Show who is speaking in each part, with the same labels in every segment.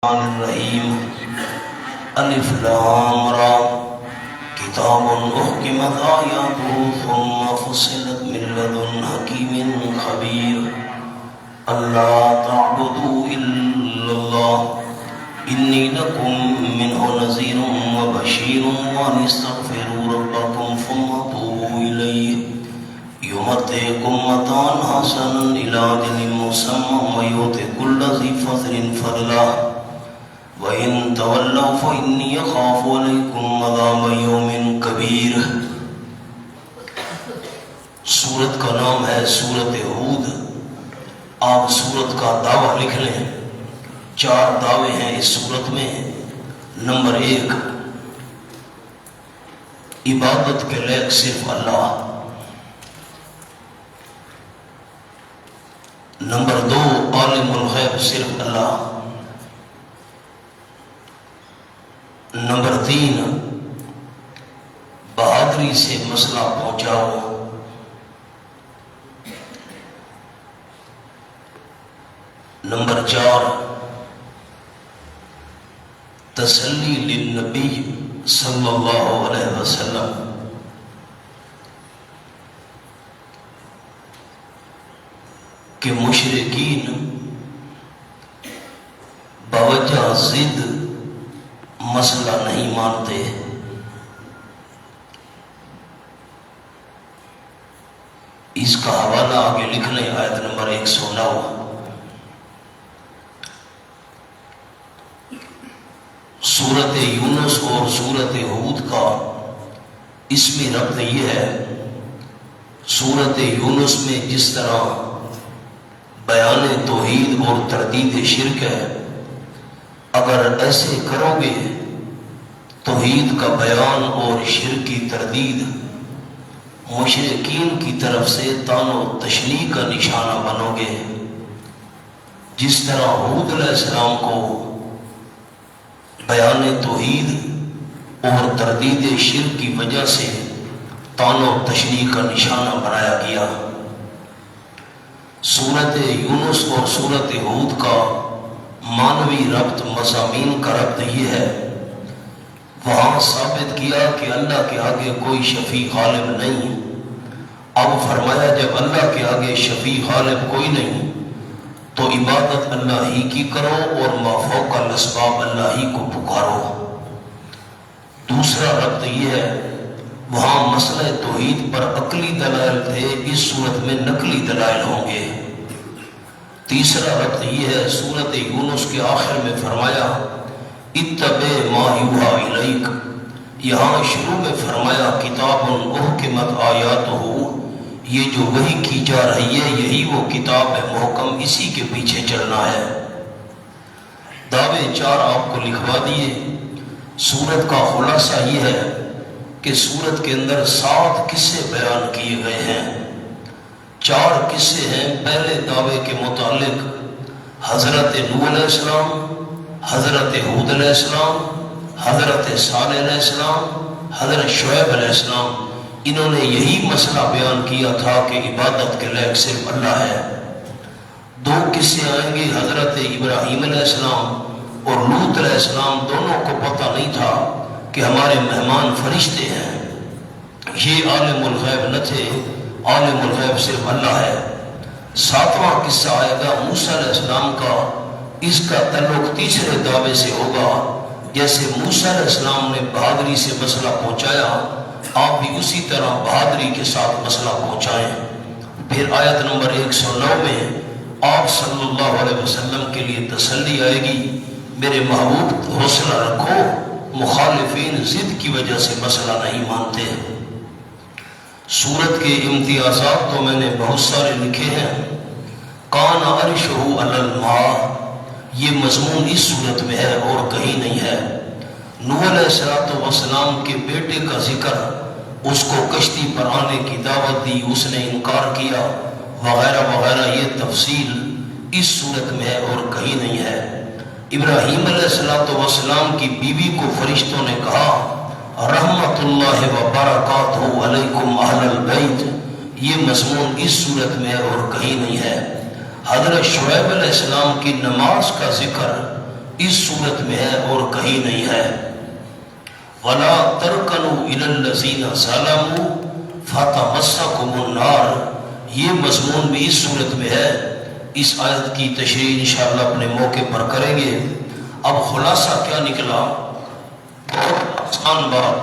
Speaker 1: الرحمن الرحیم الف لام را کتاب احکمت آیاتہ ثم فصلت من لدن حکیم خبیر اللہ تعبدوا الا اللہ انی لکم منہ نذیر وبشیر وان استغفروا ربکم ثم توبوا الیہ یمتعکم متاعا حسنا الی اجل مسمى ویؤت کل ذی فضل فضلہ وَإِن تَوَلَّوْا فَإِنِّي أَخَافُ عَلَيْكُمْ عَذَابَ يَوْمٍ كَبِيرٍ۔ سورت کا نام ہے سورت ہود۔ آپ سورت کا دعویٰ لکھ لیں، 4 دعوے ہیں اس سورت میں۔ نمبر 1، عبادت کے لائق صرف اللہ۔ نمبر 2، عالم الغیب صرف اللہ۔ نمبر 3، بہادری سے مسئلہ پہنچاؤ۔ نمبر 4، تسلی للنبی صلی اللہ علیہ وسلم۔ کہ مشرکین بوجہ ضد مسئلہ نہیں مانتے۔ اس کا حوالہ آگے لکھ لیں، آیت نمبر 109۔ سورت یونس اور سورت ہود کا اس میں ربط یہ ہے، سورت یونس میں جس طرح بیان توحید اور تردید شرک ہے، اگر ایسے کرو گے توحید کا بیان اور شرک کی تردید، مشرکین کی طرف سے طعن و تشنیع کا نشانہ بنو گے۔ جس طرح ہود علیہ السلام کو بیان توحید اور تردید شرک کی وجہ سے طعن و تشنیع کا نشانہ بنایا گیا، سورت یونس اور سورت ہود کا معنوی ربط، مضامین کا ربط یہ ہے، وہاں ثابت کیا کہ اللہ کے آگے کوئی شفیع غالب نہیں۔ اب فرمایا جب اللہ کے آگے شفیع غالب کوئی نہیں تو عبادت اللہ ہی کی کرو اور ما فوق الاسباب اللہ ہی کو پکارو۔ دوسرا ربط یہ ہے، وہاں مسئلہ توحید پر عقلی دلائل تھے، اس صورت میں نقلی دلائل ہوں گے۔ تیسرا ربط یہ ہے، سورت یونس کے آخر میں فرمایا اتبع ما یوحی الیک، یہاں شروع میں فرمایا کتاب احکمت آیاتہ، یہ جو وحی کی جا رہی ہے یہی وہ کتاب ہے محکم، اسی کے پیچھے چلنا ہے۔ دعوے 4 آپ کو لکھوا دیے۔ سورت کا خلاصہ یہ ہے کہ سورت کے اندر 7 قصے بیان کیے گئے ہیں۔ 4 قصے ہیں پہلے دعوے کے متعلق، حضرت نوح علیہ السلام، حضرت ہود علیہ السلام، حضرت صالح علیہ السلام، حضرت شعیب علیہ السلام، انہوں نے یہی مسئلہ بیان کیا تھا کہ عبادت کے لائق صرف اللہ ہے۔ 2 قصے آئیں گے، حضرت ابراہیم علیہ السلام اور لوط علیہ السلام، دونوں کو پتہ نہیں تھا کہ ہمارے مہمان فرشتے ہیں، یہ عالم الغیب نہ تھے، عالم الغیب صرف اللہ ہے۔ 7واں قصہ آئے گا موسیٰ علیہ السلام کا، اس کا تعلق تیسرے دعوے سے ہوگا۔ جیسے موسیٰ علیہ السلام نے بہادری سے مسئلہ پہنچایا، آپ بھی اسی طرح بہادری کے ساتھ مسئلہ پہنچائیں۔ پھر آیت نمبر 109 میں آپ صلی اللہ علیہ وسلم کے لیے تسلی آئے گی، میرے محبوب حوصلہ رکھو، مخالفین ضد کی وجہ سے مسئلہ نہیں مانتے۔ سورت کے امتیازات تو میں نے بہت سارے لکھے ہیں۔ کان عرشہ علی الماء، یہ مضمون اس صورت میں ہے اور کہیں نہیں ہے۔ نوح علیہ السلام کے بیٹے کا ذکر، اس کو کشتی پر آنے کی دعوت دی، اس نے انکار کیا، وغیرہ وغیرہ، یہ تفصیل اس صورت میں ہے اور کہیں نہیں ہے۔ ابراہیم علیہ السلام کی بیوی کو فرشتوں نے کہا رحمت اللہ وبرکاتہ علیکم اہل البیت، یہ مضمون اس صورت میں اور کہیں نہیں ہے۔ حضرت شعیب علیہ السلام کی نماز کا ذکر اس صورت میں ہے اور کہیں نہیں ہے۔ وَلَا تَرْكَنُوا إِلَى الَّذِينَ ظَلَمُوا فَتَمَسَّكُمُ النَّارُ، یہ مضمون بھی اس صورت میں ہے۔ اس آیت کی تشریح انشاءاللہ اپنے موقع پر کریں گے۔ اب خلاصہ کیا نکلا؟ بہت آسان بات،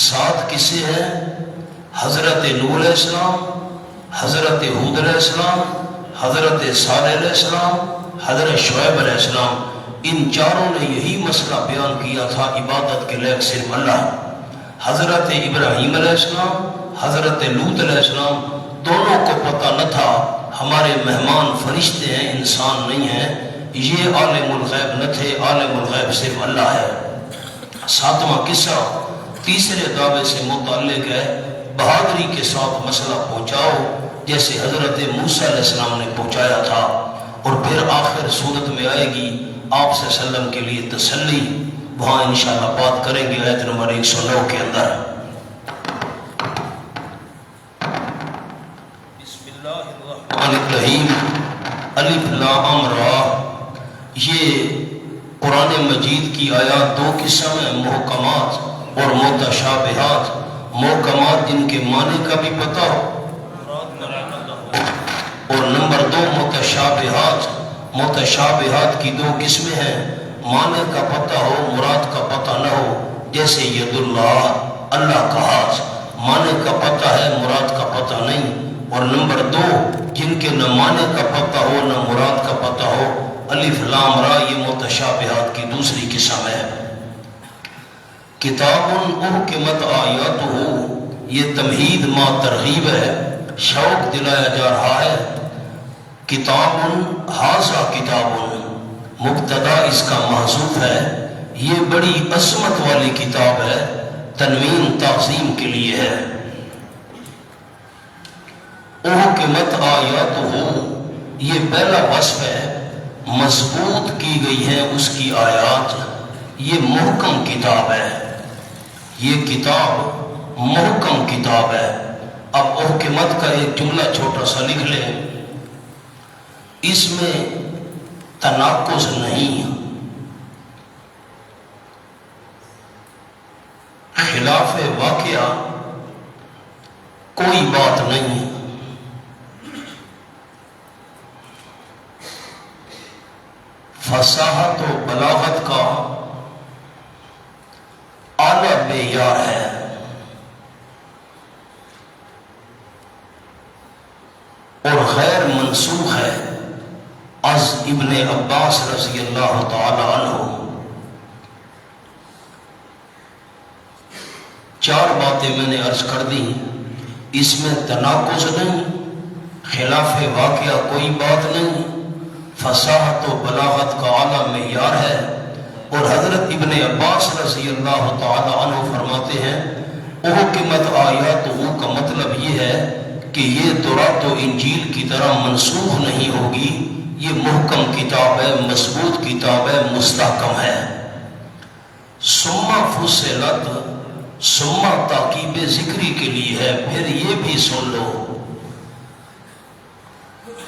Speaker 1: 7 قصے ہیں، حضرت نوح علیہ السلام، حضرت ہود علیہ السلام، حضرت صالح علیہ السلام، حضرت شعیب علیہ السلام، ان چاروں نے یہی مسئلہ بیان کیا تھا، عبادت کے لائق صرف اللہ۔ حضرت ابراہیم علیہ السلام، حضرت لوط علیہ السلام، دونوں کو پتہ نہ تھا ہمارے مہمان فرشتے ہیں، انسان نہیں ہیں، یہ عالم الغیب نہ تھے، عالم الغیب صرف اللہ ہے۔ 7واں قصہ تیسرے دعوے سے متعلق ہے، بہادری کے ساتھ مسئلہ پہنچاؤ جیسے حضرت موسیٰ علیہ السلام نے پہنچایا تھا، اور پھر آخر صورت میں آئے گی آپ صلی اللہ علیہ وسلم کے لیے تسلی، وہاں انشاءاللہ بات کریں گے آیت نمبر 109 کے اندر۔ بسم اللہ الرحمن الرحیم، الف لام را، یہ قرآن مجید کی آیات 2 قسم ہیں، محکمات اور متشابہات۔ محکمات جن کے معنی کا بھی پتہ ہو، اور نمبر 2 متشابہات۔ متشابہات کی 2 قسمیں ہیں، معنی کا پتہ ہو، مراد کا پتہ نہ ہو، جیسے ید اللہ، اللہ کا ہاتھ، معنی کا پتہ ہے، مراد کا پتہ نہیں۔ اور نمبر 2 جن کے نہ معنی کا پتہ ہو نہ مراد کا پتہ ہو، الف لام را، یہ متشابہات کی دوسری قسم ہے۔ کتاب احکمت آیاتہ، یہ تمہید ما ترغیب ہے، شوق دلایا جا رہا ہے۔ کتاب ھذا کتاب، مبتدا اس کا محذوف ہے، یہ بڑی عظمت والی کتاب ہے، تنوین تعظیم کے لیے ہے۔ احکمت آیاتہ، یہ پہلا وصف ہے، مضبوط کی گئی ہے اس کی آیات، یہ محکم کتاب ہے، یہ کتاب محکم کتاب ہے۔ اب احکمت کا ایک جملہ چھوٹا سا لکھ لیں، اس میں تناقض نہیں، خلاف واقعہ کوئی بات نہیں، فصاحت و بلاغت کا اعلیٰ معیار ہے۔ اور غیر منسوخ ہے از ابن عباس رضی اللہ تعالی عنہ۔ 4 باتیں میں نے عرض کر دی، اس میں تناقض نہیں، خلاف واقعہ کوئی بات نہیں، فصاحت و بلاغت کا اعلیٰ معیار ہے۔ اور حضرت ابن عباس رضی اللہ تعالی عنہ فرماتے ہیں احکمت آیاتہ کا مطلب یہ ہے کہ یہ تورات و انجیل کی طرح منسوخ نہیں ہوگی، یہ محکم کتاب ہے، مضبوط کتاب ہے، مستحکم ہے۔ ثم فصلت، ثم تاکیب ذکری کے لیے ہے، پھر یہ بھی سن لو۔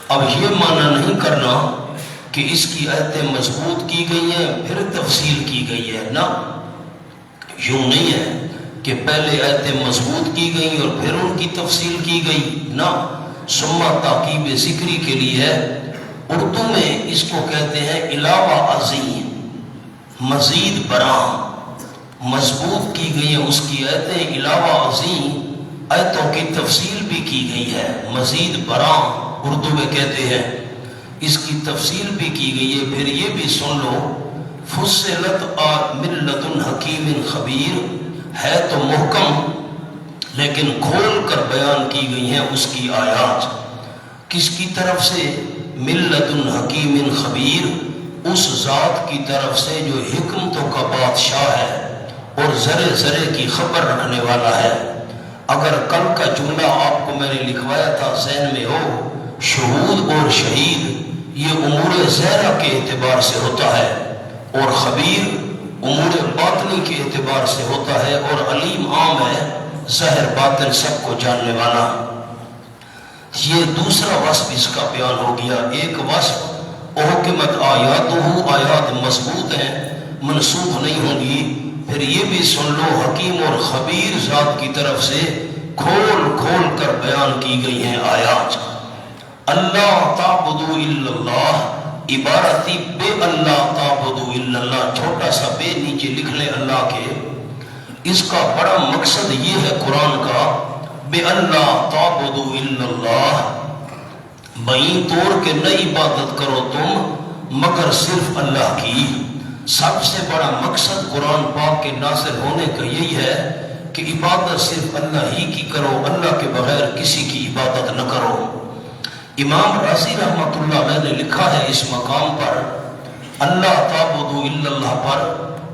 Speaker 1: اب یہ معنی نہیں کرنا کہ اس کی آیتیں مضبوط کی گئی ہیں پھر تفصیل کی گئی ہے، نہ، یوں نہیں ہے کہ پہلے آیتیں مضبوط کی گئی اور پھر ان کی تفصیل کی گئی، نہ، ثم تاکیب ذکری کے لیے ہے۔ اردو میں اس کو کہتے ہیں علاوہ عظیم، مزید برآں، مضبوط کی گئی ہیں اس کی آیتیں، علاوہ عظیم آیتوں کی تفصیل بھی کی گئی ہے، مزید برآں اردو میں کہتے ہیں، اس کی تفصیل بھی کی گئی ہے۔ پھر یہ بھی سن لو، فصلت من لدن حکیم خبیر، ہے تو محکم لیکن کھول کر بیان کی گئی ہیں اس کی آیات، کس کی طرف سے؟ من لدن حکیم خبیر، اس ذات کی طرف سے جو حکمتوں کا بادشاہ ہے اور ذرے ذرے کی خبر رکھنے والا ہے۔ اگر کل کا جملہ آپ کو میں نے لکھوایا تھا ذہن میں ہو، شہود اور شہید یہ امور ظاہرہ کے اعتبار سے ہوتا ہے، اور خبیر امور باطنی کے اعتبار سے ہوتا ہے، اور علیم عام ہے، ظاہر باطن سب کو جاننے والا۔ یہ دوسرا وصف اس کا بیان ہو گیا۔ ایک وصف احکمت آیاتہ، آیات مضبوط ہیں، منسوخ نہیں ہوں گی۔ پھر یہ بھی سن لو حکیم اور خبیر ذات کی طرف سے کھول کھول کر بیان کی گئی ہیں آیات۔ اللہ تعبدوا الا اللہ، عبارتی بے اللہ تعبدوا الا اللہ، چھوٹا سا بے نیچے لکھ لیں اللہ کے۔ اس کا بڑا مقصد یہ ہے قرآن کا، بے اللہ تعبدوا الا اللہ، بہیں توڑ کے نہ عبادت کرو تم مگر صرف اللہ کی۔ سب سے بڑا مقصد قرآن پاک کے نازل ہونے کا یہی ہے کہ عبادت صرف اللہ ہی کی کرو، اللہ کے بغیر کسی کی عبادت نہ کرو۔ امام رازی رحمۃ اللہ علیہ نے لکھا ہے اس مقام پر، اللہ تعبدوا الا اللہ پر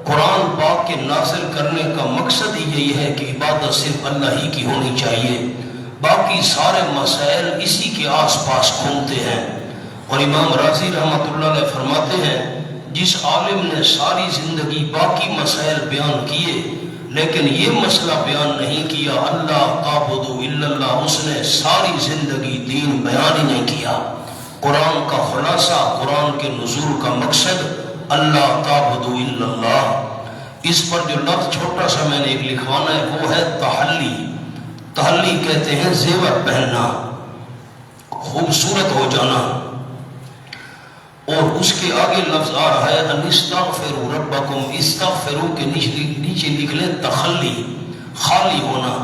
Speaker 1: قرآن پاک کے نازل کرنے کا مقصد ہی یہی ہے کہ عبادت صرف اللہ ہی کی ہونی چاہیے، باقی سارے مسائل اسی کے آس پاس گھومتے ہیں۔ اور امام رازی رحمۃ اللہ علیہ فرماتے ہیں جس عالم نے ساری زندگی باقی مسائل بیان کیے لیکن یہ مسئلہ بیان نہیں کیا اللہ تعبدوا الا اللہ، اس نے ساری زندگی دین بیان ہی نہیں کیا۔ قرآن کا خلاصہ، قرآن کے نزول کا مقصد اللہ تعبدوا الا اللہ۔ اس پر جو لفظ چھوٹا سا میں نے ایک لکھوانا ہے وہ ہے تحلی۔ تحلی کہتے ہیں زیور پہننا، خوبصورت ہو جانا۔ اور اس کے آگے لفظ آ رہا ہے انستغفروا ربکم، استغفروا کے نیچے لکھ لیں تخلی، خالی ہونا،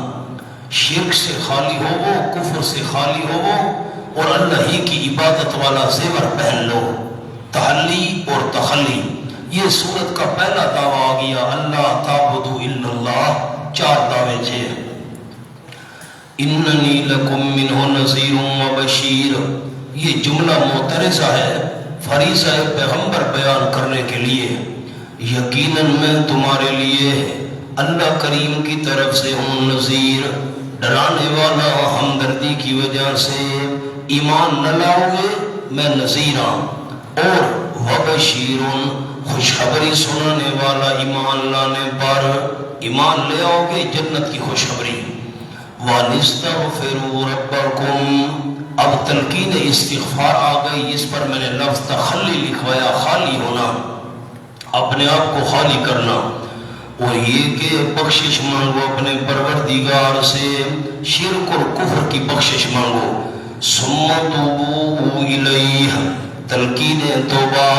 Speaker 1: شرک سے خالی ہو، کفر سے خالی ہو اور اللہ ہی کی عبادت والا زیور پہن لو۔ تحلی اور تخلی، یہ سورت کا پہلا دعویٰ آ گیا، اللہ تعبدوا الا اللہ، چار دعوے تھے۔ اننی لکم منہ نذیر و بشیر، یہ جملہ معترضہ ہے، فریضہ پیغمبر بیان کرنے کے لیے۔ یقیناً میں تمہارے لیے اللہ کریم کی طرف سے ہوں نذیر، ڈرانے والا، ہمدردی کی وجہ سے ایمان نہ لاؤ گے میں نذیر ہوں، اور وبشیر، خوشخبری سنانے والا ایمان لانے پر، ایمان لے آؤ گے جنت کی خوشخبری۔ وَنِسْتَغْفِرُوا رَبَّكُمْ، اب تلقین استغفار آ گئی، اس پر میں نے لفظ تخلی لکھوایا، خالی ہونا، اپنے آپ کو خالی کرنا، اور یہ کہ بخشش مانگو اپنے پروردگار سے، شرک اور کفر کی بخشش مانگو۔ ثم توبوا الیہ، تلقین توبہ،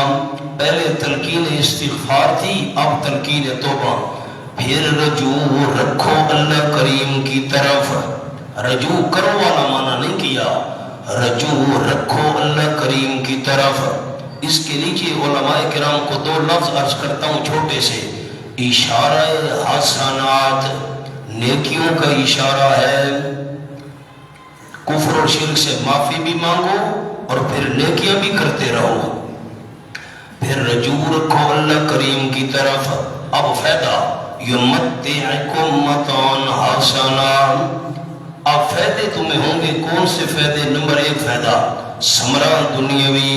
Speaker 1: پہلے تلقین استغفار تھی، اب تلقین توبہ۔ پھر رجوع رکھو اللہ کریم کی طرف، رجوع کرو والا معنی نہیں کیا، رجوع رکھو اللہ کریم کی طرف۔ اس کے نیچے علماء کرام کو دو لفظ عرض کرتا ہوں چھوٹے سے، اشارہ حسنات، نیکیوں کا اشارہ ہے، کفر اور شرک سے معافی بھی مانگو اور پھر نیکیاں بھی کرتے رہو۔ پھر رجوع رکھو اللہ کریم کی طرف، اب فائدہ، یمتعکم متاعا حسنا، اب فائدے تمہیں ہوں گے، کون سے فائدے؟ نمبر ایک فائدہ ثمرہ دنیاوی،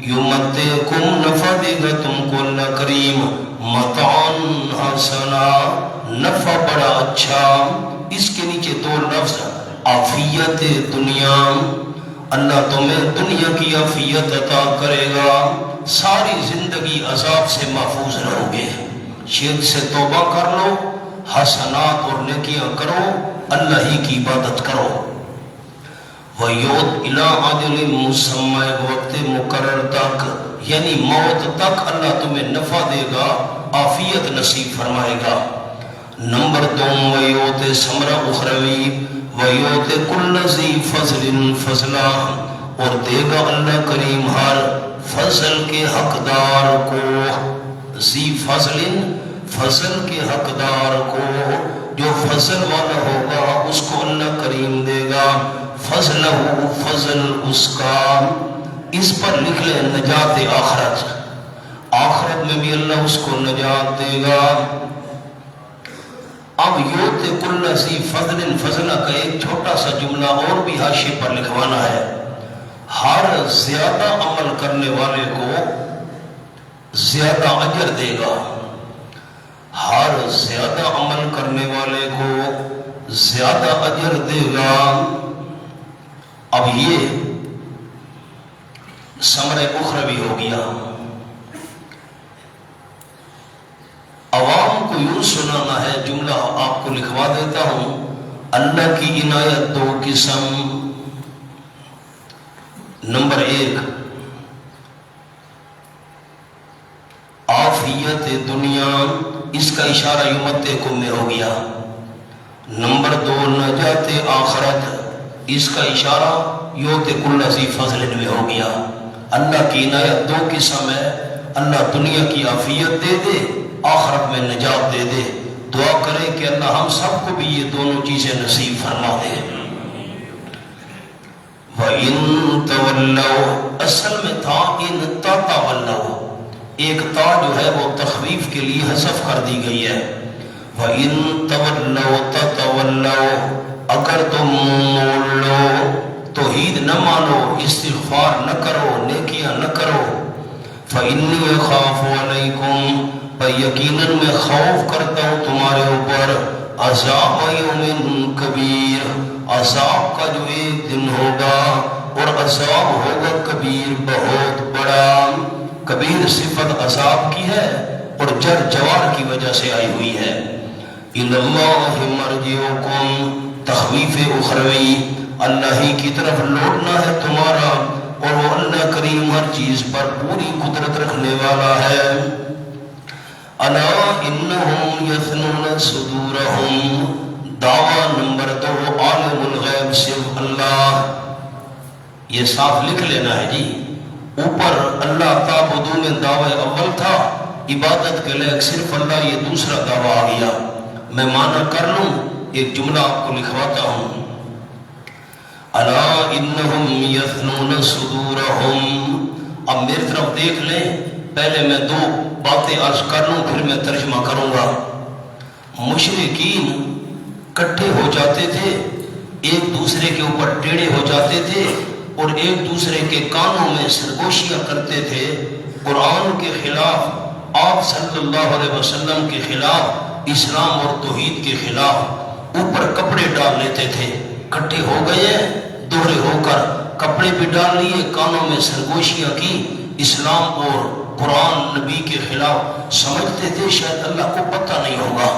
Speaker 1: یمتعکم نفع دے گا تم کو اللہ کریم، متاعا حسنا، نفع بڑا اچھا۔ اس کے نیچے دو لفظ، عافیت دنیا، اللہ تمہیں دنیا کی عافیت عطا کرے گا، ساری زندگی عذاب سے محفوظ رہو گے۔ شرک سے توبہ کر لو، حسنات اور نیکیاں کرو، اللہ ہی کی عبادت کرو۔ وَيُوتْ إِلَىٰ عَجَلٍ مُّسَمًّى، ایک وقت مقرر تک، یعنی موت تک اللہ تمہیں نفع دے گا، عافیت نصیب فرمائے گا۔ نمبر دو، وَيُوتْ ثمرہ اخروی، وَيُوتْ كُلَّ ذِي فَضْلٍ فَضْلَهُ، اور دے گا اللہ کریم ہر فضل کے حقدار کو، ذی فضل، فضل کے حقدار کو، جو فضل والا ہوگا اس کو اللہ کریم دے گا، فضلہ، فضل اس کا۔ اس پر لکھ لیں نجات آخرت، آخرت میں بھی اللہ اس کو نجات دے گا۔ اب یوت کل ذی فضل، فضلہ کا ایک چھوٹا سا جملہ اور بھی حاشیے پر لکھوانا ہے، ہر زیادہ عمل کرنے والے کو زیادہ اجر دے گا، ہر زیادہ عمل کرنے والے کو زیادہ اجر دے گا۔ اب یہ ثمر اخروی ہو گیا۔ عوام کو یوں سنانا ہے، جملہ آپ کو لکھوا دیتا ہوں۔ اللہ کی عنایت دو قسم۔ نمبر 1 عافیت دنیا، اس کا اشارہ یومت کو میں ہو گیا۔ نمبر 2 نجات آخرت، اس کا اشارہ یوت کل ذی فضل میں ہو گیا۔ اللہ کی عنایت دو قسم ہے، اللہ دنیا کی عافیت دے دے، آخرت میں نجات دے دے۔ دعا کرے کہ اللہ ہم سب کو بھی یہ دونوں چیزیں نصیب فرما دے۔ وَإِن تَوَلَّوْا، اصل میں تھا ان تَتَوَلَّوْا، ایک تا جو ہے وہ تخویف کے لیے حذف کر دی گئی ہے۔ وَإِن تَوَلَّوْا تَتَوَلَّوْا، اگر تم موڑ لو، توحید نہ مانو، استغفار نہ کرو، نیکیاں نہ کرو، فَإِنِّي أَخَافُ عَلَيْكُمْ، پر یقیناً میں خوف کرتا ہوں تمہارے اوپر، عذاب یوم کبیر، عذاب کا جو ایک دن ہوگا، اور عذاب ہوگا کبیر، بہت بڑا۔ کبیر صفت عذاب کی ہے اور جر جوار کی وجہ سے آئی ہوئی ہے۔ اِلَى اللَّهِ مَرْجِعُكُمْ، تخویف اخروی، اللہ ہی کی طرف لوٹنا ہے تمہارا، اور وہ اللہ کریم ہر چیز پر پوری قدرت رکھنے والا ہے۔ الا انہم یثنون صدورہم، دعویٰ نمبر 2 عالم الغیب صرف اللہ، یہ صاف لکھ لینا ہے جی۔ اوپر اللہ تعبدون میں دعوی اول تھا، عبادت کے لئے صرف اللہ، یہ دوسرا دعویٰ آ گیا۔ میں معنی کر لوں، ایک جملہ آپ کو لکھواتا ہوں۔ الا انہم یثنون صدورہم، اب میری طرف دیکھ لیں، پہلے میں 2 باتیں عرض کر لوں پھر میں ترجمہ کروں گا۔ مشرکین کٹھے ہو جاتے تھے، ایک دوسرے کے اوپر ٹیڑے ہو جاتے تھے، اور ایک دوسرے کے کانوں میں سرگوشیاں کرتے تھے، قرآن کے خلاف، آپ صلی اللہ علیہ وسلم کے خلاف، اسلام اور توحید کے خلاف، اوپر کپڑے ڈال لیتے تھے۔ کٹھے ہو گئے ہیں، دوہرے ہو کر کپڑے بھی ڈال لیے، کانوں میں سرگوشیاں کی، اسلام اور قرآن نبی کے خلاف، سمجھتے تھے شاید اللہ کو پتہ نہیں ہوگا۔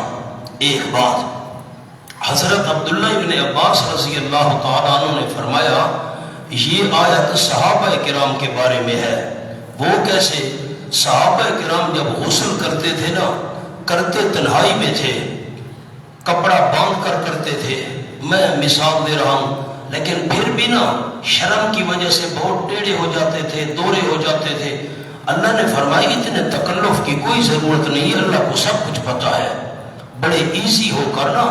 Speaker 1: ایک بات حضرت عبداللہ ابن عباس رضی اللہ تعالیٰ عنہ نے فرمایا، یہ آیت صحابہ کرام کے بارے میں ہے۔ وہ کیسے؟ صحابہ کرام جب غسل کرتے تھے نا، کرتے تنہائی میں تھے، کپڑا باندھ کر کرتے تھے، میں مثال دے رہا ہوں، لیکن پھر بھی نا شرم کی وجہ سے بہت ٹیڑھے ہو جاتے تھے، دورے ہو جاتے تھے۔ اللہ نے فرمایا اتنے تکلف کی کوئی ضرورت نہیں ہے، اللہ کو سب کچھ پتا ہے، بڑے ایزی ہو کر نا،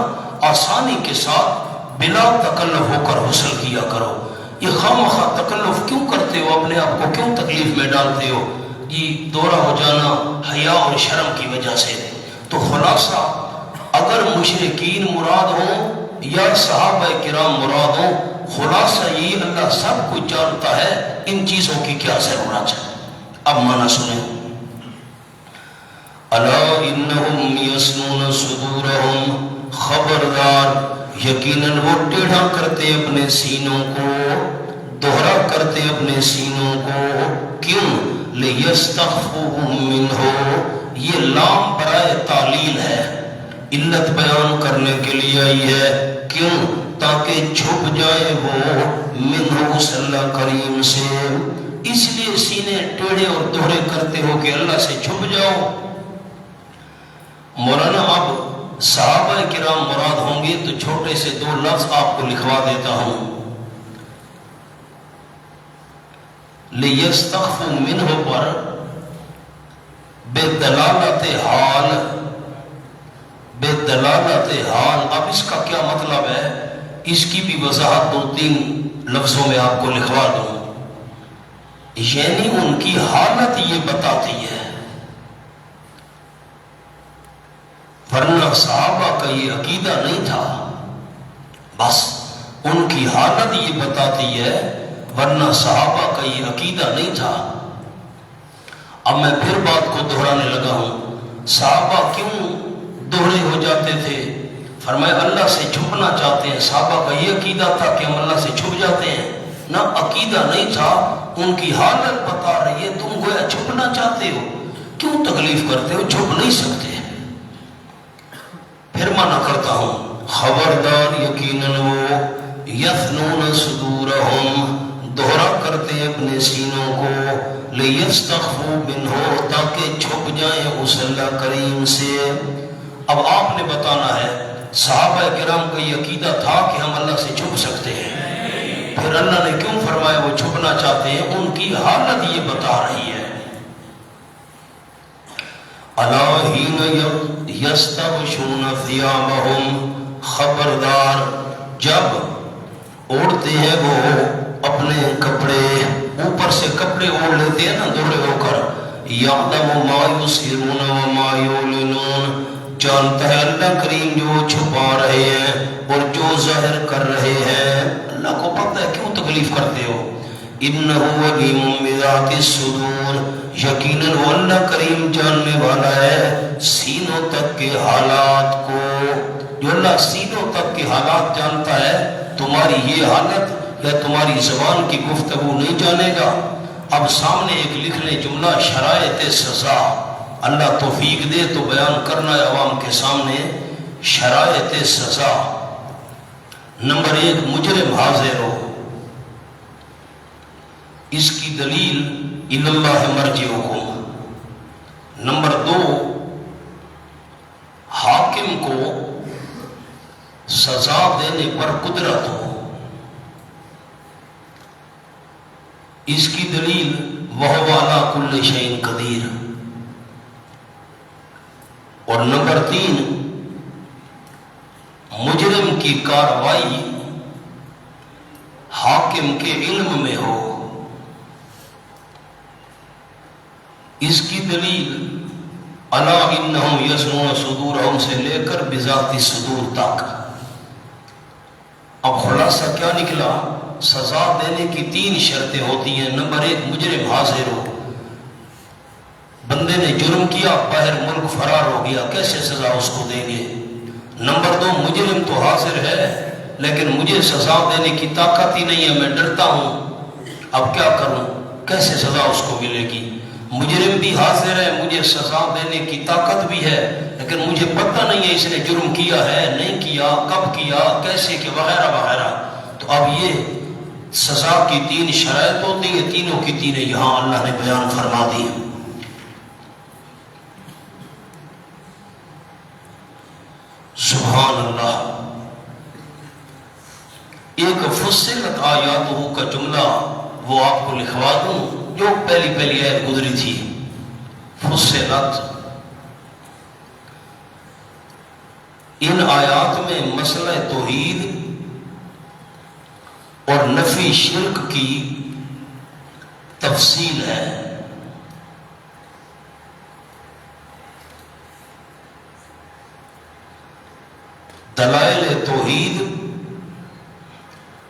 Speaker 1: آسانی کے ساتھ بلا تکلف ہو کر غسل کیا کرو۔ یہ خامخواہ تکلف کیوں کرتے ہو، اپنے آپ کو کیوں تکلیف میں ڈالتے ہو؟ یہ دورہ ہو جانا حیا اور شرم کی وجہ سے۔ تو خلاصہ، اگر مشرکین مراد ہوں یا صحابہ کرام مراد ہوں، خلاصہ یہ اللہ سب کچھ جانتا ہے، ان چیزوں کی کیا ضرورت ہے۔ اب معنی سنیں، الا انہم یثنون صدورہم، خبردار، یقیناً وہ ٹیڑھا کرتے اپنے سینوں کو، دوہرا کرتے اپنے سینوں کو، کیوں؟ لیستخفوا منہ، یہ لام برائے تعلیل ہے، علت بیان کرنے کے لیے آئی ہے، کیوں؟ تاکہ چھپ جائے وہ منہ اس اللہ کریم سے، اس لیے سینے ٹیڑھے اور دوہرے کرتے ہو کہ اللہ سے چھپ جاؤ۔ مولانا اب صحابہ کرام مراد ہوں گے تو چھوٹے سے 2 لفظ آپ کو لکھوا دیتا ہوں۔ لیستخفوا منہ پر بے دلالت حال، بے دلالت حال، اب اس کا کیا مطلب ہے، اس کی بھی وضاحت 2-3 لفظوں میں آپ کو لکھوا دوں۔ یعنی ان کی حالت یہ بتاتی ہے، ورنہ صحابہ کا یہ عقیدہ نہیں تھا، بس ان کی حالت یہ بتاتی ہے، ورنہ صحابہ کا یہ عقیدہ نہیں تھا۔ اب میں پھر بات کو دہرانے لگا ہوں، صحابہ کیوں دوہرے ہو جاتے تھے؟ فرمایا اللہ سے چھپنا چاہتے ہیں۔ صحابہ کا یہ عقیدہ تھا کہ ہم اللہ سے چھپ جاتے ہیں؟ نہ، عقیدہ نہیں تھا، ان کی حالت بتا رہی ہے، تم گویا چھپنا چاہتے ہو، کیوں تکلیف کرتے ہو؟ چھپ نہیں سکتے۔ پھر منع کرتا ہوں، خبردار یقیناً وہ یثنون صدورہم دوہرا کرتے اپنے سینوں کو، لیستخفوا منہ تاکہ چھپ جائیں اس اللہ کریم سے۔ اب آپ نے بتانا ہے صحابہ کرام کا یہ عقیدہ تھا کہ ہم اللہ سے چھپ سکتے ہیں، پھر اللہ نے کیوں فرمایا وہ چھپنا چاہتے ہیں؟ ان کی حالت یہ بتا رہی ہے۔ الا حین یستغشون ثیابہم، خبردار جب اوڑھتے ہیں وہ اپنے کپڑے، اوپر سے کپڑے اوڑھ لیتے ہیں نا دوڑے ہو کر، یعلم ما یسرون وما یعلنون، جانتا ہے اللہ کریم جو چھپا رہے ہیں اور جو ظاہر کر رہے ہیں۔ اللہ کو پتہ ہے، کیوں تکلیف کرتے ہو؟ انہ علیم بذات الصدور، یقیناً وہ اللہ کریم جاننے والا ہے سینوں تک کے حالات کو۔ جو اللہ سینوں تک کے حالات جانتا ہے، تمہاری یہ حالت یا تمہاری زبان کی گفتگو نہیں جانے گا۔ اب سامنے ایک لکھ لیں جملہ، شرائط سزا، اللہ توفیق دے تو بیان کرنا ہے عوام کے سامنے۔ شرائط سزا، نمبر 1 مجرم حاضر ہو، اس کی دلیل الی اللہ مرجعکم۔ نمبر 2 حاکم کو سزا دینے پر قدرت ہو، اس کی دلیل وَهُوَ عَلَىٰ كُلِّ شَيْءٍ قَدِيرٌ۔ اور نمبر 3 مجرم کی کارروائی حاکم کے علم میں ہو، اس کی دلیل الا انہم یثنون صدورہم سے لے کر بذات الصدور تک۔ اب خلاصہ کیا نکلا؟ سزا دینے کی 3 شرطیں ہوتی ہیں۔ نمبر 1 مجرم حاضر ہو، بندے نے جرم کیا، باہر ملک فرار ہو گیا، کیسے سزا اس کو دیں گے؟ نمبر 2 مجرم تو حاضر ہے لیکن مجھے سزا دینے کی طاقت ہی نہیں ہے، میں ڈرتا ہوں، اب کیا کروں؟ کیسے سزا اس کو ملے گی؟ مجرم بھی حاضر ہے، مجھے سزا دینے کی طاقت بھی ہے لیکن مجھے پتہ نہیں ہے اس نے جرم کیا ہے نہیں کیا، کب کیا، کیسے کہ وغیرہ وغیرہ۔ تو اب یہ سزا کی 3 شرائط ہوتی ہیں، تینوں کی تینوں یہاں اللہ نے بیان فرما دی۔ سبحان اللہ۔ ایک فصلت آیاتہ کا جملہ وہ آپ کو لکھوا دوں جو پہلی آیت گزری تھی، فصلت۔ ان آیات میں مسئلہ توحید اور نفی شرک کی تفصیل ہے۔ دلائل توحید،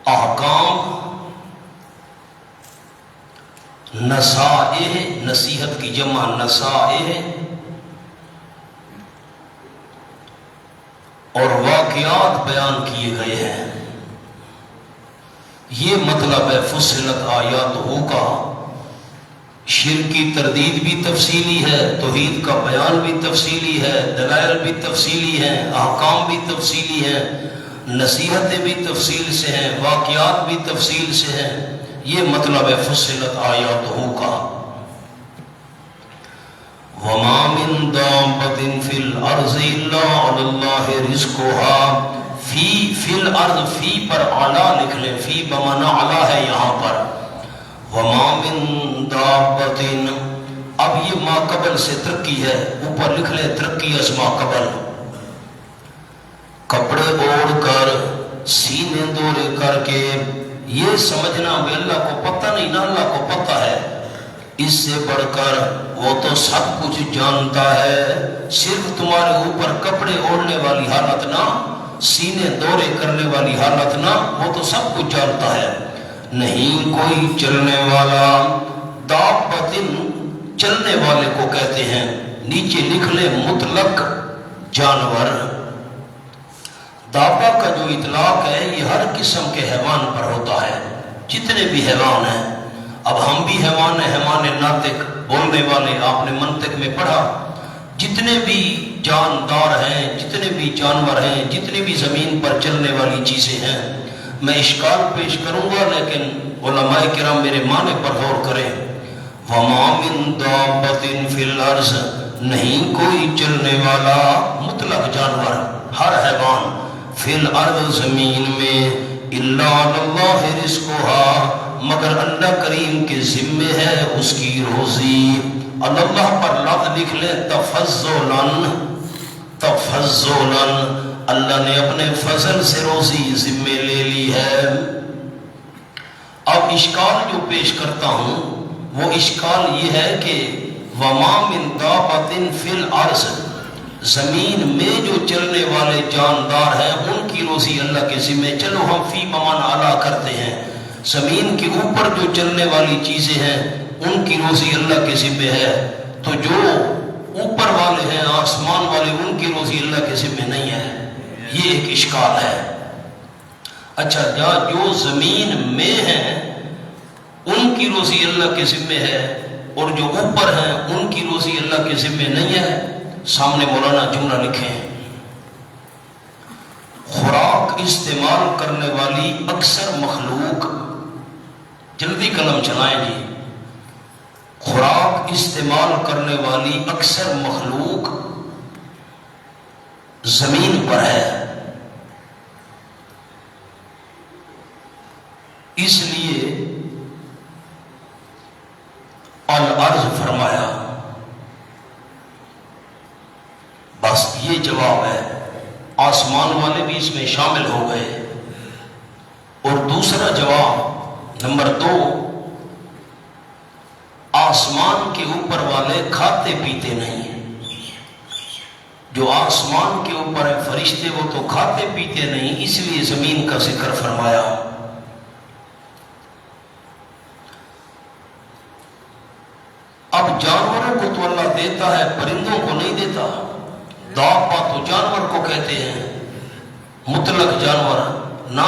Speaker 1: احکام، نصائح، نصیحت کی جمع نصائح، اور واقعات بیان کیے گئے ہیں۔ یہ مطلب ہے فصلت آیاتہ کا۔ شرک کی تردید بھی تفصیلی ہے، توحید کا بیان بھی تفصیلی ہے، دلائل بھی تفصیلی ہیں، احکام بھی تفصیلی ہیں، نصیحتیں بھی تفصیل سے ہیں، واقعات بھی تفصیل سے ہیں۔ یہ مطلب ہے فصلت آیاتہ کا۔ وَمَا مِن دَابَّةٍ فِي الْأَرْضِ إِلَّا عَلَى اللَّهِ رِزْقُهَا۔ فی الارض، فی پر اعلیٰ لکھ لیں، فی بمانا اعلیٰ ہے یہاں پر۔ وَمَا مِن دَابَّةٍ، اب یہ ما قبل سے ترقی ہے، اوپر لکھ لیں ترقی از ما قبل۔ کپڑے اوڑھ کر، سینے دورے کر کے، یہ سمجھنا بھی اللہ کو پتہ نہیں نا، اللہ کو پتہ ہے۔ اس سے بڑھ کر وہ تو سب کچھ جانتا ہے، صرف تمہارے اوپر کپڑے اوڑھنے والی حالت نہ، سینے دورے کرنے والی حالت نہ، وہ تو سب کچھ جانتا ہے۔ نہیں کوئی چلنے والا، دابۃ چلنے والے کو کہتے ہیں، نیچے لکھ لیں مطلق جانور۔ دابہ کا جو اطلاق ہے یہ ہر قسم کے حیوان پر ہوتا ہے، جتنے بھی حیوان ہیں۔ اب ہم بھی حیوان ہیں، حیوان ناطق، بولنے والے، آپ نے منطق میں پڑھا، جتنے بھی جاندار ہیں، جتنے بھی جانور ہیں، جتنی بھی زمین پر چلنے والی چیزیں ہیں، میں اشکال پیش کروں گا لیکن علماء کرام میرے معنی پر غور کریں۔ وَمَا مِن دَابَّةٍ فِي الْأَرْضِ، نہیں کوئی چلنے والا مطلق جانور، ہر حیوان، فی الارض زمین میں، الا علی اللہ رزقها، مگر اللہ کریم کے ذمے ہے اس کی روزی۔ اللہ پر لفظ لکھ لیں تفضلاً، تفضلاً، اللہ نے اپنے فضل سے روزی ذمے لے لی ہے۔ اب اشکال جو پیش کرتا ہوں وہ اشکال یہ ہے کہ وَمَا مِن دَابَّةٍ فِي الْأَرْضِ، زمین میں جو چلنے والے جاندار ہیں ان کی روزی اللہ کے ذمے۔ چلو ہم فی بمعنی اعلیٰ کرتے ہیں، زمین کے اوپر جو چلنے والی چیزیں ہیں ان کی روزی اللہ کے ذمے ہے، تو جو اوپر والے ہیں آسمان والے ان کی روزی اللہ کے ذمے نہیں ہے، یہ ایک اشکال ہے۔ اچھا، جو زمین میں ہیں ان کی روزی اللہ کے ذمے ہے اور جو اوپر ہیں ان کی روزی اللہ کے ذمے نہیں ہے، سامنے مولانا جملہ لکھیں، خوراک استعمال کرنے والی اکثر مخلوق، جلدی قلم چلائیں جی، خوراک استعمال کرنے والی اکثر مخلوق زمین پر ہے، اس لیے الارض فرمایا۔ بس یہ جواب ہے، آسمان والے بھی اس میں شامل ہو گئے۔ اور دوسرا جواب نمبر 2، آسمان کے اوپر والے کھاتے پیتے نہیں ہیں، جو آسمان کے اوپر ہے فرشتے وہ تو کھاتے پیتے نہیں، اس لیے زمین کا ذکر فرمایا۔ اب جانوروں کو تو اللہ دیتا ہے، پرندوں کو نہیں دیتا۔ دابہ تو جانور کو کہتے ہیں، مطلق جانور نہ،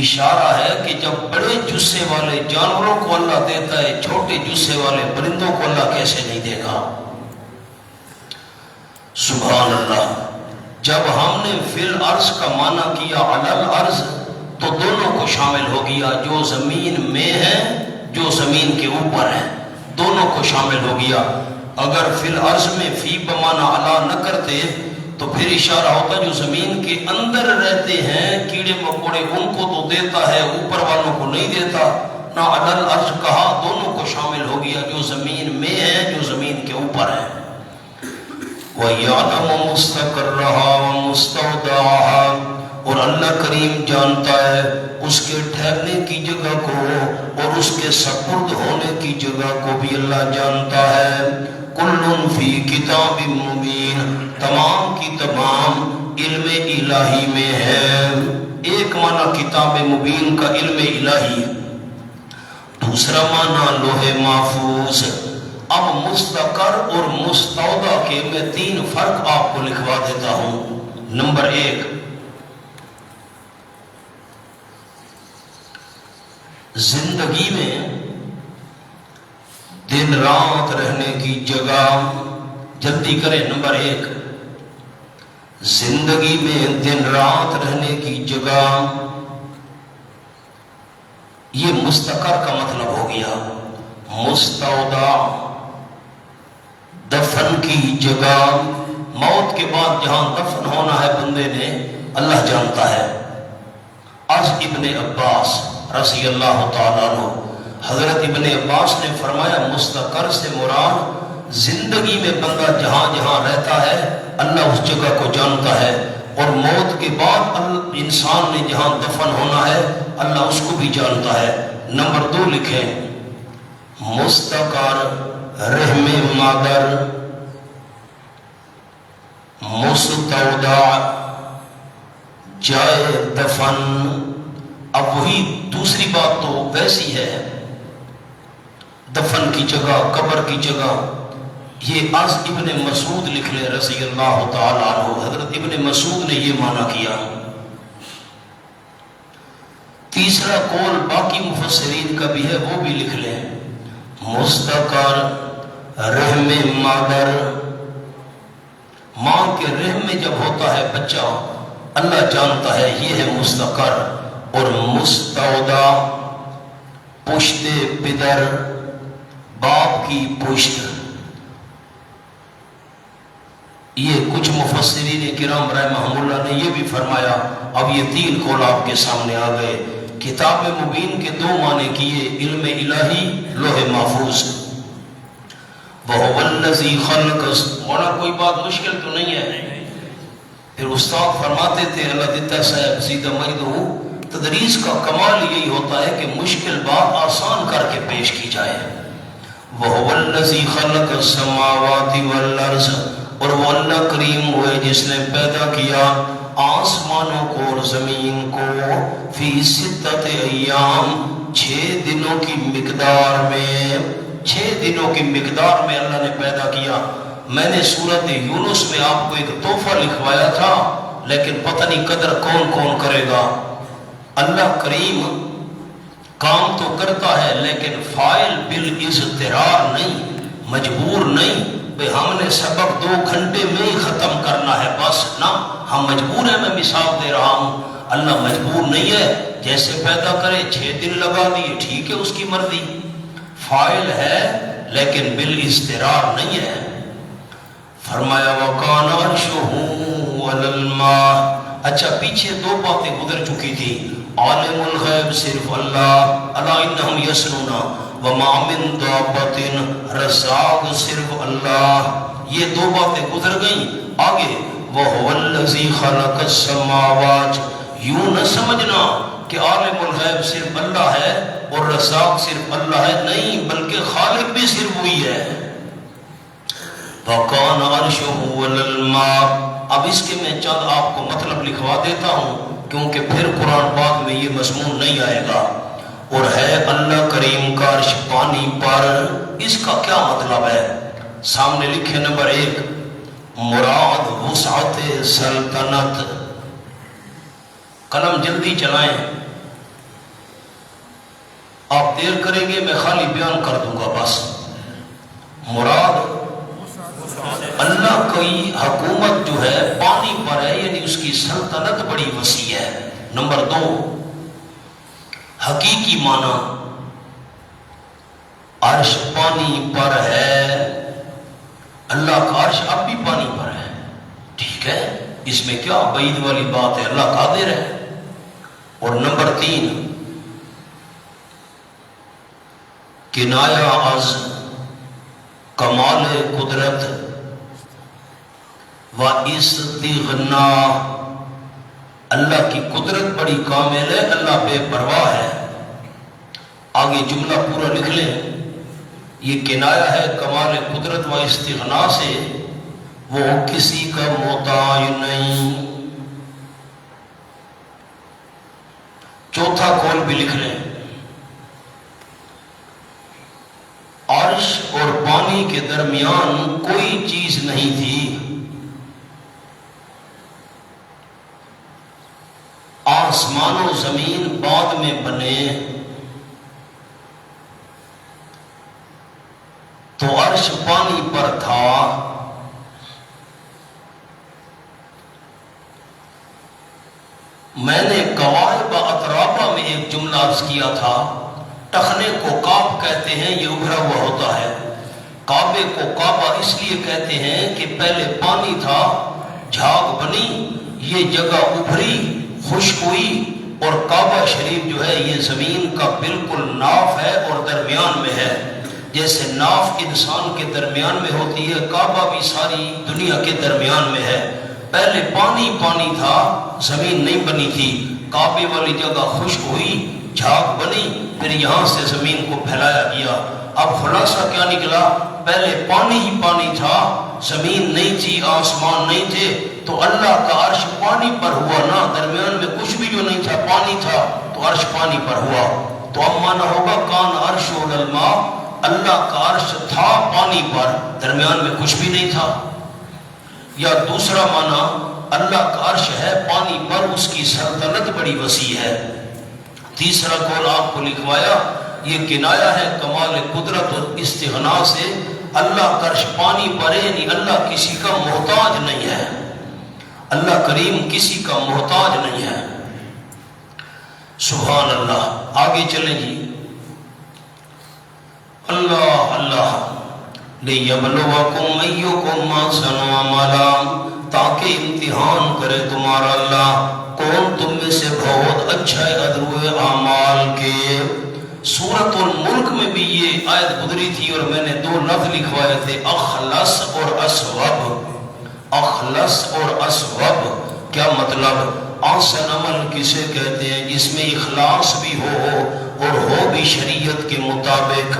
Speaker 1: اشارہ ہے کہ جب بڑے جسے والے جانوروں کو اللہ دیتا ہے، چھوٹے جسے والے پرندوں کو اللہ کیسے نہیں دے گا؟ سبحان اللہ۔ جب ہم نے فی الارض کا معنی کیا علی الارض تو دونوں کو شامل ہو گیا، جو زمین میں ہے، جو زمین کے اوپر ہے، دونوں کو شامل ہو گیا۔ اگر فی الارض میں فی بمعنی علی نہ کرتے تو پھر اشارہ ہوتا جو زمین کے اندر رہتے ہیں کیڑے مکوڑے ان کو تو دیتا ہے، اوپر والوں کو نہیں دیتا، نہ علی الارض کہا، دونوں کو شامل ہو گیا، جو زمین میں ہے، جو زمین کے اوپر ہے۔ وَيَعْلَمُ مُسْتَقَرَّهَا وَمُسْتَوْدَعَهَا، اور اللہ کریم جانتا ہے اس کے ٹھہرنے کی جگہ کو اور اس کے سپرد ہونے کی جگہ کو بھی اللہ جانتا ہے۔ کل فی کتاب مبین، تمام کی تمام علم الہی میں ہے۔ ایک معنی کتاب مبین کا علم الہی، دوسرا معنی لوح محفوظ۔ اب مستقر اور مستودع کے میں 3 فرق آپ کو لکھوا دیتا ہوں۔ نمبر 1، زندگی میں دن رات رہنے کی جگہ، جلدی کریں، نمبر 1، زندگی میں دن رات رہنے کی جگہ، یہ مستقر کا مطلب ہو گیا۔ مستودع، دفن کی جگہ، موت کے بعد جہاں دفن ہونا ہے بندے نے، اللہ جانتا ہے۔ از ابن عباس رضی اللہ تعالیٰ عنہ، حضرت ابن عباس نے فرمایا مستقر سے مراد زندگی میں بندہ جہاں جہاں رہتا ہے اللہ اس جگہ کو جانتا ہے، اور موت کے بعد انسان نے جہاں دفن ہونا ہے اللہ اس کو بھی جانتا ہے۔ نمبر 2 لکھیں، مستقر رحم مادر، مستودع جائے دفن۔ اب وہی دوسری بات تو ویسی ہے، دفن کی جگہ، قبر کی جگہ۔ یہ از ابن مسعود لکھ لے رضی اللہ تعالیٰ عنہ، حضرت ابن مسعود نے یہ معنی کیا۔ تیسرا قول باقی مفسرین کا بھی ہے، وہ بھی لکھ لیں۔ مستقر رحم مادر، ماں کے رحم میں جب ہوتا ہے بچہ، اللہ جانتا ہے یہ ہے مستقر۔ اور مستودع پشت پدر، باپ کی پشت۔ یہ کچھ مفسرین کرام رحمہم اللہ نے یہ بھی فرمایا۔ اب یہ تین قول آپ کے سامنے آ گئے۔ کتاب مبین کے دو معنی کیے، علم الہی، لوح محفوظ۔ وَهُوَ الَّذِي خَلَقَ، ہونا کوئی بات مشکل تو نہیں ہے۔ پھر استاد فرماتے تھے اللہ دیتا صاحب سیدہ مجدہ، تدریس کا کمال یہی ہوتا ہے کہ مشکل بات آسان کر کے پیش کی جائے۔ وَهُوَ الَّذِي خَلَقَ السَّمَاوَاتِ وَالْأَرْضَ، اور وہ اللہ کریم ہوئے جس نے پیدا کیا آسمانوں کو اور زمین کو، فی ستۃ ایام، 6 دنوں کی مقدار میں، 6 دنوں کی مقدار میں اللہ نے پیدا کیا۔ میں نے سورۃ یونس میں آپ کو ایک تحفہ لکھوایا تھا، لیکن پتہ نہیں قدر کون کون کرے گا۔ اللہ کریم کام تو کرتا ہے لیکن فاعل بالاضطرار نہیں، مجبور نہیں، بھئی ہم نے سبق 2 گھنٹے میں ہی ختم کرنا ہے بس، نہ، ہم مجبور ہیں۔ میں مثال دے رہا ہوں، اللہ مجبور نہیں ہے، جیسے پیدا کرے 6 دن لگا دیے، ٹھیک ہے، اس کی مرضی۔ فاعل ہے لیکن بالاضطرار نہیں ہے۔ فرمایا وَكَانَ عَرْشُهُ عَلَى الْمَاءِ۔ اچھا پیچھے 2 باتیں گزر چکی تھی، عالم الغیب صرف اللہ، الا انہم یسنون، وما من دابۃ، رزاق صرف اللہ، یہ 2 باتیں گزر گئیں۔ آگے وَهُوَ الَّذِي خَلَقَ السَّمَاوَاتِ، یوں نہ سمجھنا کہ عالم الغیب صرف اللہ ہے اور رزاق صرف اللہ ہے، نہیں، بلکہ خالق بھی صرف وہی ہے۔ وَكَانَ عَرْشُهُ عَلَى الْمَاءِ۔ اب اس کے میں چند آپ کو مطلب لکھوا دیتا ہوں، کیونکہ پھر قرآن پاک میں یہ مضمون نہیں آئے گا۔ اور ہے اللہ کریم کا عرش پانی پر، اس کا کیا مطلب ہے؟ سامنے لکھے نمبر 1، مراد وسعت سلطنت۔ قلم جلدی چلائیں، آپ دیر کریں گے میں خالی بیان کر دوں گا بس۔ مراد اللہ کی حکومت جو ہے پانی پر ہے، یعنی اس کی سلطنت بڑی وسیع ہے۔ نمبر 2، حقیقی معنی، عرش پانی پر ہے، اللہ کا عرش اب بھی پانی پر ہے، ٹھیک ہے، اس میں کیا بعید والی بات ہے، اللہ قادر ہے۔ اور نمبر 3، کنایہ از کمال قدرت و استغنا، اللہ کی قدرت بڑی کامل ہے، اللہ بے پرواہ ہے۔ آگے جملہ پورا لکھ لیں، یہ کنایہ ہے کمال قدرت و استغنا سے، وہ کسی کا محتاج نہیں۔ چوتھا قول بھی لکھ لیں، عرش اور پانی کے درمیان کوئی چیز نہیں تھی، آسمان و زمین بعد میں بنے، تو عرش پانی پر تھا۔ میں نے قواعد اطرابہ میں ایک جملہ عرض کیا تھا، ٹخنے کو کعب کہتے ہیں، یہ ابھرا ہوا ہوتا ہے۔ کعبے کو کعبہ اس لیے کہتے ہیں کہ پہلے پانی تھا، جھاگ بنی، یہ جگہ ابھری، خشک ہوئی، اور کعبہ شریف جو ہے یہ زمین کا بالکل ناف ہے اور درمیان میں ہے۔ جیسے ناف انسان کے درمیان میں ہوتی ہے، کعبہ بھی ساری دنیا کے درمیان میں ہے۔ پہلے پانی پانی تھا، زمین نہیں بنی تھی، کعبے والی جگہ خشک ہوئی، جھاگ بنی، پھر یہاں سے زمین کو پھیلایا گیا۔ اب خلاصہ کیا نکلا؟ پہلے پانی ہی پانی تھا، زمین نہیں تھی، آسمان نہیں تھے، تو اللہ کا عرش پانی پر ہوا نا، درمیان میں کچھ بھی جو نہیں تھا، پانی تھا، تو عرش پانی پر ہوا۔ تو اب مانا ہوگا کان عرش علی الماء، اللہ کا عرش تھا پانی پر، درمیان میں کچھ بھی نہیں تھا۔ یا دوسرا معنی، اللہ کا عرش ہے پانی پر، اس کی سلطنت بڑی وسیع ہے۔ تیسرا قول آپ کو لکھوایا، یہ کنایا ہے کمال قدرت اور استغنا سے، اللہ کرش پانی بھرے، یعنی اللہ کسی کا محتاج نہیں ہے، اللہ کریم کسی کا محتاج نہیں ہے۔ سبحان اللہ۔ آگے چلیں جی، اللہ اللہ لِيَبْلُوَكُمْ أَيُّكُمْ أَحْسَنُ عَمَلًا، تاکہ امتحان کرے تمہارا اللہ کون تم میں سے بہت اچھا ہے ادروئے اعمال کے۔ سورۃ الملک میں بھی یہ آیت گزری تھی اور میں نے 2 لفظ لکھوائے تھے، اخلص اور اسوب۔ اخلص اور اسوب کیا مطلب؟ احسن عمل کسے کہتے ہیں؟ جس میں اخلاص بھی ہو اور ہو بھی شریعت کے مطابق۔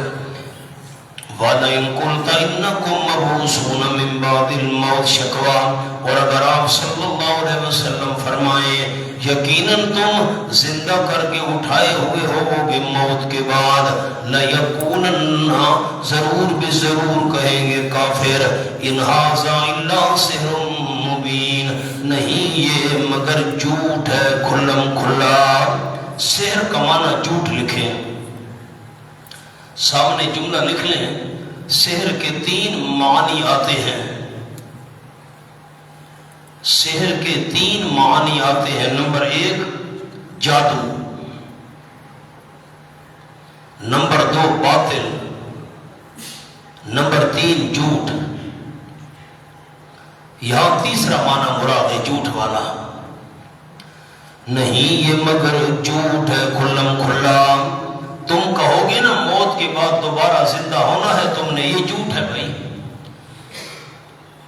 Speaker 1: وَلَئِن قُلْتَ إِنَّكُمْ مَبْعُوثُونَ مِن بَعْدِ الْمَوْتِ شَكْوَىٰ، اور اگر آپ صلی اللہ علیہ وسلم فرمائیں یقیناً تم زندہ کر کے اٹھائے ہوئے ہو گے موت کے بعد، لَيَقُولَنَّ ضرور بے ضرور کہیں گے کافر، إِنْ هَٰذَا إِلَّا سِحْرٌ مُّبِينٌ، نہیں یہ مگر جھوٹ ہے کھلم کھلا۔ سحر کا معنی جھوٹ لکھیں، سامنے جملہ لکھ لیں۔ سحر کے 3 معنی آتے ہیں، سحر کے 3 معنی آتے ہیں۔ نمبر 1 جادو، نمبر 2 باطل، نمبر 3 جھوٹ۔ یہاں تیسرا معنی مراد ہے جھوٹ والا، نہیں یہ مگر جھوٹ ہے کھلم کھلا۔ تم کہو گے نا موت کے بعد دوبارہ زندہ ہونا ہے، تم نے، یہ جھوٹ ہے بھائی۔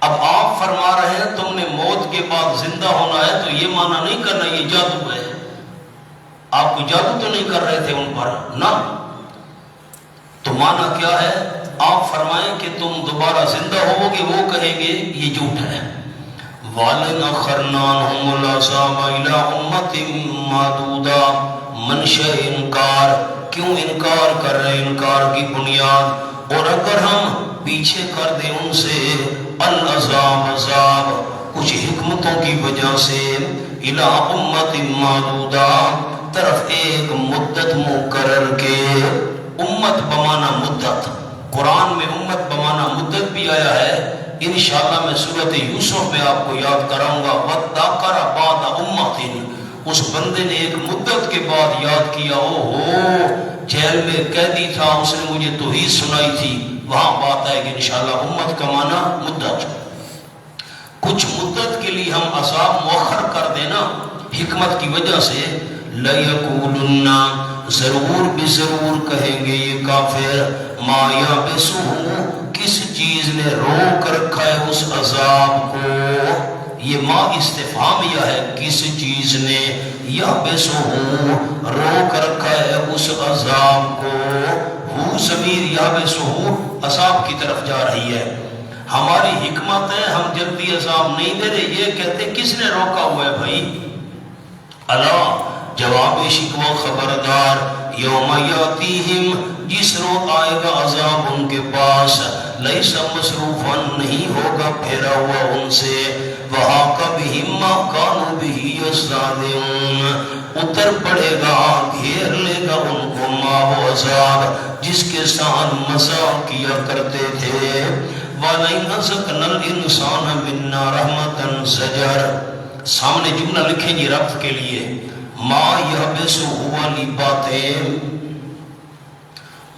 Speaker 1: اب آپ فرما رہے ہیں تم نے موت کے بعد زندہ ہونا ہے، تو یہ معنی نہیں کرنا یہ جادو ہے۔ آپ کو جادو تو نہیں کر رہے تھے ان پر نا، تو معنی کیا ہے؟ آپ فرمائیں کہ تم دوبارہ زندہ ہو گے، وہ کہیں گے یہ جھوٹ ہے۔ وَلَنْ أَخَّرْنَاهُمُ الْعَذَابَ إِلَىٰ أُمَّةٍ مَّعْدُودَةٍ، منشأ انکار، کیوں انکار کر رہے؟ انکار کی بنیاد، اور اگر ہم پیچھے کر دیں ان سے العذاب عذاب کچھ حکمتوں کی وجہ سے، الى امت معدودہ طرف ایک مدت مقرر کے، امت بمانا مدت، قرآن میں امت بمانا مدت بھی آیا ہے، انشاءاللہ میں سورۃ یوسف میں آپ کو یاد کراؤں گا۔ وَذَّكَرَ بَعْدَ أُمَّةٍ، اس بندے نے ایک مدت کے بعد یاد کیا، جیل میں قیدی تھا، اس نے مجھے توحید سنائی تھی، وہاں بات آئے گی انشاءاللہ۔ امت کا معنی مدت، کچھ مدت کے لیے ہم عذاب مؤخر کر دینا حکمت کی وجہ سے۔ لَيَقُولُنَّ ضرور بے ضرور کہیں گے یہ کافر، مَا يَحْبِسُهُ کس چیز نے روک رکھا ہے اس عذاب کو۔ یہ ما استفہامیہ ہے، کس چیز نے یحبسُهُ روک رکھا ہے اس عذاب کو۔ ہو ضمیر یحبسُهُ عذاب کی طرف جا رہی ہے۔ ہماری حکمت ہے، ہم جلدی عذاب نہیں دے رہے، یہ کہتے کس نے روکا ہوا ہے بھائی؟ اللہ جواب شکوہ خبردار، یوم یاتیہم جس روز آئے گا عذاب ان کے پاس، لیس مصروفا نہیں ہوگا پھیرا ہوا ان سے، وحاق بہم ما کانوا بہ یستہزئون اتر پڑے گا گھیر لے گا ان کو ما وہ عذاب جس کے ساتھ مذاق کیا کرتے تھے۔ وَلَئِنْ أَذَقْنَا الْإِنسَانَ مِنَّا رَحْمَةً زَجَرَ، سامنے جملہ لکھیں گے رفع کے لیے، ما یحبسُهُ والی باتیں،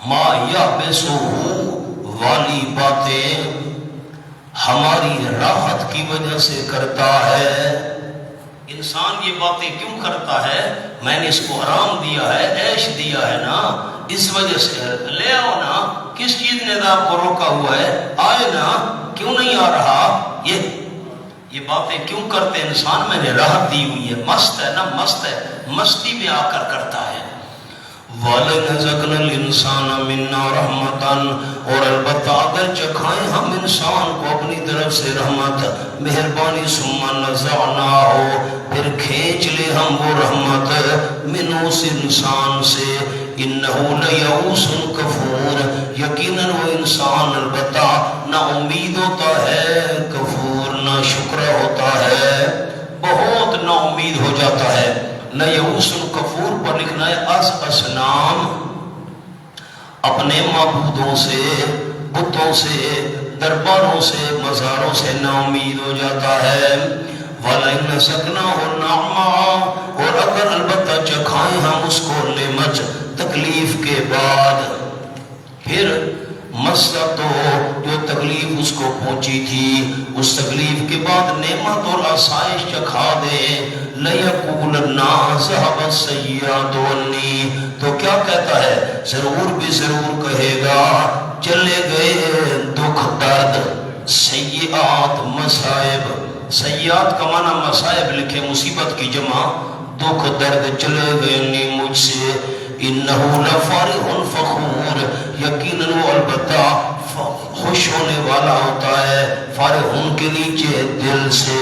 Speaker 1: ما یحبسُهُ والی باتیں ہماری راحت کی وجہ سے کرتا ہے۔ انسان یہ باتیں کیوں کرتا ہے؟ میں نے اس کو آرام دیا ہے، عیش دیا ہے نا، اس وجہ سے لے آؤ نا، کس چیز نے آپ کو روکا ہوا ہے؟ آئے نا، کیوں نہیں آ رہا؟ یہ باتیں کیوں کرتے انسان؟ میں نے راحت دی ہوئی ہے، مست ہے نا، مست ہے، مستی میں آ کر کرتا ہے۔ وَلَنَذَقْنَا الْإِنسَانَ مِنَّا رَحْمَةً اور البتہ اگر چکھائیں ہم انسان کو اپنی طرف سے رحمت، مہربانی، ثم نزعناہ پھر کھینچ لے ہم وہ رحمت منہ اس انسان سے، انہو لیئوس کفور یقیناً وہ انسان البتہ نہ امید ہوتا ہے، کفور نہ شکر ہوتا ہے، بہت نا امید ہو جاتا ہے۔ لیعوس کفور پر لکھنا ہے از اسنام، اپنے معبودوں سے، بتوں سے، درباروں سے، مزاروں سے نا امید ہو جاتا ہے۔ وَلَئِنْ سَقْنَاهُ النَّعْمَىٰ، اور اگر البتہ چکھائیں ہم اس کو نعمت تکلیف کے بعد، پھر مسّت جو تکلیف اس کو پہنچی تھی، اس تکلیف کے بعد نعمت اور آسائش چکھا دے، لَيَقُولَنَّ ذَهَبَ السَّيِّئَاتُ عَنِّي، تو کیا کہتا ہے؟ ضرور بھی ضرور کہے گا چلے گئے دکھ درد، سیئات مصائب، سیئات کا معنی مصائب لکھے مصیبت کی جمع، دکھ درد چلے گئے نہیں مجھ سے، انہو لفارح فخور، یقیناً وہ البتہ خوش ہونے والا ہوتا ہے، فارح ان کے نیچے دل سے،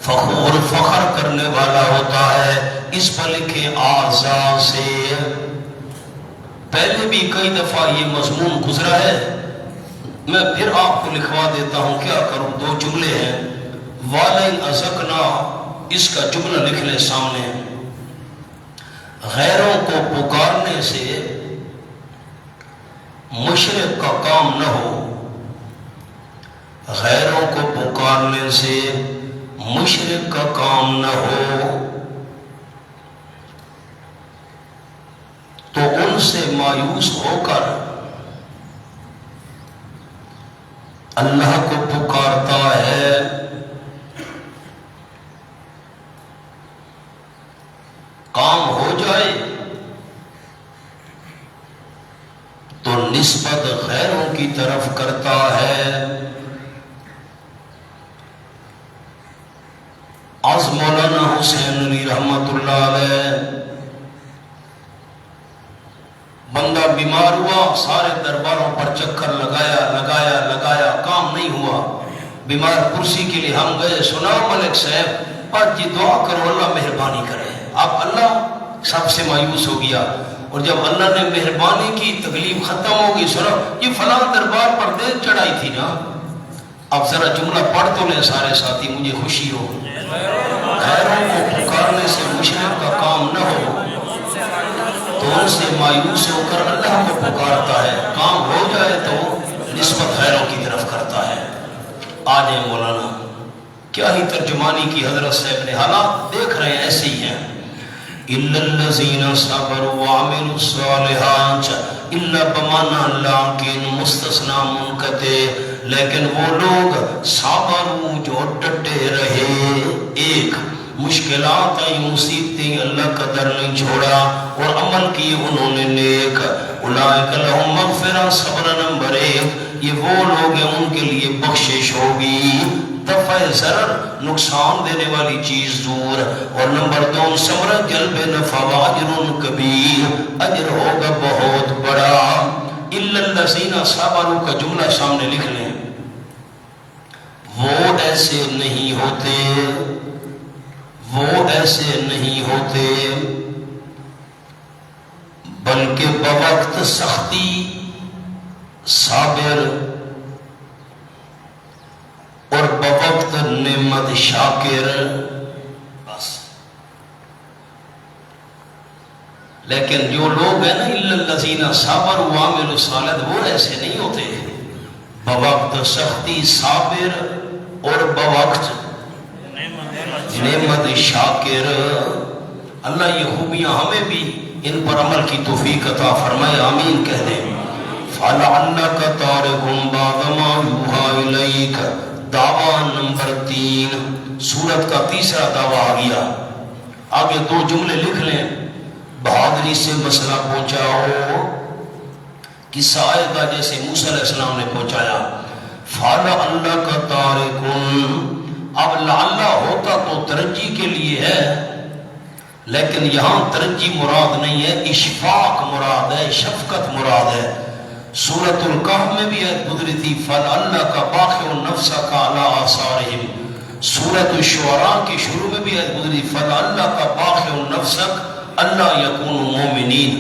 Speaker 1: فخور فخر کرنے والا ہوتا ہے، اس پر لکھے آزا سے۔ پہلے بھی کئی دفعہ یہ مضمون گزرا ہے، میں پھر آپ کو لکھوا دیتا ہوں، کیا کروں، دو جملے ہیں۔ وَلَئِنْ أَذَقْنَا، اس کا جملہ لکھ لیں سامنے۔ غیروں کو پکارنے سے مشرک کا کام نہ ہو، غیروں کو پکارنے سے مشرک کا کام نہ ہو، تو ان سے مایوس ہو کر اللہ کو پکارتا ہے، کام ہو جائے تو نسبت غیروں کی طرف کرتا ہے۔ آج مولانا حسین علی رحمت اللہ علیہ، بندہ بیمار ہوا، سارے درباروں پر چکر لگایا، کام نہیں ہوا، بیمار کرسی کے لیے ہم گئے، سنا ملک صاحب آج جی دعا کرو اللہ مہربانی کرے، اب اللہ سب سے مایوس ہو گیا، اور جب اللہ نے مہربانی کی تکلیف ختم ہو گئی، سنا یہ فلاں دربار پر دیر چڑھائی تھی نا، اب ذرا جملہ پڑھ تو لیں سارے ساتھی، مجھے خوشی ہو۔ غیروں کو پکارنے سے مشرک کا کام نہ ہو، تو ان سے مایوس ہو کر اللہ کو پکارتا ہے، کام ہو جائے تو نسبت غیروں کی طرف کرتا ہے۔ آج مولانا کیا ہی ترجمانی کی حضرت صاحب نے، حالات دیکھ رہے ہیں ایسے ہی ہیں۔ إِلَّا الَّذِينَ صَبَرُوا وَعَمِلُوا الصَّالِحَاتِ، إِلَّا بمعنى لیکن مستثنیٰ منقطع، لیکن وہ لوگ صبروا جو ڈٹے رہے، ایک مشکلات آئی، مصیبتیں، اللہ کا در نہیں چھوڑا، اور عمل کیے انہوں نے نیک، اولئک لہم مغفرہ، صبر نمبر ایک، یہ وہ لوگ ہیں ان کے لیے بخشش ہوگی، دفع ضرر نقصان دینے والی چیز دور، اور نمبر دو ثمرہ جلب نفع واجر کبیر، اجر ہوگا بہت بڑا۔ الا الذین صبروا کا جملہ سامنے لکھ لیں، وہ ایسے نہیں ہوتے، وہ ایسے نہیں ہوتے، بلکہ بوقت سختی صابر اور بوقت نعمت شاکر، بس۔ لیکن جو لوگ ہیں نا الا الذین صبروا وعملوا الصالحات، وہ ایسے نہیں ہوتے، بوقت سختی صابر اور بوقت نعمت شاکر۔ اللہ یہ خوبیاں ہمیں بھی ان پر عمل کی توفیق عطا فرمائے، آمین کہہ دیں۔ فَلَعَلَّكَ تَارِكٌ بَعْضَ مَا يُوحَىٰ إِلَيْكَ، دعویٰ نمبر 3، سورت کا تیسرا دعویٰ آ گیا۔ آگے دو جملے لکھ لیں، بہادری سے مسئلہ پہنچاؤ، قصہ آئے گا جیسے موسیٰ علیہ السلام نے پہنچایا۔ فَلَعَلَّكَ تَارِكٌ، اب لعلہ ہوتا تو ترجی کے لیے ہے، لیکن یہاں ترجی مراد نہیں ہے، اشفاق مراد ہے، شفقت مراد ہے۔ سورۃ الکہف میں بھی آیت گزری تھی، فَلَعَلَّكَ بَاخِعٌ نَفْسَكَ عَلَىٰ آثَارِهِمْ، سورۃ الشعراء کی شروع میں بھی آیت گزری، فَلَعَلَّكَ بَاخِعٌ نَفْسَكَ أَلَّا يَكُونُوا مُؤْمِنِينَ،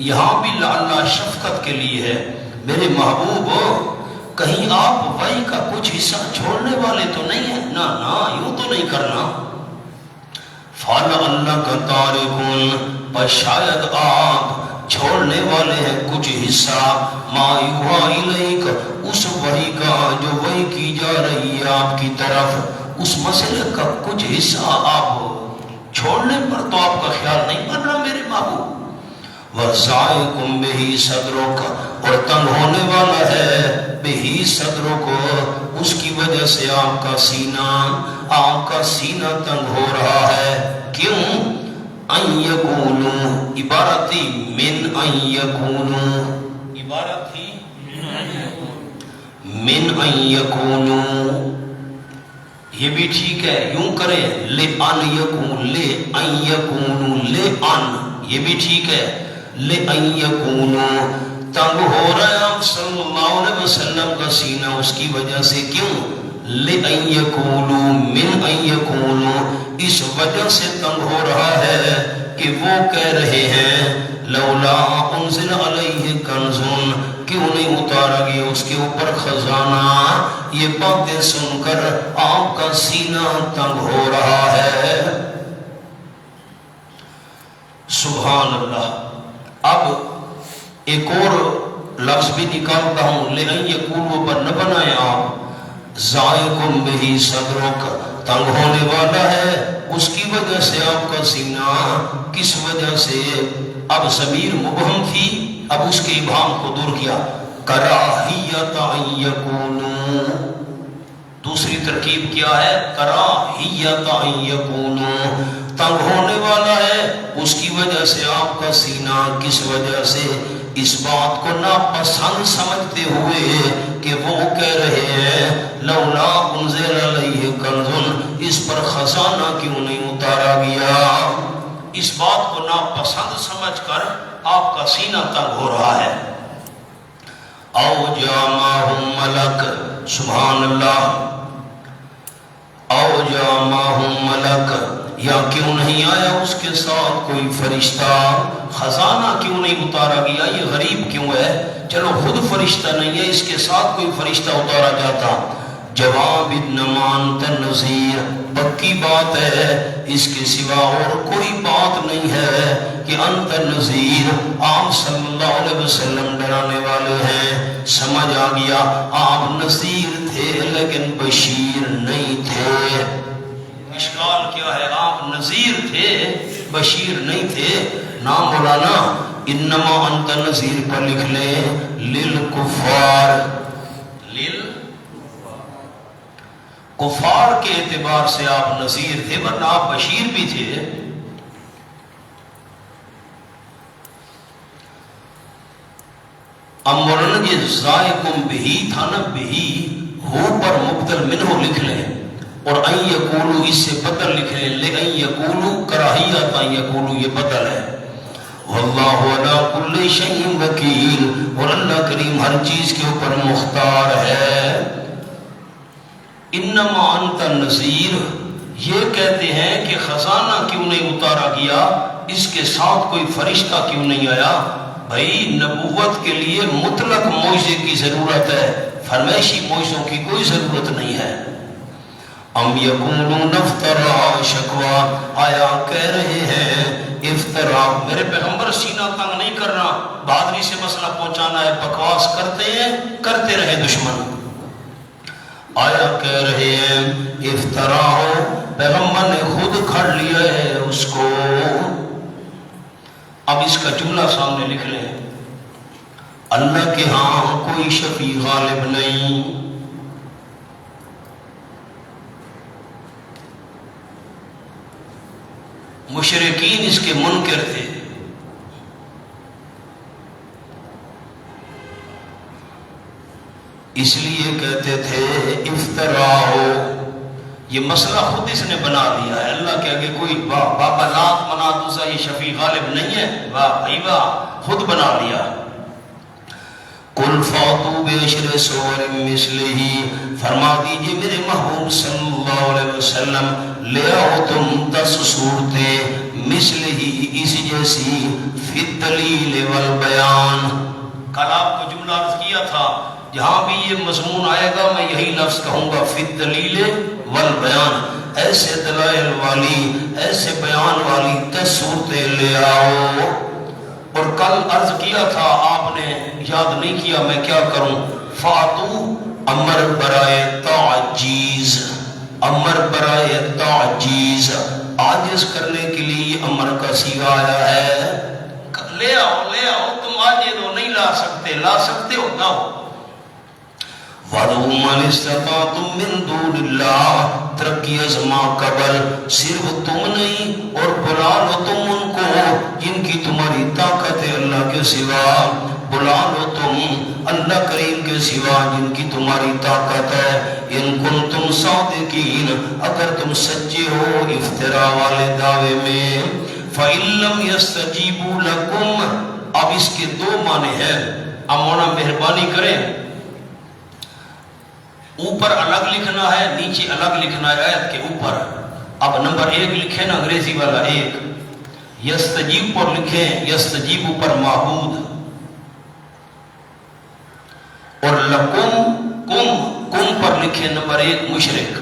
Speaker 1: یہاں بھی لعلہ شفقت کے لیے ہے۔ میرے محبوب کہیں آپ وحی کا کچھ حصہ چھوڑنے والے تو نہیں ہیں، نہ یوں تو نہیں کرنا۔ فَلَعَلَّكَ تَارِكٌ، پر شاید آپ چھوڑنے والے ہیں کچھ حصہ مَا يُوحَىٰ إِلَيْكَ، اس وحی کا جو وحی کی جا رہی ہے آپ کی طرف، اس مسئلے کا کچھ حصہ آپ چھوڑنے پر تو آپ کا خیال نہیں بن رہا میرے محبوب۔ وَضَائِقٌ بِهِ صَدْرُكَ، اور تنگ ہونے والا ہے بِهِ صَدْرُكَ، اس کی وجہ سے آپ کا سینہ تنگ ہو رہا ہے۔ کیوں؟ ان یکونوا، عبارت تھی من ان یکونوا، عبارت تھی من ان یکونوا، یہ بھی ٹھیک ہے، یوں کریں لِأَنْ یکون، لِأَنْ یکونوا، لِأَنْ، یہ بھی ٹھیک ہے، لِأَنْ یکونوا، تنگ ہو رہا ہے آپ صلی اللہ علیہ وسلم کا سینہ اس کی وجہ سے۔ کیوں؟ لِأَنْ یکونوا من ان یکونوا، اس وجہ سے تنگ ہو رہا ہے کہ وہ کہہ رہے ہیں لولا انزل علیہ کنز، کیوں نہیں اتارا گیا اس کے اوپر خزانہ۔ یہ باتیں سن کر آپ کا سینہ تنگ ہو رہا ہے۔ سبحان اللہ۔ اب ایک اور لفظ بھی نکالتا ہوں، لِأَنْ یکونوا پر نہ بنائیں آپ، ضائقٌ بِهِ صدرک، تنگ ہونے والا ہے اس کی وجہ سے آپ کا سینہ، کس وجہ سے؟ اب ضمیر مبہم تھی، اب اس کے ابہام کو دور کیا، کراہیت ان یکونوا، دوسری ترکیب کیا ہے؟ کراہیت ان یکونوا، تنگ ہونے والا ہے اس کی وجہ سے آپ کا سینہ، کس وجہ سے؟ اس بات کو ناپسند سمجھتے ہوئے کہ وہ کہہ رہے ہیں لولا انزل علیہ کنز، اس پر خزانہ کیوں نہیں اتارا گیا، اس بات کو ناپسند سمجھ کر آپ کا سینہ تنگ ہو رہا ہے۔ او جامعہم ملک، سبحان اللہ، او جامعہم ملک، یا کیوں نہیں آیا اس کے ساتھ کوئی فرشتہ، خزانہ کیوں نہیں اتارا گیا، یہ غریب کیوں ہے؟ چلو خود فرشتہ نہیں ہے، اس کے ساتھ کوئی فرشتہ اتارا جاتا۔ جواب انما انت نذیر، پکی بات ہے اس کے سوا اور کوئی بات نہیں ہے کہ انت نذیر، آپ صلی اللہ علیہ وسلم ڈرانے والے ہیں۔ سمجھ آ گیا، آپ نذیر تھے لیکن بشیر نہیں تھے۔ اشکال کیا ہے؟ آپ نذیر تھے بشیر نہیں تھے۔ نام مولانا انما انت نذیر پر لکھ لیں للکفار، کفار کے اعتبار سے آپ نذیر تھے، ورنہ آپ بشیر بھی تھے۔ اب مولانا یہ ذائقٌ بِهِ تھا نا، بِهِ ہو پر مبدل منہ لکھ لیں، اور ان یقولو اس سے بدل لکھ لیں، لِأَن یقولو کراہیت ان یقولو، یہ بدل ہے۔ واللہ علی کل شیء وکیل، اور اللہ کریم ہر چیز کے اوپر مختار ہے۔ انما انت نذیر، یہ کہتے ہیں کہ خزانہ کیوں نہیں اتارا گیا، اس کے ساتھ کوئی فرشتہ کیوں نہیں آیا؟ بھائی نبوت کے لیے مطلق معجزے کی ضرورت ہے، فرمائشی معجزوں کی کوئی ضرورت نہیں ہے۔ ام یقولون افترا، شکوا، آیا کہہ رہے ہیں افترا، میرے پیغمبر سینہ تنگ نہیں کرنا، بہادری سے مسئلہ پہنچانا ہے، بکواس کرتے ہیں، کرتے رہے دشمن۔ آیا کہہ رہے ہیں افترا ہو، پیغمبر نے خود کھڑ لیا ہے اس کو۔ اب اس کا جملہ سامنے لکھ لیں، اللہ کے ہاں کوئی شفیع غالب نہیں، مشرکین اس کے منکر تھے۔ اس لیے کہتے تھے افتراء، یہ مسئلہ خود اس نے بنا دیا ہے، اللہ کے آگے کوئی بابا لات منات دوسرا یہ شفیع غالب نہیں ہے، واہ بھائی واہ، خود بنا لیا۔ قل فاتوا بعشر سور مثلہ، فرما دیجئے میرے محبوب صلی اللہ علیہ وسلم لے آؤ تم 10 صورتیں مثلہ اس جیسی، فی الدلیل والبیان۔ کل آپ کو جملہ عرض کیا تھا جہاں بھی یہ مضمون آئے گا میں یہی لفظ کہوں گا، فی الدلیل والبیان، ایسے دلائل والی، ایسے بیان والی 10 صورتیں لے آؤ۔ اور کل عرض کیا تھا، آپ نے یاد نہیں کیا، میں کیا کروں؟ فاتو امر برائے تعجیز، امر برائے تعجیز، عاجز کرنے کے لیے یہ امر کا صیغہ آیا ہے۔ لے آؤ لے آؤ، تم عاجز ہو، نہیں لا سکتے، لا سکتے ہو لاؤ۔ وَدْعُوا مَنِ اسْتَطَعْتُم مِّن دُونِ اللَّهِ، ترقی ازما قبل، صرف تم نہیں اور بلا لو تم ان کو جن کی تمہاری طاقت ہے اللہ کے سوا، بلا لو تم اللہ کریم کے سوا جن کی تمہاری طاقت ہے۔ ان کنتم صادقین، اگر تم سچے ہو افتراء والے دعوے میں۔ فَإِن لَّمْ يَسْتَجِيبُوا لَكُمْ، اب اس کے 2 معنی ہیں، اب مولانا مہربانی کریں، اوپر الگ لکھنا ہے، نیچے الگ لکھنا ہے آیت کے اوپر۔ اب نمبر 1 لکھیں نا، انگریزی والا 1، یستجیب پر لکھیں، یستجیب پر معبود، اور لکم کم پر لکھیں نمبر 1 مشرک۔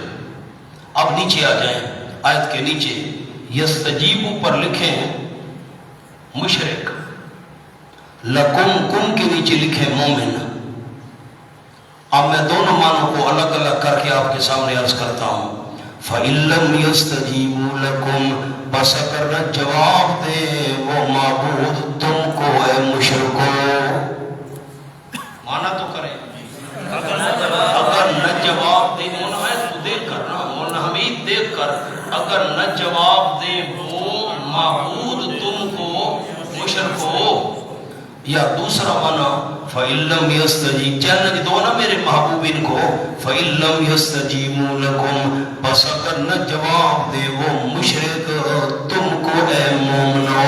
Speaker 1: اب نیچے آ جائیں، آیت کے نیچے یستجیب پر لکھیں مشرک، لکم کے نیچے لکھیں مومن۔ اب میں دونوں معنوں کو الگ الگ کر کے آپ کے سامنے عرض کرتا ہوں۔ فَإِن لَّمْ يَسْتَجِيبُوا لَكُمْ، بس اگر نہ جواب دے وہ معبود تم کو اے مشرکو، مانا تو کریں، اگر نہ جواب دے، مولانا آیت کو دیکھ کر نا، مولانا حمید دیکھ کر، اگر نہ جواب دے وہ معبود تم کو مشرکو، یا دوسرا معنی فَإِن لَّمْ يَسْتَجِيبُوا، چینج دو نا میرے محبوبین کو، فَإِن لَّمْ يَسْتَجِيبُوا لَكُمْ، بس اگر نہ جواب دے وہ مشرک تم کو اے مومنو،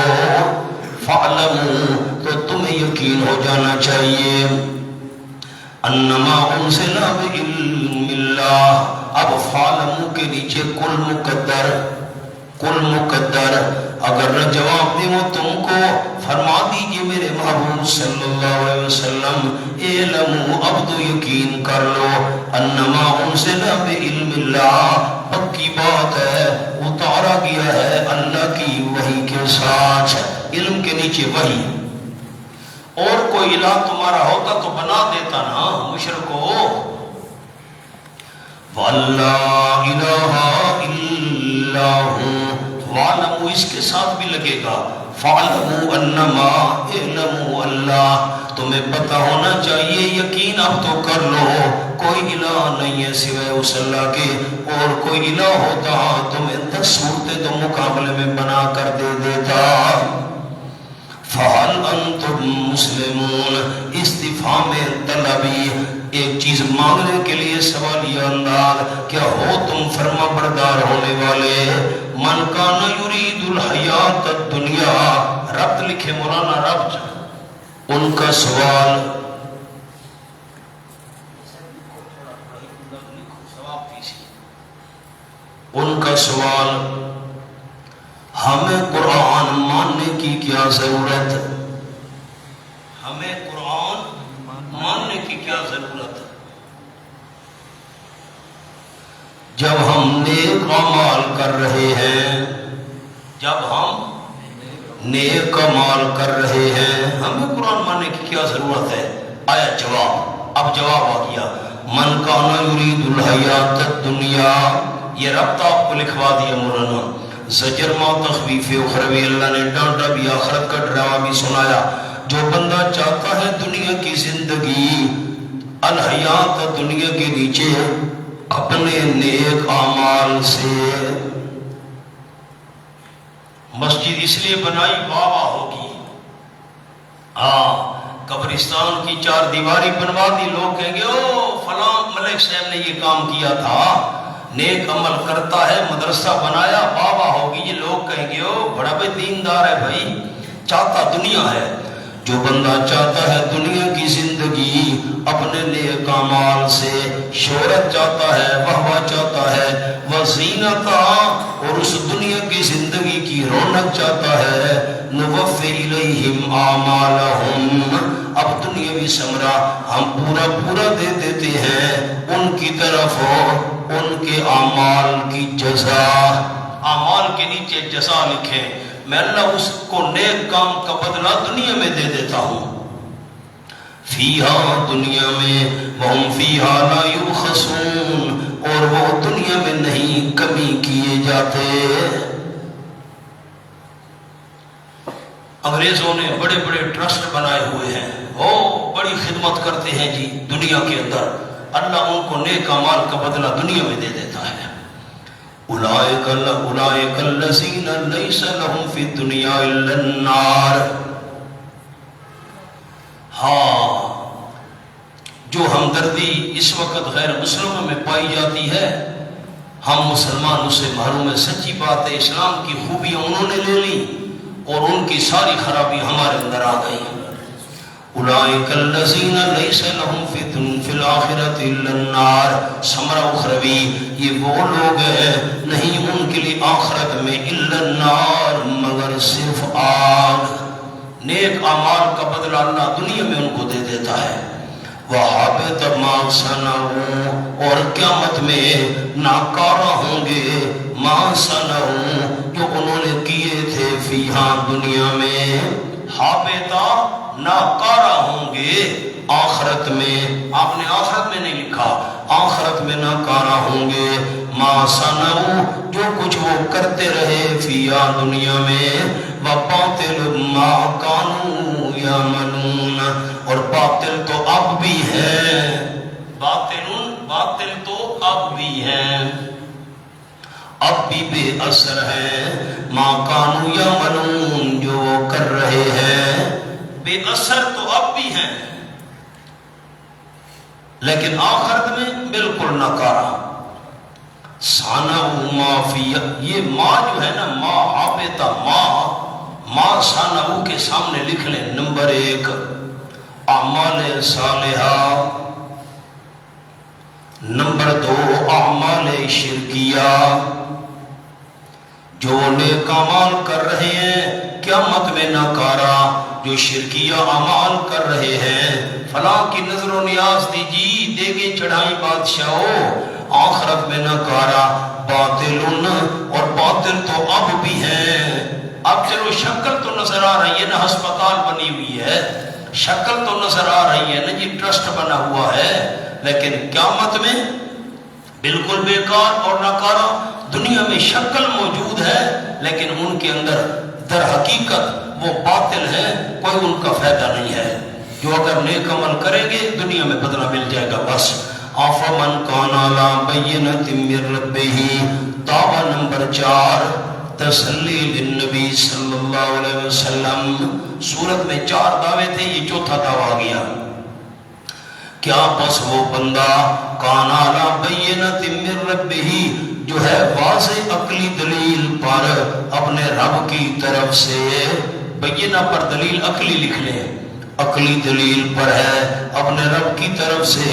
Speaker 1: فَاعْلَمُوا، تو تمہیں یقین ہو جانا چاہیے، انما انزل بعلم اللہ۔ اب فَاعْلَمُوا کے نیچے کل مقدر، اگر نہ جواب دے وہ تم کو، فرما دیجئے میرے محبوب صلی اللہ علیہ وسلم، اعلموا، اب تو یقین کر لو، انما انزل بعلم اللہ، پکی بات ہے اتارا گیا ہے اللہ کی وحی کے ساتھ، علم کے نیچے وحی۔ اور کوئی الہ تمہارا ہوتا تو بنا دیتا نا مشرکو۔ وَاللَّهُ إِلَٰهَ إِلَّا هُوَ، وَعْلَمُوا اس کے ساتھ بھی لگے گا، فَعْلَمُوا أَنَّمَا اعْلَمُوا اللَّهُ، تمہیں پتہ ہونا چاہیے، یقین اب تو کر لو کوئی الہ نہیں ہے سوائے اس اللہ کے، اور کوئی الہ ہوتا تمہیں 10 صورتیں تو مقابلے میں بنا کر دے دیتا۔ فَهَلْ أَنْتُمْ مُسْلِمُونَ، استفہام طلبی، ایک چیز مانگنے کے لیے سوالیہ انداز، کیا ہو تم فرما بردار ہونے والے؟ من کان یرید الحیات الدنیا، ربط لکھے مولانا، ربط، ان کا سوال، ان کا سوال، ہمیں قرآن ماننے کی کیا ضرورت؟ ہمیں قرآن ماننے کی کیا ضرورت؟ جب ہم نیک اعمال کر رہے ہیں، جب ہم نیک اعمال کر رہے ہیں، ہمیں قرآن ماننے کی کیا ضرورت ہے؟ آیا جواب، اب جواب آ گیا، من کان یرید الحیات الدنیا، یہ ربط آپ کو لکھوا دیا مولانا، زجر ما تخویف اخروی، اللہ نے ڈانٹا بھی، آخرت کا ڈراوا بھی سنایا۔ جو بندہ چاہتا ہے دنیا کی زندگی، الحیات دنیا کے نیچے اپنے نیک اعمال سے، مسجد اس لیے بنائی بابا ہوگی، قبرستان کی 4 دیواری بنوا دی، لوگ کہیں گے او فلاں ملک صاحب نے یہ کام کیا تھا، نیک عمل کرتا ہے، مدرسہ بنایا، بابا ہوگی، یہ لوگ کہیں گے او بڑا بھائی دیندار ہے بھائی، چاہتا دنیا ہے۔ جو بندہ چاہتا ہے دنیا کی زندگی اپنے نیک اعمال سے، شہرت چاہتا ہے، وہوہ چاہتا ہے، وزینتا، اور اس دنیا کی زندگی کی رونق چاہتا ہے، نوفی الیہم اعمالہم، اب دنیاوی ثمرہ ہم پورا دے دیتے ہیں ان کی طرف، ان کے اعمال کی جزا۔ کے نیچے جزا لکھے، میں اللہ اس کو نیک کام کا بدلہ دنیا میں دے دیتا ہوں، فیہا دنیا میں، وہم فیہا لا یبخسون، اور وہ دنیا میں نہیں کمی کیے جاتے۔ انگریزوں نے بڑے بڑے ٹرسٹ بنائے ہوئے ہیں، وہ بڑی خدمت کرتے ہیں جی دنیا کے اندر، اللہ ان کو نیک اعمال کا بدلہ دنیا میں دے دیتا ہے۔ اولئک الذین لیس لہم فی الدنیا الا النار۔ ہاں، جو ہمدردی اس وقت غیر مسلموں میں پائی جاتی ہے، ہم مسلمان اسے محروم ہے۔ سچی بات ہے، اسلام کی خوبیاں انہوں نے لے لی اور ان کی ساری خرابی ہمارے اندر آ گئی۔ اولئک الذین لیس لہم فی الآخرۃ الا النار، ثمرہ اخروی، یہ وہ لوگ ہیں نہیں ان کے لیے آخرت میں الا النار، مگر صرف آگ۔ نیک اعمال کا بدلہ اللہ دنیا میں ان کو دے دیتا ہے۔ وَحَبِطَ مَا صَنَعُوا، اور قیامت میں ناکارہ ہوں گے ما صنعوا، جو انہوں نے کیے تھے فیہا دنیا میں۔ حابطہ، ناکارہ ہوں گے آخرت میں، آپ نے آخرت میں نہیں لکھا، آخرت میں ناکارہ ہوں گے ما صنعوا، جو کچھ وہ کرتے رہے فیہا دنیا میں۔ وَبَاطِلٌ مَا كَانُوا يَعْمَلُونَ، اور باطل تو اب بھی ہے، باطل تو اب بھی ہے، اب بھی بے اثر ہے۔ ما كانوا يعملون، جو وہ کر رہے ہیں بے اثر تو اب بھی ہیں، لیکن آخرت میں بالکل ناکارہ۔ صَنَعُوا مَا فِي، یہ ما جو ہے نا، ما حابطہ، ما صنعوا کے سامنے لکھ لیں، نمبر 1 اعمال صالحہ، نمبر 2 اعمال شرکیہ۔ جو نیک اعمال کر رہے ہیں قیامت میں ناکارہ، جو شرکیہ اعمال کر رہے ہیں، فلاں کی نظر و نیاز دیجی، دیگے چڑھائی بادشاہو، آخرت میں ناکارہ۔ باطل، اور باطل تو اب بھی ہیں، اب چلو شکل تو نظر آ رہی ہے نا، ہسپتال بنی ہوئی ہے، شکل تو نظر آ رہی ہے نا جی، ٹرسٹ بنا ہوا ہے، لیکن قیامت میں بالکل بیکار اور ناکارہ۔ دنیا میں شکل موجود ہے لیکن ان کے اندر در حقیقت وہ باطل ہے، کوئی ان کا فائدہ نہیں ہے۔ جو اگر نیک عمل کریں گے دنیا میں بدلہ مل جائے گا بس۔ أَفَمَنْ كَانَ عَلَىٰ بَيِّنَةٍ مِّن رَّبِّهِ، دعویٰ نمبر 4، تسلی للنبی صلی اللہ علیہ وسلم۔ سورت میں 4 دعوے تھے، یہ چوتھا دعویٰ گیا۔ کیا بس وہ بندہ کان علی بینۃ من ربہ، جو ہے واضح عقلی دلیل پر اپنے رب کی طرف سے، بینہ پر دلیل عقلی لکھ لیں، عقلی دلیل پر ہے اپنے رب کی طرف سے،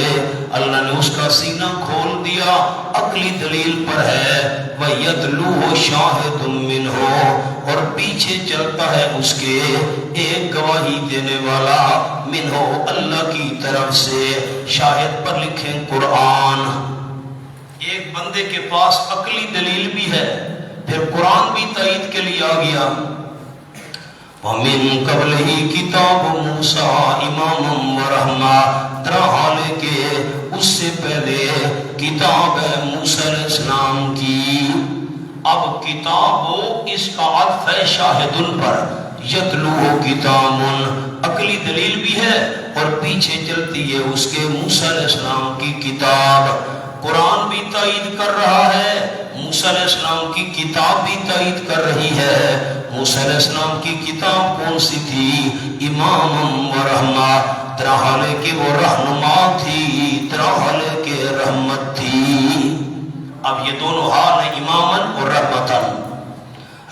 Speaker 1: اللہ نے اس کا سینہ کھول دیا، عقلی دلیل پر ہے، وَيَتْلُوهُ شَاهِدٌ مِّنْهُ، اور پیچھے چلتا ہے اس کے ایک گواہی دینے والا، منہ اللہ کی طرف سے۔ شاہد پر لکھیں قرآن۔ ایک بندے کے پاس عقلی دلیل بھی ہے، پھر قرآن بھی تائید کے لیے آ گیا۔ وَمِن قَبْلِهِ كِتَابُ مُوسَىٰ إِمَامًا وَرَحْمَةً، درحال کہ اس سے پہلے کتاب ہے موسیٰ علیہ السلام کی۔ اب کتاب اس کا عطف ہے شاہدن پر، یتلوہ کتاب، عقلی دلیل بھی ہے اور پیچھے چلتی ہے اس کے موسیٰ علیہ السلام کی کتاب۔ قرآن بھی تائید کر رہا ہے، موسیٰ علیہ السلام کی کتاب بھی تائید کر رہی ہے۔ موسیٰ علیہ السلام کی کتاب کون سی تھی؟ امام و رحمہ، درحال کہ وہ رہنما تھی، درحال کہ رحمت تھی۔ اب یہ دونوں حال ہیں، امامن اور رحمتن،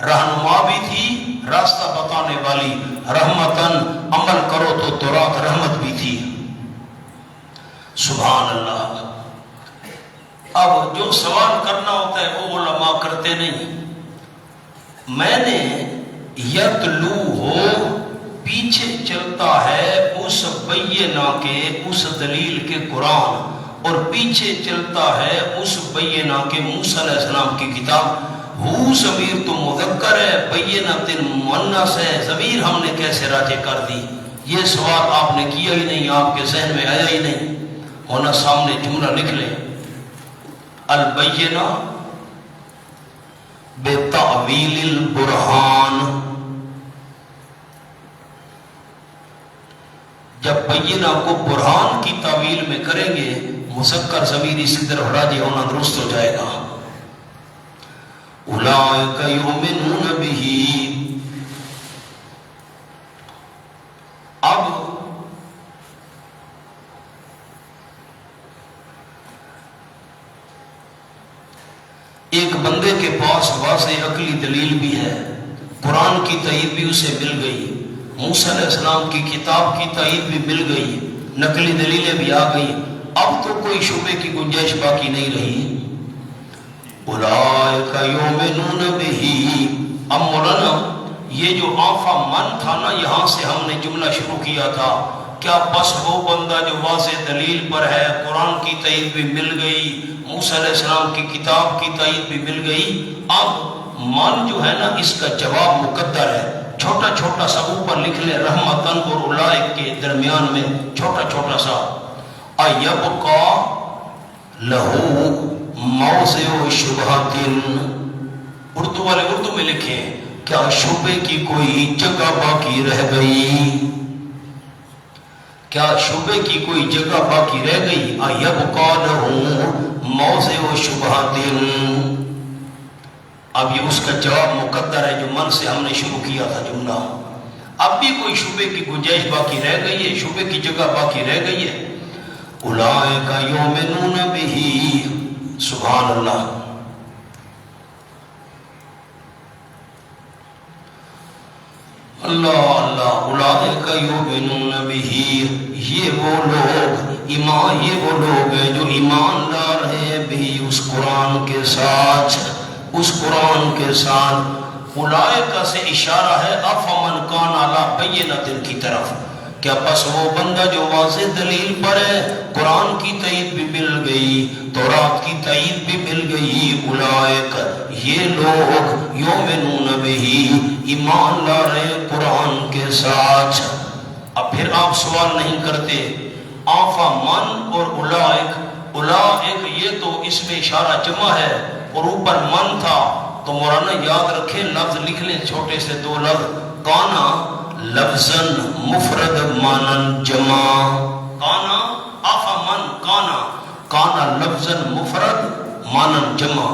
Speaker 1: رہنما بھی تھی، راستہ بتانے والی، رحمتن، عمل کرو تو تورات رحمت بھی تھی۔ سبحان اللہ۔ اب جو سوال کرنا ہوتا ہے وہ علماء کرتے نہیں۔ میں نے یتلو ہو، پیچھے چلتا ہے اس بینہ کے، اس دلیل کے قرآن، اور پیچھے چلتا ہے اس بینہ کے موسیٰ علیہ السلام کی کتاب۔ ہو ضمیر تو مذکر ہے، بینۃ مؤنث ہے، ضمیر ہم نے کیسے راجع کر دی؟ یہ سوال آپ نے کیا ہی نہیں، آپ کے ذہن میں آیا ہی نہیں۔ ہونا سامنے جملہ لکھ لیں، البینہ بتأویل البرہان۔ جب بینہ کو برہان کی تعویل میں کریں گے، مذکر ضمیر اس کی طرف راجع ہونا درست ہو جائے گا۔ اولئک یؤمنون بہ۔ اب ایک بندے کے پاس واضح عقلی دلیل بھی ہے، قرآن کی تائید بھی اسے مل گئی، موسیٰ علیہ السلام کی کتاب کی تائید بھی مل گئی، نقلی دلیلیں بھی آ گئی، اب تو کوئی شبے کی گنجائش باقی نہیں رہی۔ اولئک یؤمنون بہ۔ اب مولانا یہ جو آفا من تھا نا، یہاں سے ہم نے جملہ شروع کیا تھا، کیا بس وہ بندہ جو واضح دلیل پر ہے، قرآن کی تائید بھی مل گئی، موسیٰ علیہ السلام کی کتاب کی تائید بھی مل گئی، اب من جو ہے نا اس کا جواب مقدر ہے، چھوٹا چھوٹا سا اوپر لکھ لیں، رحمتن اور اولئک کے درمیان میں چھوٹا چھوٹا سا، ایبقا لہو موضع شبہۃ۔ اردو والے اردو میں لکھیں، کیا شبے کی کوئی جگہ باقی رہ گئی؟ کیا شبے کی کوئی جگہ باقی رہ گئی؟ ایبقا لہو موضع شبہۃ۔ اب یہ اس کا جواب مقدر ہے جو من سے ہم نے شروع کیا تھا جملہ۔ اب بھی کوئی شبے کی گنجائش باقی رہ گئی ہے، شبے کی جگہ باقی رہ گئی ہے۔ اولئک یؤمنون بہ۔ سبحان اللہ۔ اللہ اللہ۔ اولئک یؤمنون بہ، یہ وہ لوگ ایمان، یہ وہ لوگ ہیں جو ایمان لا رہے ہیں بھی اس قرآن کے ساتھ، اس قرآن کے ساتھ۔ اولئک سے اشارہ ہے افمن کان علی بینۃ کی طرف، کیا بس وہ بندہ جو واضح دلیل پر ہے، قرآن کی تائید بھی مل گئی، تورات کی تائید بھی مل گئی، اولئک یہ لوگ یؤمنون بہ، ایمان لا رہے قرآن کے ساتھ۔ اب پھر آپ سوال نہیں کرتے، آفا من اور اولئک، اولئک یہ تو اس میں اشارہ جمع ہے اور اوپر من تھا، تو مولانا یاد رکھیں لفظ لکھ لیں چھوٹے سے دو لفظ، کانا لفظاً مفرد مانن جمع، کانا آفا من کانا، کانا لفظاً مفرد مانن جمع،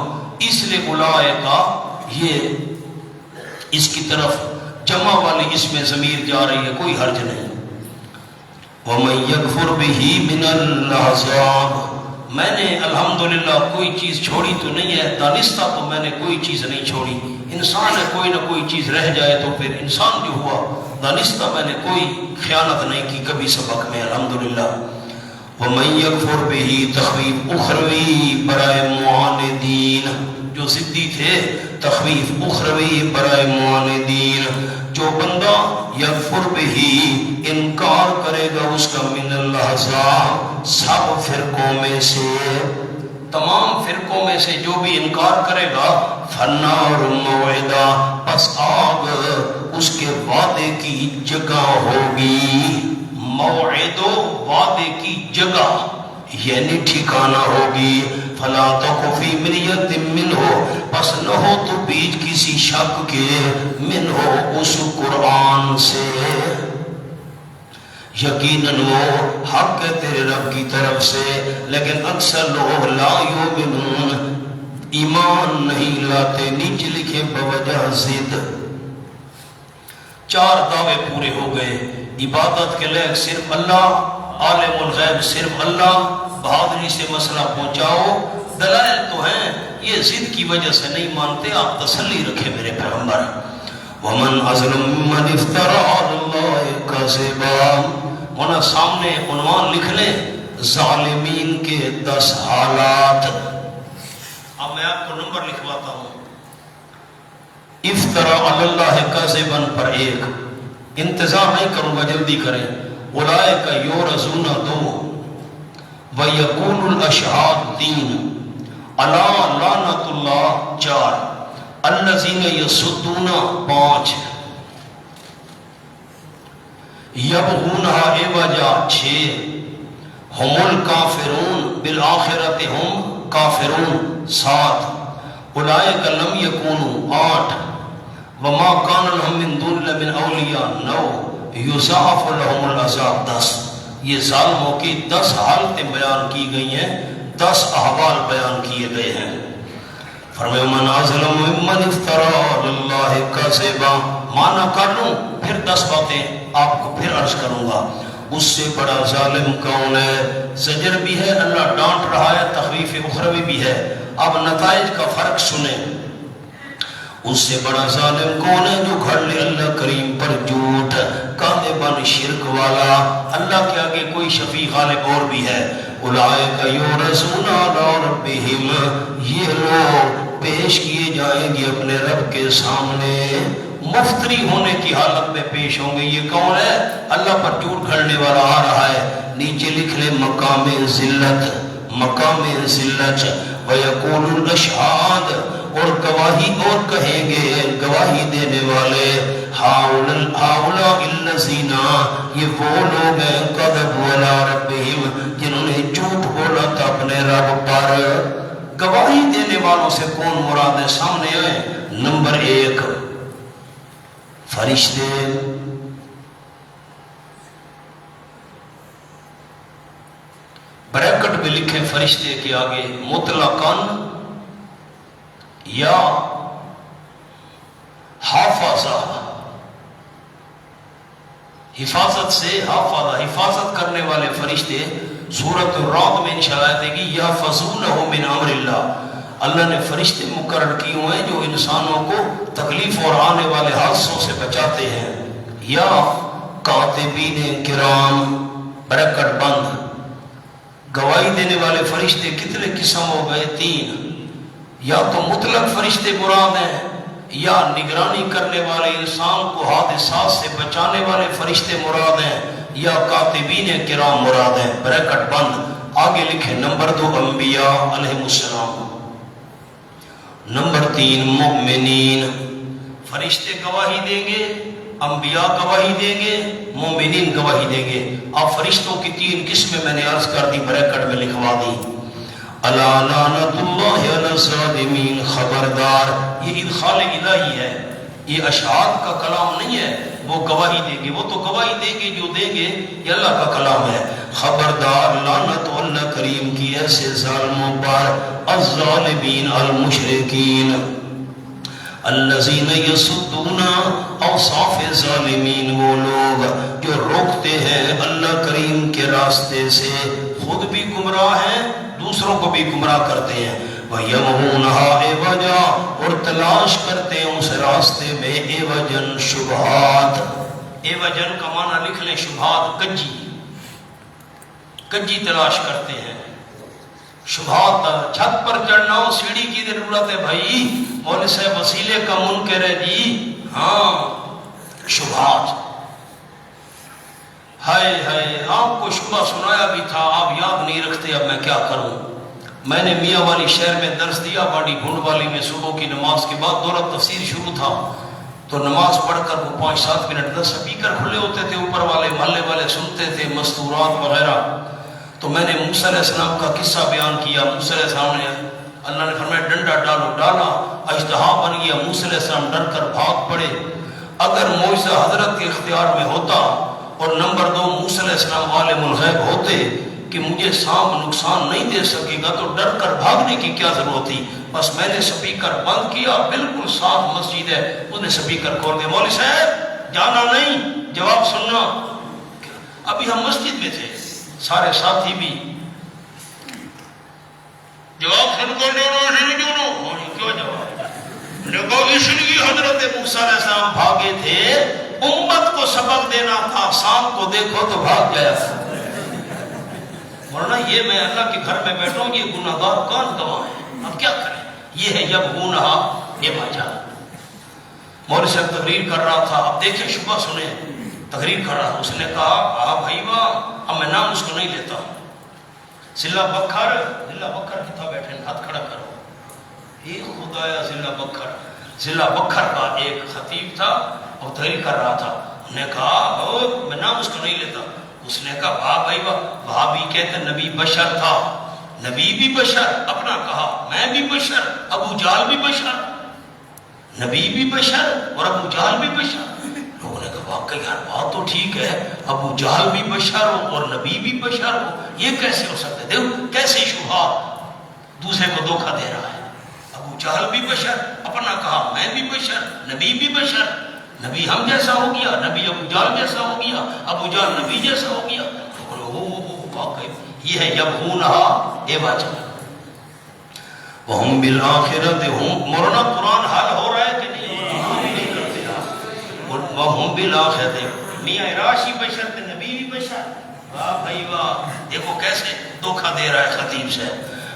Speaker 1: اس لیے اولئک یہ اس کی طرف جمع والی اس میں ضمیر جا رہی ہے، کوئی حرج نہیں۔ وَمَن يَكْفُرْ بِهِ مِنَ الْأَحْزَابِ۔ میں نے الحمدللہ کوئی چیز چھوڑی تو نہیں ہے، دانستہ تو میں نے کوئی چیز نہیں چھوڑی، انسان ہے کوئی نہ کوئی چیز رہ جائے تو پھر انسان جو ہوا، دانستہ میں نے کوئی خیانت نہیں کی کبھی سبق میں، الحمدللہ۔ وَمَن يَكْفُرْ بِهِ تخویف اخروی برائے معاندین، جو ضدی تھے، تخویف اخروی برائے معاندین، جو بندہ یکفر بہی انکار کرے گا اس کا من الاحزاب، سب فرقوں میں سے، تمام فرقوں میں سے جو بھی انکار کرے گا، فالنار موعدہ، پس آگ اس کے وعدے کی جگہ ہوگی، موعد وعدے کی جگہ یعنی ٹھکانہ ہوگی، فلا تک فی مریت منہ، پس نہ ہو تو بیچ کسی شک کے، منہ اس قرآن سے، یقیناً وہ حق ہے تیرے رب کی طرف سے، لیکن اکثر لوگ لا یؤمنون، ایمان نہیں لاتے، نیچے لکھے بوجہ ضد۔ چار دعوے پورے ہو گئے، عبادت کے لائق صرف اللہ، عالم الغیب صرف اللہ، بہادری سے مسئلہ پہنچاؤ، دلائل تو ہیں، یہ ضد کی وجہ سے نہیں مانتے، آپ تسلی رکھے میرے پیغمبر۔ وَمَنْ أَظْلَمُ مِمَّنِ افْتَرَىٰ عَلَى اللَّهِ كَذِبًا، ہونا سامنے عنوان لکھ لیں، ظالمین کے 10 حالات۔ اب میں آپ کو نمبر لکھواتا ہوں، افطرا علی اللہ کذبا پر 1، انتظار نہیں کروں گا جلدی کریں، اولئک یورزون 2، ویقول الاشہاد 3، الا لعنت اللہ 4، الذین یصدون 5، یبغونہا عوجا 6، ہم الکافرون بالآخرۃ ہم کافرون 7، اولئک لم یکونوا 8، وما کان لهم من دون اللہ من اولیاء 9، یضاعف لهم العذاب 10۔ یہ ظالموں کی 10 حالتیں بیان کی گئی ہیں، 10 احوال بیان کیے گئے ہیں۔ فرمایا من اظلم ممن افترى علی اللہ کذبا، مانا کر لوں پھر 10 باتیں آپ کو پھر عرض کروں گا۔ اس سے بڑا ظالم کون ہے؟ زجر بھی ہے، اللہ ڈانٹ رہا ہے، تخویف اخروی بھی ہے۔ اب نتائج کا فرق سنیں۔ اس سے بڑا ظالم کون ہے؟ جو گھڑ لے اللہ کریم پر جھوٹ، کاذباً شرک والا، اللہ کے آگے کوئی شفیع غالب اور بھی ہے۔ اولئک یعرضون علی ربہم، یہ لوگ پیش کیے جائیں گے اپنے رب کے سامنے، مفتری ہونے کی حالت میں پیش ہوں گے۔ یہ کون ہے؟ اللہ پر جھوٹ گھڑنے والا آ رہا ہے۔ نیچے لکھ لے مقام ذلت، مقام ذلت۔ وَيَقُولُ الْأَشْهَادُ، اور گواہی اور کہیں گے گواہی دینے والے، ہؤلاء الذین، یہ وہ لوگ ہیں کذبوا علی ربہم، جنہوں نے جھوٹ بولا تھا اپنے رب پر۔ گواہی دینے والوں سے کون مراد ہے؟ سامنے آئے۔ نمبر 1 فرشتے، بریکٹ میں لکھے فرشتے کے آگے مطلقاً یا حافظہ، حفاظت سے حافظہ، حفاظت کرنے والے فرشتے۔ سورۃ الرعد میں انشاءاللہ دے گی یحفظونہ من امر اللہ، اللہ نے فرشتے مقرر کیے ہوئے ہیں جو انسانوں کو تکلیف اور آنے والے حادثوں سے بچاتے ہیں۔ یا کاتبین کرام، بریکٹ بند۔ گواہی دینے والے فرشتے کتنے قسم ہو گئے؟ 3۔ یا تو مطلق فرشتے مراد ہیں، یا نگرانی کرنے والے انسان کو حادثات سے بچانے والے فرشتے مراد ہیں، یا کاتبین کرام مراد ہیں، بریکٹ بند۔ آگے لکھے نمبر 2 انبیاء علیہ السلام، نمبر 3 مومنین۔ فرشتے گواہی دیں گے، انبیاء گواہی دیں گے، مومنین گواہی دیں گے۔ اب فرشتوں کی 3 قسمیں میں نے عرض کر دی، بریکٹ میں لکھوا دی۔ الا لعنت اللہ علی الظالمین، خبردار، یہ ادخال الہی ہے، یہ اشعار کا کلام نہیں ہے۔ وہ گواہی دیں گے، وہ تو گواہی دیں گے جو دیں گے، یہ اللہ کا کلام ہے۔ خبردار، لعنت اللہ کریم کی ایسے ظالموں پر، الظالمین المشرکین، الذین یصدون، اوصاف ظالمین وہ لوگ جو روکتے ہیں اللہ کریم کے راستے سے، خود بھی گمراہ ہیں، دوسروں کو بھی گمراہ کرتے ہیں۔ وَيَبْغُونَهَا عِوَجًا، اور تلاش کرتے ہیں اس راستے میں عوجاً شبہات۔ عوجاً کا معنی لکھ لیں شبہات، کجی، کجی تلاش کرتے ہیں۔ شبہات، چھت پر چڑھنا ہو سیڑھی کی ضرورت ہے بھائی، مولوی صاحب وسیلے کا منکر ہے جی، ہاں شبہات۔ ہائے ہائے، آپ کو شبہ سنایا بھی تھا، آپ یاد نہیں رکھتے، اب میں کیا کروں۔ میں نے میاں والی شہر میں درس دیا، باڑی گھنڈ والی میں، صبح کی نماز کے بعد دورہ تفسیر شروع تھا، تو نماز پڑھ کر وہ 5-7 منٹ 10 سپیکر کھلے ہوتے تھے، اوپر والے محلے والے سنتے تھے مستورات وغیرہ۔ تو میں نے موسیٰ علیہ السلام کا قصہ بیان کیا۔ موسیٰ علیہ السلام نے، اللہ نے فرمایا ڈنڈا ڈالو، ڈالا، اژدہا بن گیا، موسیٰ علیہ السلام ڈر کر بھاگ پڑے۔ اگر معجزہ حضرت کے اختیار میں ہوتا، اور نمبر 2 موسیٰ علیہ السلام عالم الغیب ہوتے کہ مجھے سانپ نقصان نہیں دے سکے گا، تو ڈر کر بھاگنے کی کیا ضرورت تھی؟ بس میں نے سپیکر بند کیا، بالکل صاف مسجد ہے، اس نے سپیکر کھول دیا، مولوی صاحب جانا نہیں، جواب سننا۔ ابھی ہم مسجد میں تھے، سارے ساتھی بھی، جواب سن کو کیوں جواب لگو، اس لیے حضرت موسیٰ علیہ السلام بھاگے تھے، امت کو سبق دینا تھا، سانپ کو دیکھو تو بھاگ گیا، ورنہ یہ میں اللہ کے گھر میں بیٹھوں، یہ گناہگار کون گواہ ہے، اب کیا کریں۔ یہ ہے یبغونہا عوجا۔ مولوی صاحب تقریر کر رہا تھا، اب دیکھیں شبہ سنیں، تقریر کر رہا، اس نے کہا بھائی واہ، اب میں نام اس کو نہیں لیتا، ضلع بکھر کتنا بیٹھے، ہاتھ کھڑا کرو، اے خدایا ضلع بکھر، ضلع بکھر کا ایک خطیب تھا اور تحریر کر رہا تھا. انہوں نے کہا میں نام اس کو نہیں لیتا. اس نے کہا واہ بھائی واہ, وہابی کہتے نبی بشر تھا, نبی بھی بشر, اپنا کہا میں بھی بشر, ابو جہل بھی بشر, نبی بھی بشر اور ابو جہل بھی بشر. لوگوں نے کہا واقعی یار بات تو ٹھیک ہے, ابو جہل بھی بشر ہو اور نبی بھی بشر ہو, یہ کیسے ہو سکتا ہے؟ دیکھو کیسے شبہات دوسرے کو دھوکہ دے رہا ہے. ابو جہل بھی بشر, اپنا کہا میں بھی بشر, نبی بھی بشر, نبی ہم جیسا ہو گیا, نبی ابو جہل جیسا ہو گیا, ابو جہل نبی جیسا ہو گیا. واقعی یہ ہے یبغونہا عوجا وہم بالآخرۃ ہم. مولانا قرآن حل ہو رہا ہے کہ نہیں؟ وہم بالآخرۃ, میاں راشی بشر تے نبی بھی بشر. واہ بھائی واہ, دیکھو کیسے دھوکہ دے رہا ہے خطیب سے.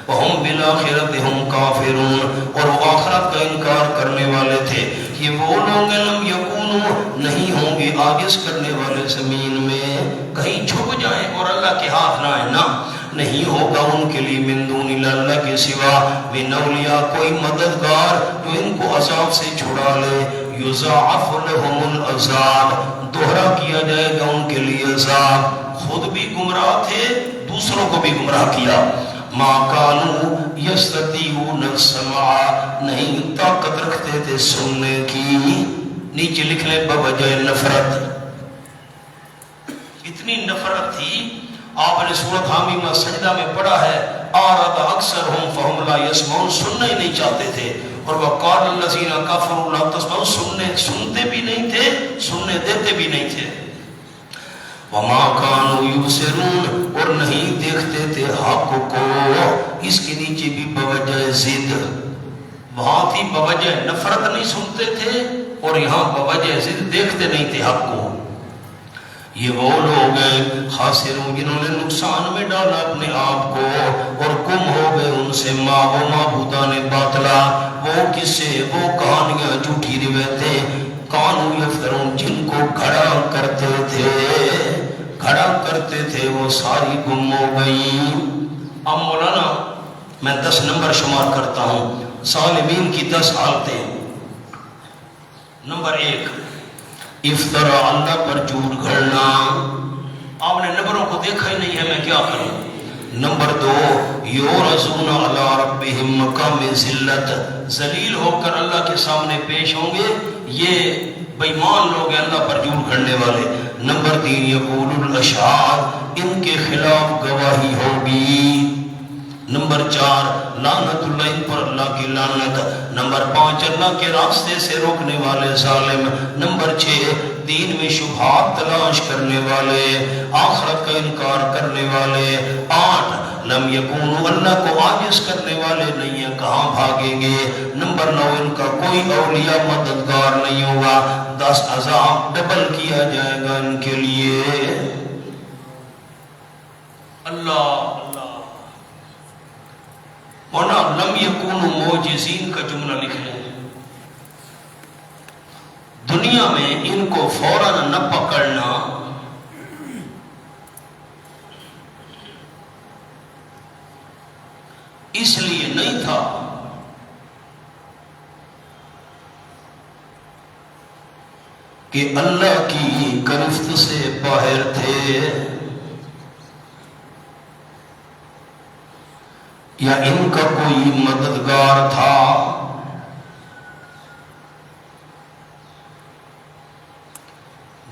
Speaker 1: وہم بالآخرۃ ہم کافرون, اور وہ آخرت کا انکار کرنے والے تھے. یہ وہ لوگ لم یکونوا, نہیں ہوں گے عاجز کرنے والے زمین میں, کہیں چھپ جائیں اور اللہ کے ہاتھ نہ آئے, نہ نہیں ہوگا ان کے لیے من دون اللہ کے سوا من اولیاء, کوئی مددگار جو ان کو عذاب سے چھڑا لے. یضاعف لهم العذاب, دوہرا کیا جائے گا ان کے لیے عذاب. خود بھی گمراہ تھے, دوسروں کو بھی گمراہ کیا. ما کانوا یستطیعون السمع, نہیں طاقت رکھتے تھے سننے کی. نیچے لکھ لیں بوجہ نفرت, اتنی نفرت تھی. آپ نے سورۃ حامیم سجدہ میں پڑھا ہے اعرض اکثرهم فهم لا يسمعون, سننا ہی نہیں چاہتے تھے. اور وقال الذین کفروا لا تسمعوا, سنتے بھی نہیں تھے, سننے دیتے بھی نہیں تھے. وما كانوا يبصرون, اور نہیں دیکھتے تھے حق کو. اس کے نیچے بھی بوجہ ضد, وہاں تھی بوجہ نفرت نہیں سنتے تھے, اور یہاں بوجہ ضد دیکھتے نہیں تھے حق کو. یہ وہ لوگ ہیں خاسرون, جنہوں نے نقصان میں ڈالا اپنے آپ کو, اور گم ہو گئے ان سے ما و معبودان باطلا, وہ قصے, وہ کہانیاں, جھوٹی روایتیں, کانوا یفترون, جن کو گھڑا کرتے تھے وہ ساری گم ہو گئی. اب مولانا میں 10 نمبر شمار کرتا ہوں, ظالمین کی 10 حالتیں. نمبر 1, افطرا, اللہ پر جھوٹ گھڑنا. آپ نے نمبروں کو دیکھا ہی نہیں ہے, میں کیا کروں. نمبر 2, یعرضون علی ربہم مقام ذلت, ذلیل ہو کر اللہ کے سامنے پیش ہوں گے. یہ بےمان لوگ ہیں اللہ پر جھوٹ گھڑنے والے. نمبر 3, یقول الاشہاد, ان کے خلاف گواہی ہوگی. نمبر 4, لعنت اللہ, ان پر اللہ کی لعنت. نمبر 5, اللہ کے راستے سے روکنے والے ظالم. نمبر 6, دین میں شبہات تلاش کرنے والے, آخرت کا انکار کرنے والے. 8, لم یکونوا, اللہ کو عاجز کرنے والے نہیں ہیں, کہاں بھاگیں گے. نمبر 9, ان کا کوئی اولیاء مددگار نہیں ہوگا. 10, عذاب ڈبل کیا جائے گا ان کے لیے. اللہ ونا لم یکونوا معجزین کا جملہ لکھ لیں. دنیا میں ان کو فوراً نہ پکڑنا, اس لیے نہیں تھا کہ اللہ کی گرفت سے باہر تھے, یا ان کا کوئی مددگار تھا,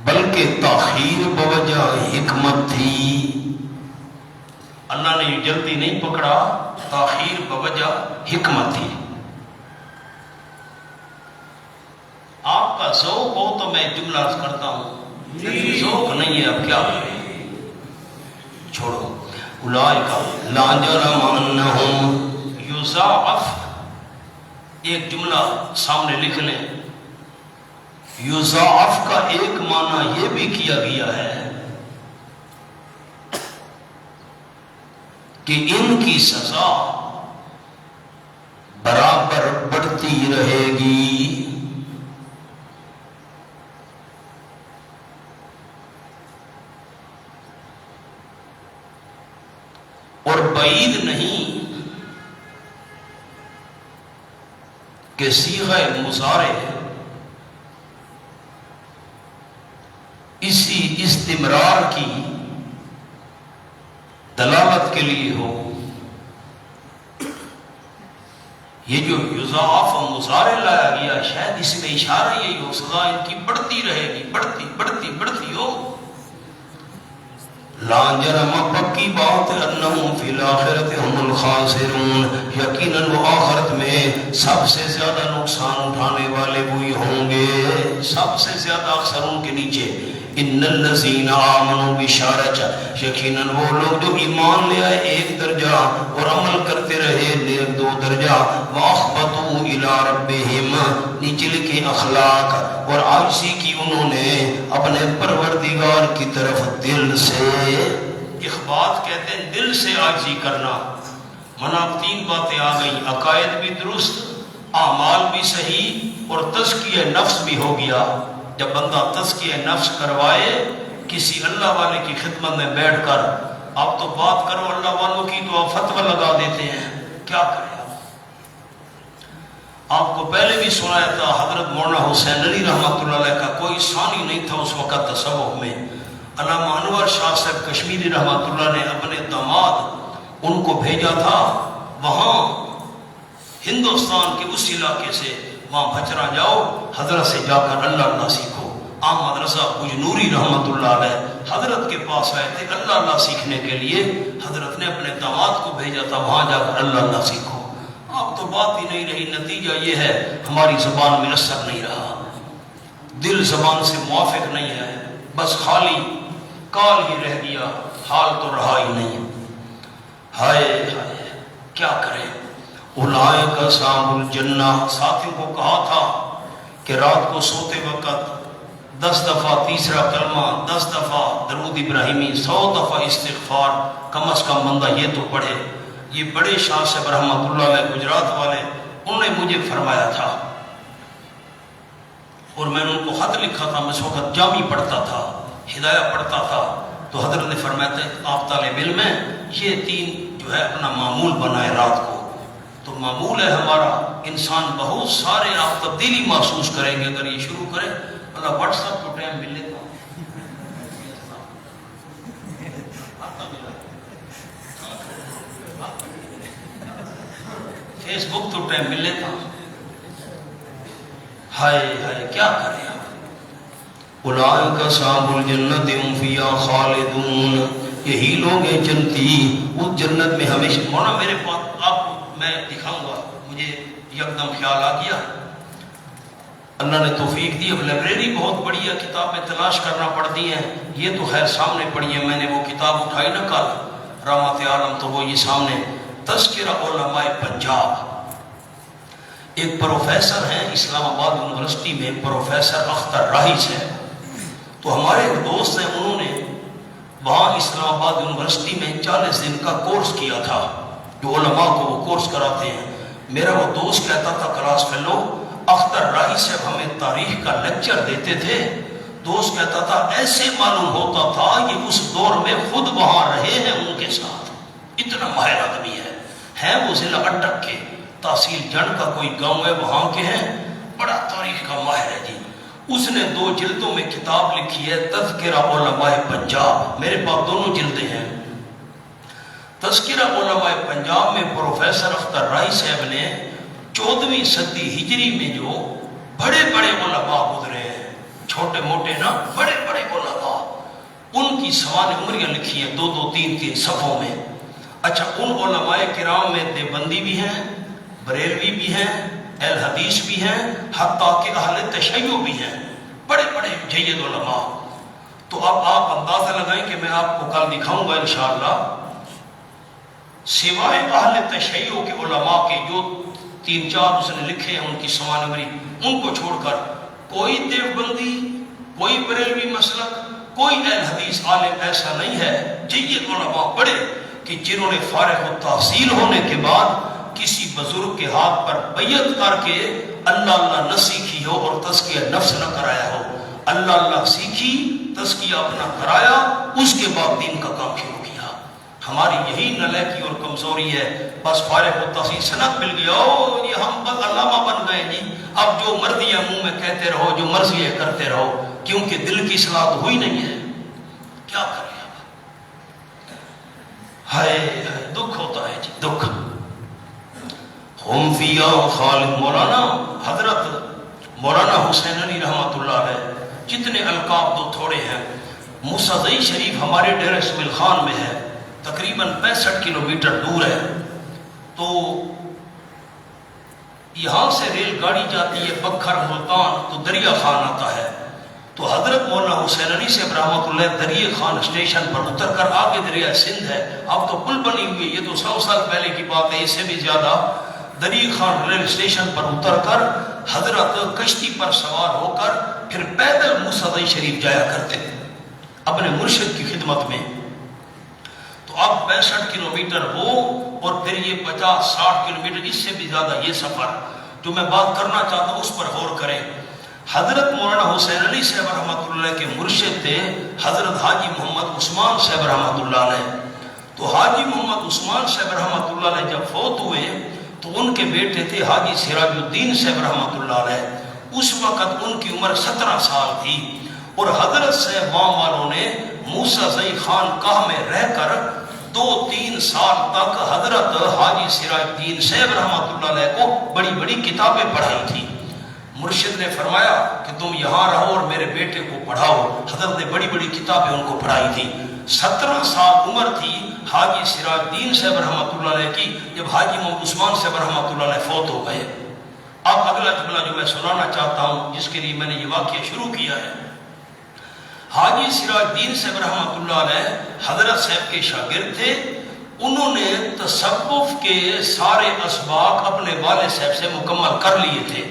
Speaker 1: بلکہ تاخیر بوجہ حکمت تھی. اللہ نے یہ جلدی نہیں پکڑا, تاخیر بوجہ حکمت تھی. آپ کا ذوق ہو تو میں جملہ عرض کرتا ہوں, ذوق نہیں ہے اب کیا کریں, چھوڑو. اولئک لا جرم انہم یضاعف, ایک جملہ سامنے لکھ لیں. یضاعف کا ایک معنی یہ بھی کیا گیا ہے کہ ان کی سزا برابر بڑھتی رہے گی. اور بعید نہیں کہ کہ صیغہ مضارع اسی استمرار کی دلالت کے لیے ہو. یہ جو یضاعف مضارع لایا گیا شاید اس میں اشارہ یہی ہو سزا ان کی بڑھتی رہے گی، بڑھتی بڑھتی بڑھتی ہو. لا جرم پکی بات انہم فی الاخرۃ هم الخاسرون، یقیناً وہ آخرت میں سب سے زیادہ نقصان اٹھانے والے وہی ہوں گے، سب سے زیادہ اکثروں کے نیچے. ان الذین آمنوا بشارت، یقیناً وہ لوگ جو ایمان لے آئے ایک درجہ اور عمل کرتے رہے نیک 2 درجہ. واخبتوا الی ربہم، نیچے لکھے اخلاق، اور عاجزی کی انہوں نے اپنے پروردگار کی طرف دل سے. اخبات کہتے ہیں دل سے عاجزی کرنا. منا 3 باتیں آ گئیں، عقائد بھی درست، اعمال بھی صحیح، اور تزکیہ نفس بھی ہو گیا. جب بندہ تزکیہ نفس کروائے کسی اللہ والے کی خدمت میں بیٹھ کر، آپ تو بات کرو اللہ والوں کی تو آپ فتویٰ لگا دیتے ہیں، کیا کریں آپ کو پہلے بھی سنایا تھا. حضرت مولانا حسین علی رحمۃ اللہ علیہ کا کوئی ثانی نہیں تھا اس وقت تصوف میں. علامہ انور شاہ صاحب کشمیری رحمۃ اللہ نے اپنے داماد ان کو بھیجا تھا وہاں ہندوستان کے اس علاقے سے، وہاں بھچرا جاؤ، حضرت سے جا کر اللہ اللہ سیکھو. احمد رضا بجنوری رحمۃ اللہ علیہ حضرت کے پاس آئے تھے اللہ اللہ سیکھنے کے لیے. حضرت نے اپنے داماد کو بھیجا تھا وہاں جا کر اللہ اللہ سیکھو. اب تو بات ہی نہیں رہی. نتیجہ یہ ہے ہماری زبان میں اثر نہیں رہا، دل زبان سے موافق نہیں ہے، بس خالی کال ہی رہ گیا، حال تو رہا ہی نہیں. ہائے ہائے کیا کریں. اولئک اصحاب الجنہ، ساتھیوں کو کہا تھا کہ رات کو سوتے وقت 10 دفعہ تیسرا کلمہ، 10 دفعہ درود ابراہیمی، 100 دفعہ استغفار کم از کم بندہ یہ تو پڑھے. یہ بڑے شاہ صاحب رحمۃ اللہ علیہ گجرات والے، انہوں نے مجھے فرمایا تھا اور میں نے ان کو خط لکھا تھا. میں اس وقت جامی پڑھتا تھا، ہدایہ پڑھتا تھا، تو حضرت نے فرمایا تھا آپ طالب علم ہیں یہ 3 جو ہے اپنا معمول بنائے رات کو. تو معمول ہے ہمارا، انسان بہت سارے آپ تبدیلی محسوس کریں گے اگر یہ شروع کریں. اللہ واٹس ایپ کو ٹائم مل لیتا فیس بک تو ٹائم مل لیتا. ہائے ہائے کیا کریں. اولئک اصحاب الجنۃ هم فیہا خالدون، یہی لوگ ہیں جنتی، اس جنت میں ہمیشہ. مولانا میرے پاس آپ کو میں دکھاؤں گا، مجھے یکدم خیال آ گیا، اللہ نے توفیق دی. اب لائبریری بہت بڑی ہے، کتابیں تلاش کرنا پڑتی ہیں. یہ تو خیر سامنے پڑھی ہے، میں نے وہ کتاب اٹھائی نا کل رحمت عالم، تو وہ یہ سامنے تذکرہ علماء پنجاب. ایک پروفیسر ہیں اسلام آباد یونیورسٹی میں، پروفیسر اختر راہیس ہے. تو ہمارے دوست ہیں، انہوں نے وہاں اسلام آباد یونیورسٹی میں 40 دن کا کورس کیا تھا، جو علماء کو وہ کورس کراتے ہیں. میرا وہ دوست کہتا تھا کلاس فیلو اختر راہی صاحب ہمیں تاریخ کا لیکچر دیتے تھے. دوست کہتا تھا ایسے معلوم ہوتا تھا یہ اس دور میں خود وہاں رہے ہیں ان کے ساتھ، اتنا ماہر آدمی ہے وہ ضلع اٹک کے تحصیل جنڈ کا کوئی گاؤں ہے وہاں کے ہیں، بڑا تاریخ کا ماہر ہے جی. اس نے 2 جلدوں میں کتاب لکھی ہے تذکرہ علماء پنجاب، میرے پاس دونوں جلدیں ہیں. تذکرہ علماء پنجاب میں پروفیسر اختر راہی صاحب نے 14ویں صدی ہجری میں جو بڑے بڑے علماء گزرے ہیں، چھوٹے موٹے نہ بڑے بڑے علماء، ان کی سوانح عمریاں لکھی ہیں 2-2 3-3 صفحوں میں. اچھا ان علماء کرام میں دیوبندی بھی ہیں، بریلوی بھی ہیں، اہل حدیث بھی ہیں، حتیٰ کہ اہل تشیع بھی ہیں، بڑے بڑے جید علماء. تو اب آپ اندازہ لگائیں کہ میں آپ کو کل دکھاؤں گا انشاءاللہ، سوائے اہل تشیع کے علماء کے جو 3-4 اس نے لکھے ہیں ان کی سوانح عمری، ان کو چھوڑ کر کوئی دیوبندی، کوئی بریلوی مسلک، کوئی اہل حدیث عالم ایسا نہیں ہے جید علماء بڑے کہ جنہوں نے فارغ التحصیل ہونے کے بعد کسی بزرگ کے ہاتھ پر بیعت کر کے اللہ اللہ نہ سیکھی ہو اور تزکیہ نفس نہ کرایا ہو. اللہ اللہ سیکھی، تزکیہ اپنا کرایا، اس کے بعد دین کا کام شروع کیا. ہماری یہی نالائکی اور کمزوری ہے، بس فارغ و تحصیل سند مل گیا، او یہ ہم بس علامہ بن گئے جی، اب جو مرضی ہے منہ میں کہتے رہو، جو مرضی ہے کرتے رہو، کیونکہ دل کی اصلاح تو ہوئی نہیں ہے، کیا کریں اب؟ ہائے ہائے دکھ ہوتا ہے جی، دکھ۔ ہم فیہا خالد، مولانا حضرت مولانا حسین علی رحمۃ اللہ علیہ، جتنے القاب تو تھوڑے ہیں، موسیٰ شریف ہمارے ڈیرہ اسماعیل خان میں ہے، تقریباً 65 کلومیٹر دور ہے، تو یہاں سے ریل گاڑی جاتی ہے بکھر ملتان تو دریا خان آتا ہے، تو حضرت مولانا حسین علی صاحب رحمۃ اللہ دریا خان اسٹیشن پر اتر کر آگے دریا سندھ ہے، اب تو پل بنی ہوئی ہے، یہ تو 100 سال پہلے کی بات ہے، اس سے بھی زیادہ، دریا خان ریل اسٹیشن پر اتر کر حضرت کشتی پر سوار ہو کر پھر پیدل موسیٰ شریف جایا کرتے تھے اپنے مرشد کی خدمت میں۔ تو اب 65 کلومیٹر وہ، اور پھر یہ 50-60 کلومیٹر، اس سے بھی زیادہ یہ سفر، جو میں بات کرنا چاہتا ہوں اس پر غور کریں۔ حضرت مولانا حسین علی صاحب رحمۃ اللہ کے مرشد تھے حضرت حاجی محمد عثمان صاحب رحمۃ اللہ علیہ، تو حاجی محمد عثمان صاحب رحمۃ اللہ علیہ جب فوت ہوئے تو ان کے بیٹے تھے حاجی سراج الدین صاحب رحمۃ اللہ علیہ، اس وقت ان کی عمر 17 سال تھی، اور حضرت صاحب وہاں والوں نے موسیٰ خان کاہ میں رہ کر 2-3 سال تک حضرت حاجی سراج الدین صاحب رحمۃ اللہ علیہ کو بڑی بڑی کتابیں پڑھائی تھی۔ مرشد نے فرمایا کہ تم یہاں رہو اور میرے بیٹے کو پڑھاؤ، حضرت نے بڑی بڑی کتابیں ان کو پڑھائی تھی۔ 17 سال عمر تھی حاجی سراج الدین صاحب رحمۃ اللہ علیہ کی جب حاجی محمد عثمان صاحب رحمۃ اللہ علیہ فوت ہو گئے۔ اب اگلا جملہ جو میں سنانا چاہتا ہوں، جس کے لیے میں نے یہ واقعہ شروع کیا ہے، حاجی سراج الدین صاحب رحمۃ اللہ علیہ حضرت صاحب کے شاگرد تھے، انہوں نے تصوف کے سارے اسباق اپنے والد صاحب سے مکمل کر لیے تھے،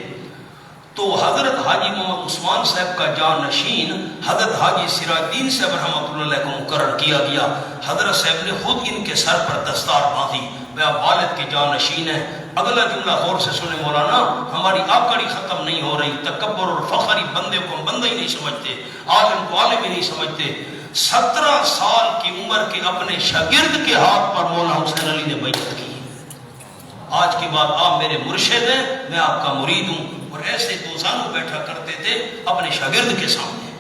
Speaker 1: تو حضرت حاجی محمد عثمان صاحب کا جانشین حضرت حاجی سراج الدین صاحب رحمۃ اللہ علیہ کو مقرر کیا گیا۔ حضرت صاحب نے خود ان کے سر پر دستار باندھی، میں اب والد کے جانشین ہیں۔ اگلا جملہ غور سے سنیں مولانا، ہماری آکڑی ختم نہیں ہو رہی، تکبر اور فخری بندے کو ہم بندہ ہی نہیں سمجھتے، عالم کو عالم ہی نہیں سمجھتے۔ 17 سال کی عمر کے اپنے شاگرد کے ہاتھ پر مولانا حسین علی نے بیعت کی۔ آج کے بعد آپ میرے مرشد ہیں، میں آپ کا مرید ہوں، اور ایسے دوزانوں بیٹھا کرتے تھے اپنے شاگرد کے سامنے،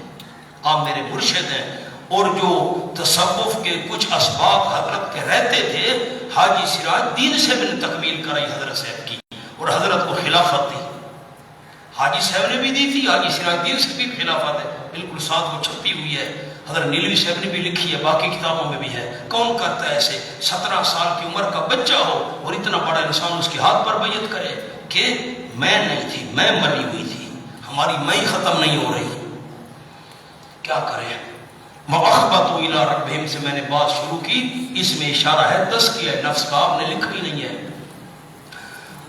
Speaker 1: آپ میرے مرشد ہیں۔ اور جو تصوف کے کچھ اسباق حضرت کے رہتے تھے، حاجی سراج الدین سے بھی نے تکمیل کرائی حضرت صاحب کی، اور حضرت کو خلافت دی، حاجی صاحب نے بھی دی تھی، حاجی سراج الدین سے بھی خلافت ہے، بالکل ساتھ وہ چھپی ہوئی ہے، حضرت نیلوی صاحب نے بھی لکھی ہے، باقی کتابوں میں بھی ہے۔ کون کرتا ہے ایسے 17 سال کی عمر کا بچہ ہو اور اتنا بڑا انسان اس کے ہاتھ پر بیعت کرے کہ میں نہیں تھی، میں مری ہوئی تھی، ہماری میں ختم نہیں ہو رہی، کیا کریں؟ وَأَخْبَتُوا إِلَىٰ رَبِّهِمْ سے میں نے بات شروع کی، اس میں اشارہ ہے تزکیہ نفس کا، آپ نے لکھا ہی نہیں ہے۔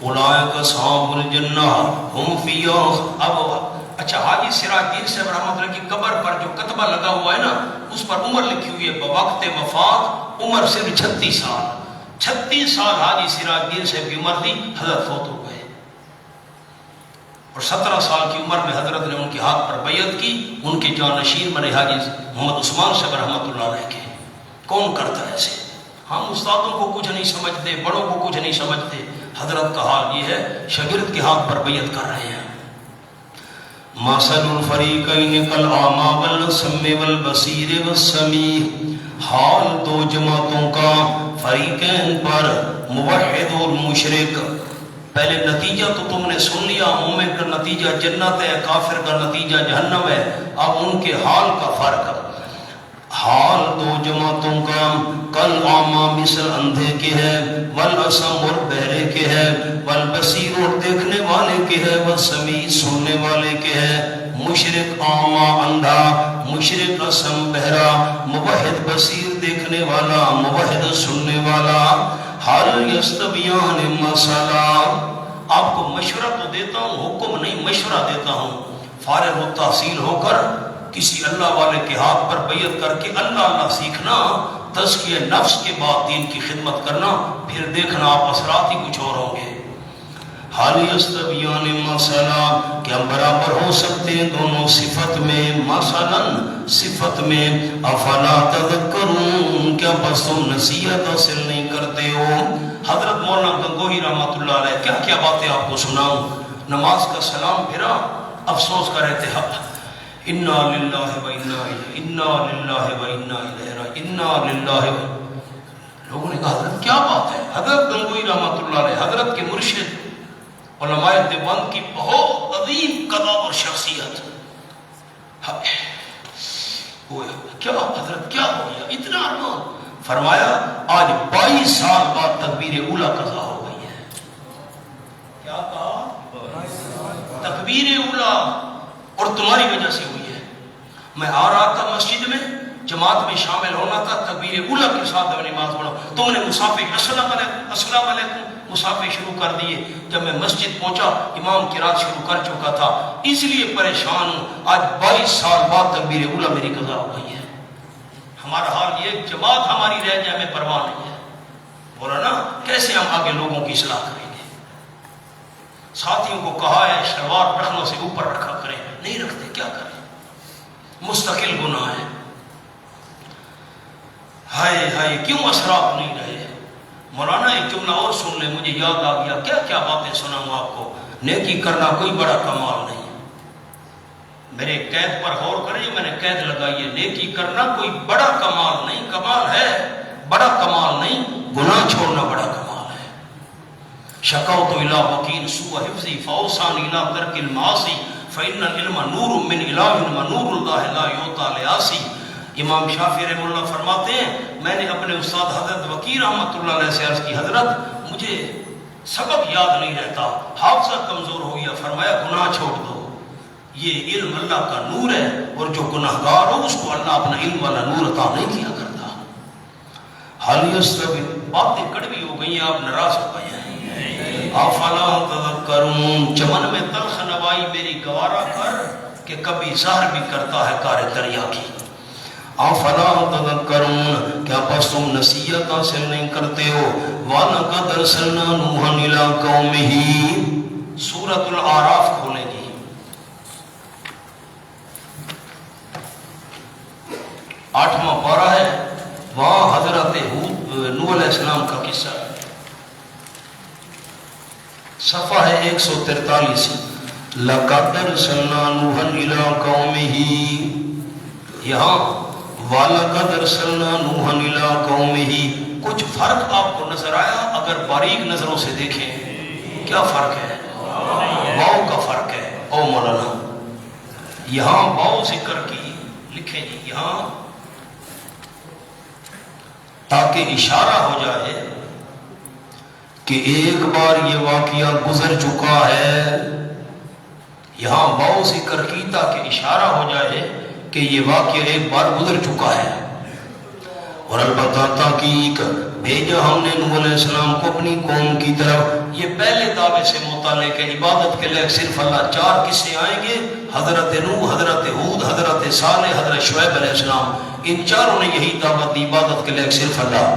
Speaker 1: أُولَٰئِكَ أَصْحَابُ الْجَنَّةِ هُمْ فِيهَا، اب اچھا حاجی سراج الدین صاحب رحمۃ اللہ کی قبر پر جو کتبہ لگا ہوا ہے نا، اس پر عمر لکھی ہوئی ہے، بوقت وفات عمر صرف 36 سال، 36 سال حاجی سراج الدین صاحب کی عمر تھی، حضرت فوت ہو گئے، اور 17 سال کی عمر میں حضرت نے ان کے ہاتھ پر بیعت کی، ان کے جانشین بنے حاجی محمد عثمان صاحب رحمۃ اللہ علیہ کے۔ کون کرتا ہے ایسے؟ ہم استادوں کو کچھ نہیں سمجھتے، بڑوں کو کچھ نہیں سمجھتے، حضرت کا حال یہ ہے، شاگرد کے ہاتھ پر بیعت کر رہے ہیں۔ مَثَلُ الْفَرِيقَيْنِ كَالْأَعْمَىٰ وَالْأَصَمِّ وَالْبَصِيرِ وَالسَّمِيعِ، حال دو جماعتوں کا فریقین پر، موحد اور مشرک۔ پہلے نتیجہ تو تم نے سن لیا، مومن کا نتیجہ جنت ہے، کافر کا نتیجہ جہنم ہے، اب ان کے حال کا فرق۔ حال دو جماعتوں کا کالأعمىٰ مثل اندھے کے ہے، والأصم اور بہرے کے ہے، والبصیر اور دیکھنے والے کے ہے، والسمیع سننے والے کے ہے۔ مشرک اعمیٰ اندھا، مشرک اصم بہرا، موحد بصیر دیکھنے والا، موحد سننے والا۔ حل یستویان مثلا، آپ کو مشورہ تو دیتا ہوں، حکم نہیں مشورہ دیتا ہوں، فارغ و تحصیل ہو کر کسی اللہ والے کے ہاتھ پر بیعت کر کے اللہ اللہ سیکھنا، تزکیہ نفس کے بعد دین کی خدمت کرنا، پھر دیکھنا آپ اثرات ہی کچھ اور ہوں گے۔ حال یستویان مثلا، کیا برابر ہو سکتے ہیں دونوں صفت میں، مثلا صفت میں، افلا تذکرون، کیا بس تم نصیحت حاصل نہیں کرتے ہو؟ حضرت مولانا گنگوہی رحمۃ اللہ علیہ کیا کیا باتیں آپ کو سناؤں، نماز کا سلام پھرا افسوس کر رہے تھے، انا للہ و انا الیہ، انا للہ و انا الیہ راجعون، انا للہ و، لوگوں نے کہا حضرت کیا بات ہے؟ حضرت گنگوہی رحمۃ اللہ علیہ حضرت کے مرشد علماء دیوبند کی بہت عظیم قدر اور شخصیت، کیا حضرت کیا ہو گیا اتنا ارمان؟ فرمایا آج 22 سال بعد تکبیر اولیٰ قضا ہو گئی ہے۔ کیا کہا؟ تکبیر اولیٰ، اور تمہاری وجہ سے ہوئی ہے۔ میں آ رہا تھا مسجد میں، جماعت میں شامل ہونا تھا، تکبیر اولیٰ کے ساتھ میں نماز پڑھا، تم نے مصافحہ السلام علیکم السلام علیکم مصافحے شروع کر دیے۔ جب میں مسجد پہنچا امام قرات شروع کر چکا تھا، اس لیے پریشان ہوں، آج 22 سال بعد تکبیر اولیٰ میری قضا ہو گئی ہے۔ ہمارا حال یہ جماعت ہماری رہ جائے ہمیں پرواہ نہیں ہے، بولا نا کیسے ہم آگے لوگوں کی اصلاح کریں گے؟ ساتھیوں کو کہا ہے شلوار رکھنوں سے اوپر رکھا کریں، نہیں رکھتے، کیا کریں؟ مستقل گناہ ہے۔ ہائے ہائے کیوں اسراف نہیں رہے؟ مولانا ایک جملہ اور سن لیں، مجھے یاد آ گیا، کیا کیا باتیں سناؤں آپ کو۔ نیکی کرنا کوئی بڑا کمال نہیں، میرے قید پر غور کریں، میں نے قید لگائی ہے، نیکی کرنا کوئی بڑا کمال نہیں، کمال ہے بڑا کمال نہیں، گناہ چھوڑنا بڑا کمال ہے۔ شکوت الی وکیل سوء حفظی فاوصانی الی ترک المعاصی فإن العلم نور من الہ ونور اللہ لا یعطی لعاصی۔ امام شافعی رحمہ اللہ فرماتے ہیں میں نے اپنے استاد حضرت وکیل رحمۃ اللہ علیہ سے عرض کی حضرت مجھے سبق یاد نہیں رہتا، حافظہ کمزور ہو گیا، فرمایا گناہ چھوڑ دو، یہ علم اللہ کا نور ہے، اور جو گناہگار ہو اس کو اللہ اپنا علم والا نور عطا نہیں کیا کرتا۔ حال یستوی، باتیں کڑوی ہو گئی ہیں، آپ ناراض ہو گئے ہیں۔ افلا تذکرون، چمن میں تلخ نوائی میری گوارا کر کہ کبھی زہر بھی کرتا ہے کار دریا کی۔ افلا تذکرون، کیا پس تم نصیحت حاصل نہیں کرتے ہو؟ وَلَقَدْ أَرْسَلْنَا نُوحًا إِلَىٰ قَوْمِهِ، سورۃ الاعراف کھولیں گی، 8واں پارہ ہے، وہاں حضرت نوح علیہ السلام کا قصہ ہے، صفحہ ہے 143۔ لَقَدْ أَرْسَلْنَا نُوحًا إِلَىٰ قَوْمِهِ، یہاں وَلَقَدْ أَرْسَلْنَا نُوحًا إِلَىٰ قَوْمِهِ، کچھ فرق آپ کو نظر آیا؟ اگر باریک نظروں سے دیکھیں کیا فرق ہے؟ واؤ کا فرق ہے۔ او مولانا یہاں واؤ ذکر کی، لکھیں جی یہاں، تاکہ اشارہ ہو جائے کہ ایک بار یہ واقعہ گزر چکا ہے، یہاں واؤ ذکر کی تاکہ اشارہ ہو جائے کہ یہ واقعہ ایک بار گزر چکا ہے۔ اور البتہ تحقیق بھیجا ہم نے نوح علیہ السلام کو اپنی قوم کی طرف، یہ پہلے دعوے سے متعلق ہے، عبادت کے لیے صرف اللہ 4 قصے آئیں گے، حضرت نوح، حضرت ہود، حضرت صالح، حضرت شعیب علیہ السلام، ان چاروں نے یہی دعوت دی عبادت کے لیے صرف اللہ۔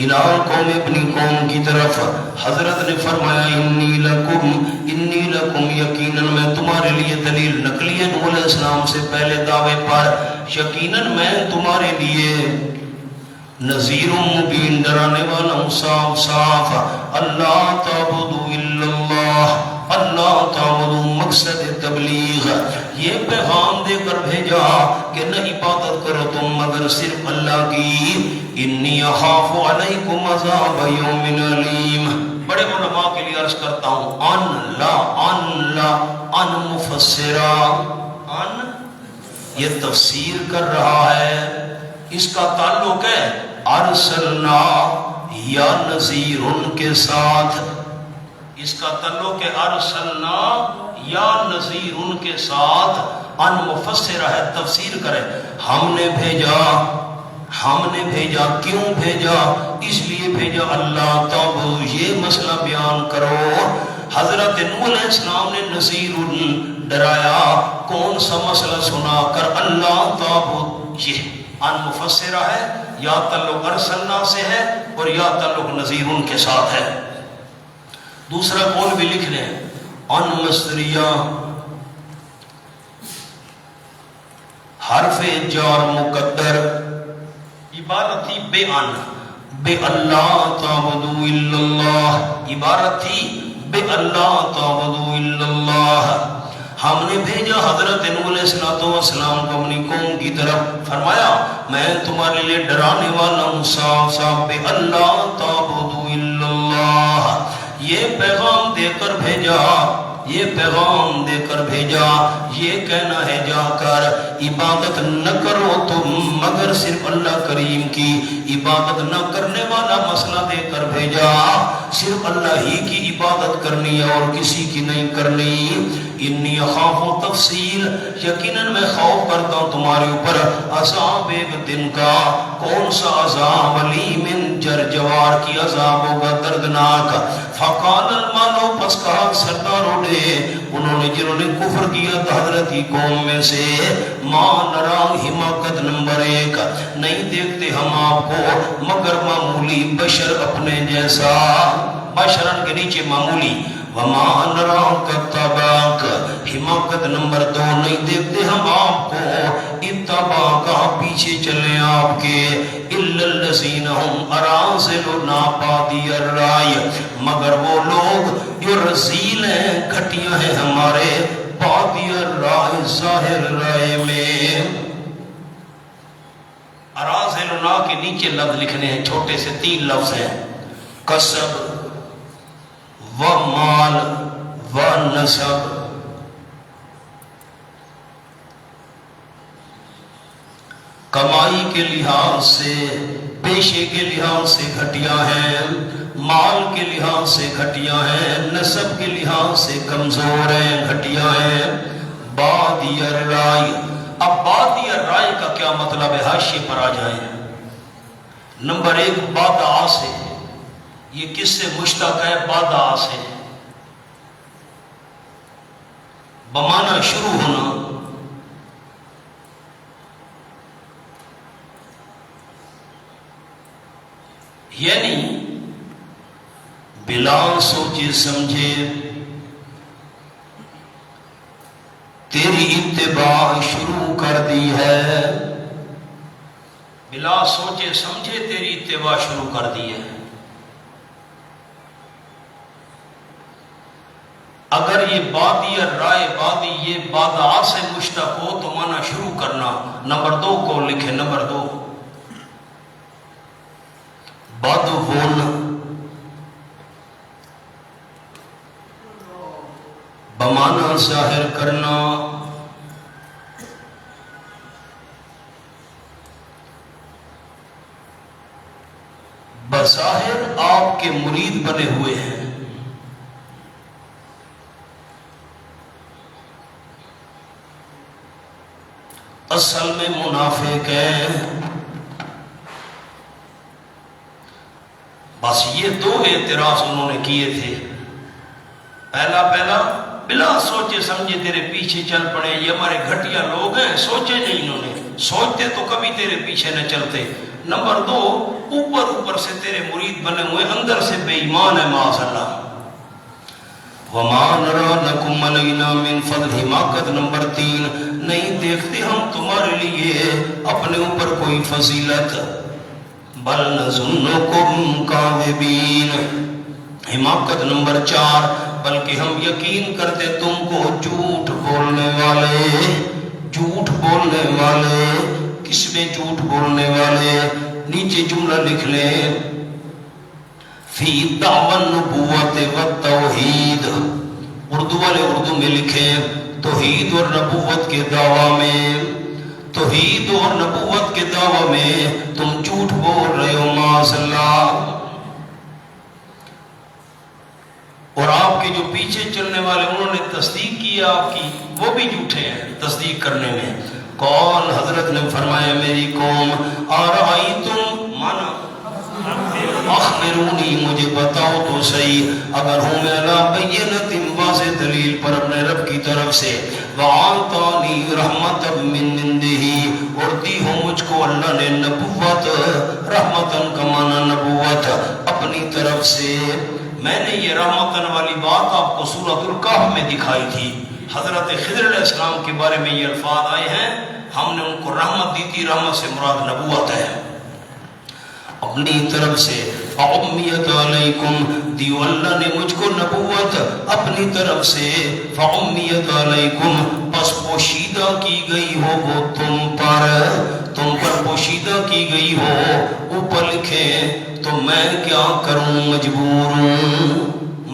Speaker 1: الہ قوم، اپنی قوم کی طرف، حضرت نے فرمایا انی لکم، یقیناً میں تمہارے لیے دلیل نقلی ہے نوح علیہ السلام سے پہلے دعوے پر، یقیناً میں تمہارے لیے نذیر مبین، ڈرانے والا ہوں صاف صاف، اللہ تعبدوا الا اللہ، اللہ تعبدوا، مقصد تبلیغ، یہ پیغام دے کر بھیجا کہ نہ عبادت کرو تم مگر صرف اللہ کی، انی اخاف علیکم عذاب یوم علیم۔ بڑے علماء کے لیے عرض کرتا ہوں ان مفسرہ، ان یہ تفسیر کر رہا ہے، اس کا تعلق ہے ارسلنا یا نذیر ان کے ساتھ، اس کا تعلق ہے ارسلنا یا نذیر ان کے ساتھ، ان مفسر ہے تفسیر کرے، ہم نے بھیجا، کیوں بھیجا؟ اس لیے بھیجا اللہ تب یہ مسئلہ بیان کرو۔ حضرت نوح علیہ السلام نے نذیر ڈرایا، کون سا مسئلہ سنا کر؟ اللہ تب، یہ ان مفسرہ ہے، یا تعلق ارسلنا سے ہے اور یا تعلق نذیر ان کے ساتھ ہے۔ دوسرا قول بھی لکھ لیں، ان مصدریہ حرف جار مقدر، عبارت تھی بے ان، بے اللہ تعبدوا الا اللہ، عبارت تھی بے اللہ تعبدوا الا اللہ۔ ہم نے بھیجا حضرت نوح علیہ السلام کو اپنی قوم کی طرف، فرمایا میں تمہارے لیے ڈرانے والا ہوں صاف صاف بے اللہ تعبدوا الا اللہ، یہ پیغام دے کر بھیجا، یہ پیغام دے کر بھیجا، یہ کہنا ہے جا کر عبادت نہ کرو تم مگر صرف اللہ کریم کی، عبادت نہ کرنے والا مسئلہ دے کر بھیجا، صرف اللہ ہی کی عبادت کرنی ہے اور کسی کی نہیں کرنی۔ انی اخاف و تفصیل، یقیناً میں خوف کرتا ہوں تمہارے اوپر عذاب ایک دن کا، کون سا عذاب؟ علیم جرجوار کی عذاب ہوگا دردناک۔ فقال المالو، پس کہا سرداروں نے، انہوں نے جنہوں نے کفر کیا تھا حضرت کی قوم میں سے، ما نرا، حماقت نمبر 1، نہیں دیکھتے ہم آپ کو مگر معمولی بشر اپنے جیسا، بشرن کے نیچے معمولی، وما نرا کتباک، حماقت نمبر 2، نہیں دیکھتے ہم آپ کو اتباک، پیچھے چلے آپ کے، الا الذین هم اراذلنا بادی الرائے، مگر وہ لوگ جو رذیل ہیں، گھٹیا ہیں ہمارے بادی الرائے، ظاہر رائے میں۔ اراذلنا کے نیچے لفظ لکھنے ہیں، چھوٹے سے 3 لفظ ہیں، کسب و مال و نسب۔ کمائی کے لحاظ سے، پیشے کے لحاظ سے گھٹیا ہیں، مال کے لحاظ سے گھٹیا ہیں، نسب کے لحاظ سے کمزور ہیں، گھٹیا ہیں۔ بادی الرائے، اب بادی الرائے کا کیا مطلب ہے؟ حاشیے پر آ جائیں۔ نمبر 1 بادآ سے، یہ کس سے مشتق ہے؟ بادآ سے، بمعنی شروع ہونا، یعنی بلا سوچے سمجھے تیری اتباع شروع کر دی ہے، بلا سوچے سمجھے تیری اتباع شروع کر دی ہے۔ اگر یہ بادی الرائے، بادی یہ بادآ سے مشتق ہو تو معنی شروع کرنا۔ نمبر 2 کو لکھے، نمبر 2 بدون، بمعنی ظاہر کرنا، بظاہر آپ کے مرید بنے ہوئے ہیں، اصل میں منافق ہیں۔ بس یہ 2 اعتراض انہوں نے کیے تھے۔ پہلا بلا سوچے سمجھے تیرے پیچھے چل پڑے، یہ ہمارے گھٹیا لوگ ہیں، سوچے نہیں انہوں نے، سوچتے تو کبھی تیرے پیچھے نہ چلتے۔ نمبر 2 اوپر سے تیرے مرید بنے ہوئے، اندر سے بے ایمان ہے معاذ اللہ۔ وما نرى لكم علينا من فضل، حماقت نمبر 3، نہیں دیکھتے ہم تمہارے لیے اپنے اوپر کوئی فضیلت، بل نظنكم كاذبين، حماقت نمبر 4، بلکہ ہم یقین کرتے تم کو جھوٹ بولنے والے، جھوٹ بولنے والے، کس میں جھوٹ بولنے والے؟ نیچے جملہ لکھ لیں، فی دعوی النبوت والتوحید، اردو والے اردو میں لکھیں، توحید اور نبوت کے دعویٰ میں، توحید اور نبوت کے دعویٰ میں تم جھوٹ بول رہے ہو معاذ اللہ۔ اور آپ کے جو پیچھے چلنے والے انہوں نے تصدیق کی آپ کی، وہ بھی جھوٹے ہیں تصدیق کرنے میں۔ کون؟ حضرت نے فرمایا میری قوم، آرائیتم، مانا اخبرونی، مجھے بتاؤ تو صحیح، اگر ہوں میں لا بینت، واضح دلیل پر اپنے رب کی طرف سے، وعاتانی رحمت من عنده، اور دی ہو مجھ کو اللہ نے نبوت، رحمتن کا معنی نبوت، اپنی طرف سے، میں نے یہ رحمتن والی بات آپ کو سورۃ الکہف میں دکھائی تھی. حضرت خضر علیہ السلام کے بارے میں یہ الفاظ آئے ہیں, ہم نے ان کو رحمت دی تھی, رحمت سے مراد نبوت ہے. اپنی طرف سے فَأُمِّيَتْ عَلَيْكُمْ دیو اللہ نے مجھ کو نبوت اپنی طرف سے, فَأُمِّيَتْ عَلَيْكُمْ پس پوشیدہ کی گئی ہو وہ تم پر پوشیدہ کی گئی ہو. اوپر لکھے تو میں کیا کروں مجبور ہوں,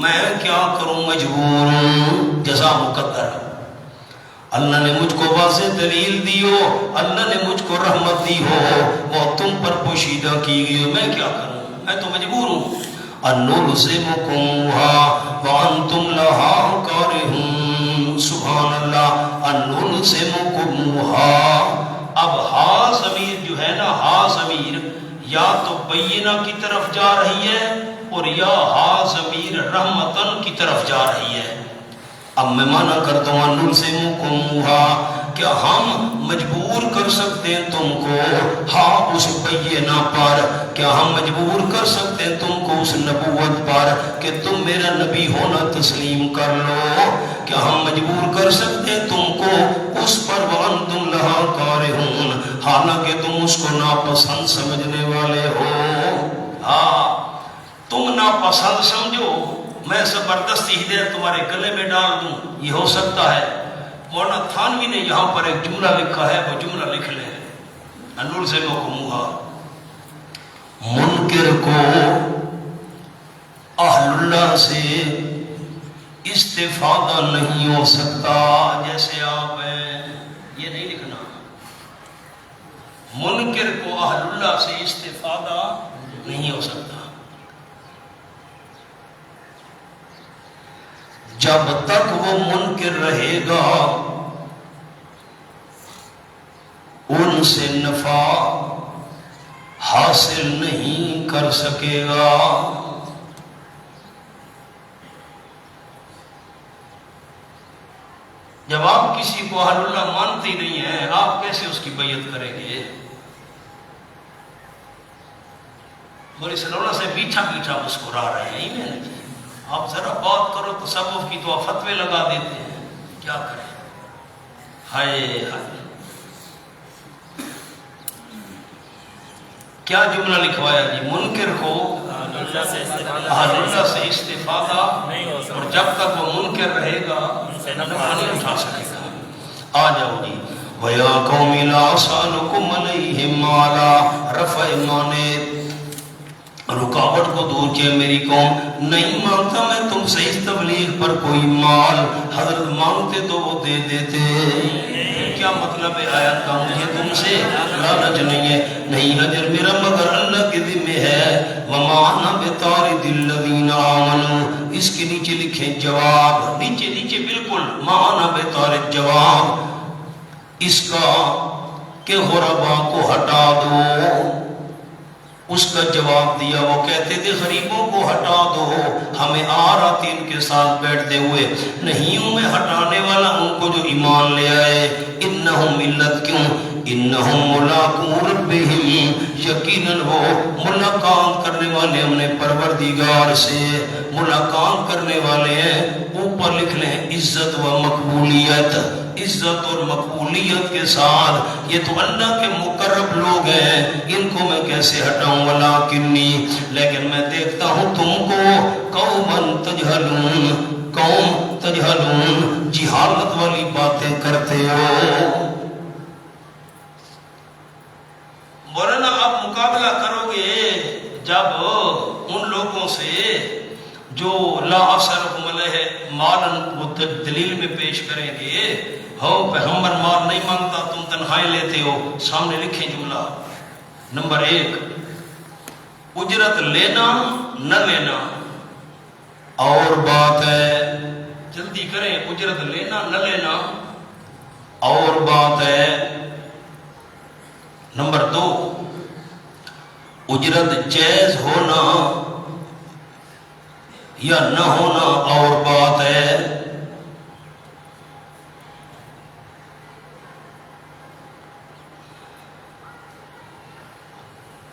Speaker 1: میں کیا کروں مجبور ہوں. جزا مقدر. اللہ نے مجھ کو واضح دلیل دی ہو, اللہ نے مجھ کو رحمت دی ہو, وہ تم پر پوشیدہ کی گئی ہو, میں کیا کروں, میں تو مجبور ہوں. أَنُّلْزِمُكُمُوهَا وَأَنْتُمْ لَهَا كَارِهُونَ. سبحان اللہ. أَنُّلْزِمُكُمُوهَا, اب ہا ضمیر جو ہے نا, ہا ضمیر یا تو بینہ کی طرف جا رہی ہے اور یا ہا ضمیر رحمتن کی طرف جا رہی ہے. اب میں مانا کرتا ہوں نلزمکموہا, کیا ہم مجبور کر سکتے ہیں تم کو ہاں اس بینہ پر, کیا ہم مجبور کر سکتے ہیں تم کو اس نبوت پر کہ تم میرا نبی ہونا تسلیم کر لو, کیا ہم مجبور کر سکتے ہیں تم کو اس پر وَأَنْتُمْ لَهَا كَارِهُونَ, حالانکہ تم اس کو ناپسند سمجھنے والے ہو. ہاں تم ناپسند سمجھو, میں زبردستی ہدایت تمہارے گلے میں ڈال دوں, یہ ہو سکتا ہے. مولانا تھانوی نے یہاں پر ایک جملہ لکھا ہے, وہ جملہ لکھ لیں. أَنُلْزِمُكُمُوهَا, منکر کو اہل اللہ سے استفادہ نہیں ہو سکتا. جیسے آپ ہیں, یہ نہیں لکھنا. منکر کو اہل اللہ سے استفادہ نہیں ہو سکتا. جب تک وہ منکر رہے گا ان سے نفع حاصل نہیں کر سکے گا. جب آپ کسی کو اہل اللہ مانتے ہی نہیں ہیں, آپ کیسے اس کی بیعت کریں گے؟ مولانا سلولہ سے میٹھا میٹھا مسکرا رہے ہیں, میں نے آپ ذرا بات کرو تصوف کی تو آپ فتوے لگا دیتے ہیں, کیا کریں. ہائے ہائے, کیا جملہ لکھوایا جی, منکر کو اہل اللہ سے استفادہ, اور جب تک وہ منکر رہے گا نفع نہیں اٹھا سکے گا. آ جاؤ جی. وَيَا قَوْمِ لَا أَسْأَلُكُمْ عَلَيْهِ مَالًا, رفع مانے رکاوٹ کو دور کیا. میری قوم نہیں مانگتا میں تم سے اس تبلیغ پر کوئی مال, حضرت مانگتے تو وہ دے دیتے. کیا مطلب ہے آیت کا؟ مجھے تم سے لالچ نہیں ہے, نہیں اجر میرا مگر اللہ کے ذمہ ہے. وَمَا أَنَا بِطَارِدِ الَّذِينَ آمَنُوا, اس کے نیچے لکھیں جواب, نیچے بالکل مَا أَنَا بِطَارِدِ جواب اس کا کہ غربا کو ہٹا دو. اس کا جواب دیا, وہ کہتے تھے غریبوں کو ہٹا دو, ہمیں آر آتی ان کے ساتھ بیٹھتے ہوئے, نہیں ہوں میں ہٹانے والا ان کو جو ایمان لے آئے. انہم ملت کیوں, انہم ملاقو ربہم, یقیناً وہ ملاقات کرنے والے ہم نے پروردگار سے ملاقات کرنے والے ہیں. اوپر لکھ لیں عزت و مقبولیت, عزت اور مقبولیت کے ساتھ. یہ تو اللہ کے مقرب لوگ ہیں, ان کو میں کیسے ہٹاؤں. ولیکنی, لیکن میں دیکھتا ہوں تم کو قوماً تجہلون, قوم تجہلون, جہالت والی باتیں کرتے ہو. مولانا آپ مقابلہ کرو گے جب ان لوگوں سے جو لا اثرکم علیہ مالن وہ دلیل میں پیش کریں گے, ہو پیغمبر مال نہیں مانگتا تم تنخواہیں لیتے ہو. سامنے لکھیں جملہ نمبر 1, اجرت لینا نہ لینا اور بات ہے, جلدی کریں, اجرت لینا نہ لینا اور بات ہے. نمبر 2, اجرت جائز ہونا یا نہ ہونا اور بات ہے.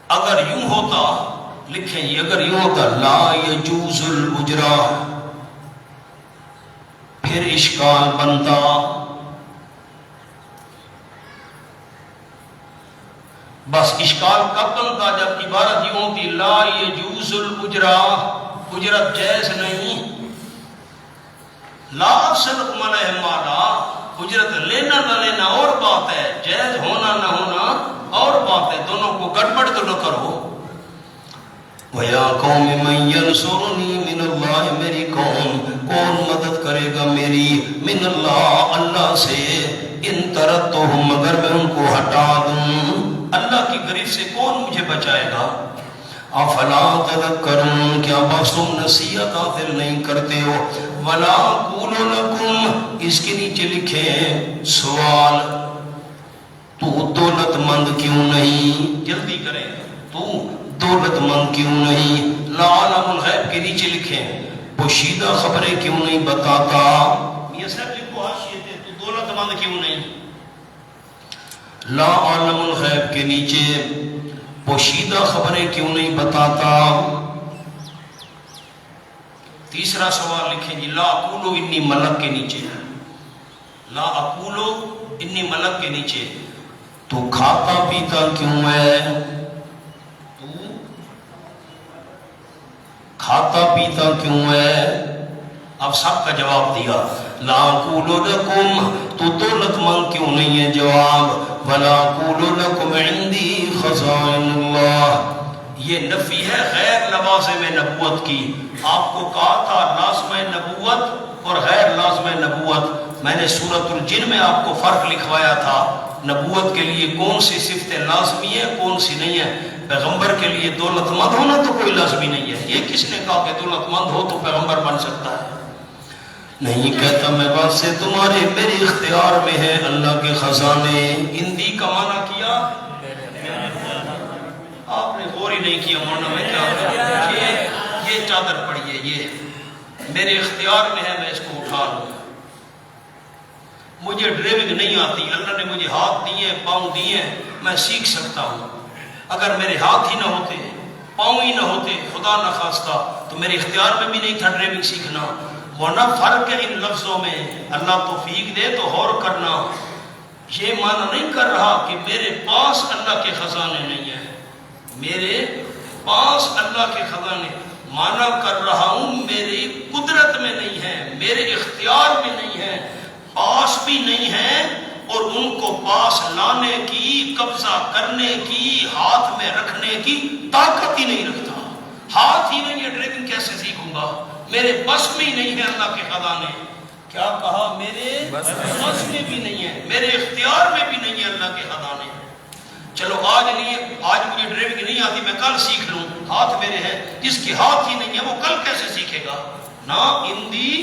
Speaker 1: اگر یوں ہوتا لکھیں یہ اگر یوں ہوتا لا یجوز الاجرا پھر اشکال بنتا. بس اشکال کب بنتا جب عبارت یوں ہوتی لا یجوز الاجرا، اجرت جائز نہیں. لا صدق ملہ مالا، اجرت لینا نہ لینا اور بات ہے، جائز ہونا نہ ہونا اور بات ہے، دونوں کو گڑبڑ تو نہ کرو. وَيَا قَوْمِ مَنْ يَنْصُرُنِي مِنَ اللَّهِ، میری قوم کون مدد کرے گا میری من اللہ اللہ سے، ان ترکتہم اگر میں ان کو ہٹا دوں اللہ کی گریف سے کون مجھے بچائے گا. افلا تذکرون، کیا بس تم نصیحت حاصل نہیں کرتے ہو. ولا اقول لکم، اس کے نیچے لکھیں سوال، تو دولت مند کیوں نہیں، جلدی کریں، تو دولت مند کیوں نہیں. لا عالم الغیب کے نیچے لکھیں پوشیدہ خبریں کیوں نہیں بتاتا. یہ سب لکھو حاشیے پہ، تو دولت مند کیوں نہیں. لا عالم الغیب کے نیچے پوشیدہ خبریں کیوں نہیں بتاتا. تیسرا سوال لکھیں جی لا اقولو انی ملک کے نیچے، لا اقولو انی ملک کے نیچے تو کھاتا پیتا کیوں ہے، تو کھاتا پیتا کیوں ہے. اب سب کا جواب دیا. لا اقول لکم، تو دولت مند کیوں نہیں ہے جواب. ولا اقول لکم عندی خزائن اللہ، یہ نفی ہے غیر لوازم نبوت کی. آپ کو کہا تھا لازم نبوت اور غیر لازم نبوت، میں نے سورۃ الجن میں آپ کو فرق لکھوایا تھا. نبوت کے لیے کون سی صفتیں لازمی ہے کون سی نہیں ہے. پیغمبر کے لیے دولت مند ہونا تو کوئی لازمی نہیں ہے. یہ کس نے کہا کہ دولت مند ہو تو پیغمبر بن سکتا ہے؟ نہیں کہتا میں بات سے تمہارے میرے اختیار میں ہے اللہ کے خزانے. اندی کا معنی کیا آپ نے غور ہی نہیں کیا. مولانا میں کیا یہ چادر پڑھیے، یہ میرے اختیار میں ہے، میں اس کو اٹھا لوں. مجھے ڈرائیونگ نہیں آتی، اللہ نے مجھے ہاتھ دیے پاؤں دیے، میں سیکھ سکتا ہوں. اگر میرے ہاتھ ہی نہ ہوتے پاؤں ہی نہ ہوتے خدا نہ خواستہ تو میرے اختیار میں بھی نہیں تھا ڈرائیونگ سیکھنا. ورنہ فرق ہے ان لفظوں میں. اللہ توفیق دے تو غور کرنا. یہ معنی نہیں کر رہا کہ میرے پاس اللہ کے خزانے نہیں ہیں، میرے پاس اللہ کے خزانے معنی کر رہا ہوں میری قدرت میں نہیں ہے، میرے اختیار میں نہیں ہے، پاس بھی نہیں ہے، اور ان کو پاس لانے کی، قبضہ کرنے کی، ہاتھ میں رکھنے کی طاقت ہی نہیں رکھتا. ہاتھ ہی نہیں ہے، ڈرائیونگ کیسے سیکھوں گا؟ میرے بس میں ہی نہیں ہے اللہ کے خزانے. کیا کہا؟ میرے بس میں بھی نہیں ہے، میرے اختیار میں بھی نہیں ہے اللہ کے خزانے. چلو آج مجھے ڈرائیونگ نہیں آتی، میں کل سیکھ لوں، ہاتھ میرے ہیں. جس کے ہاتھ ہی نہیں ہے وہ کل کیسے سیکھے گا؟ نا اندی،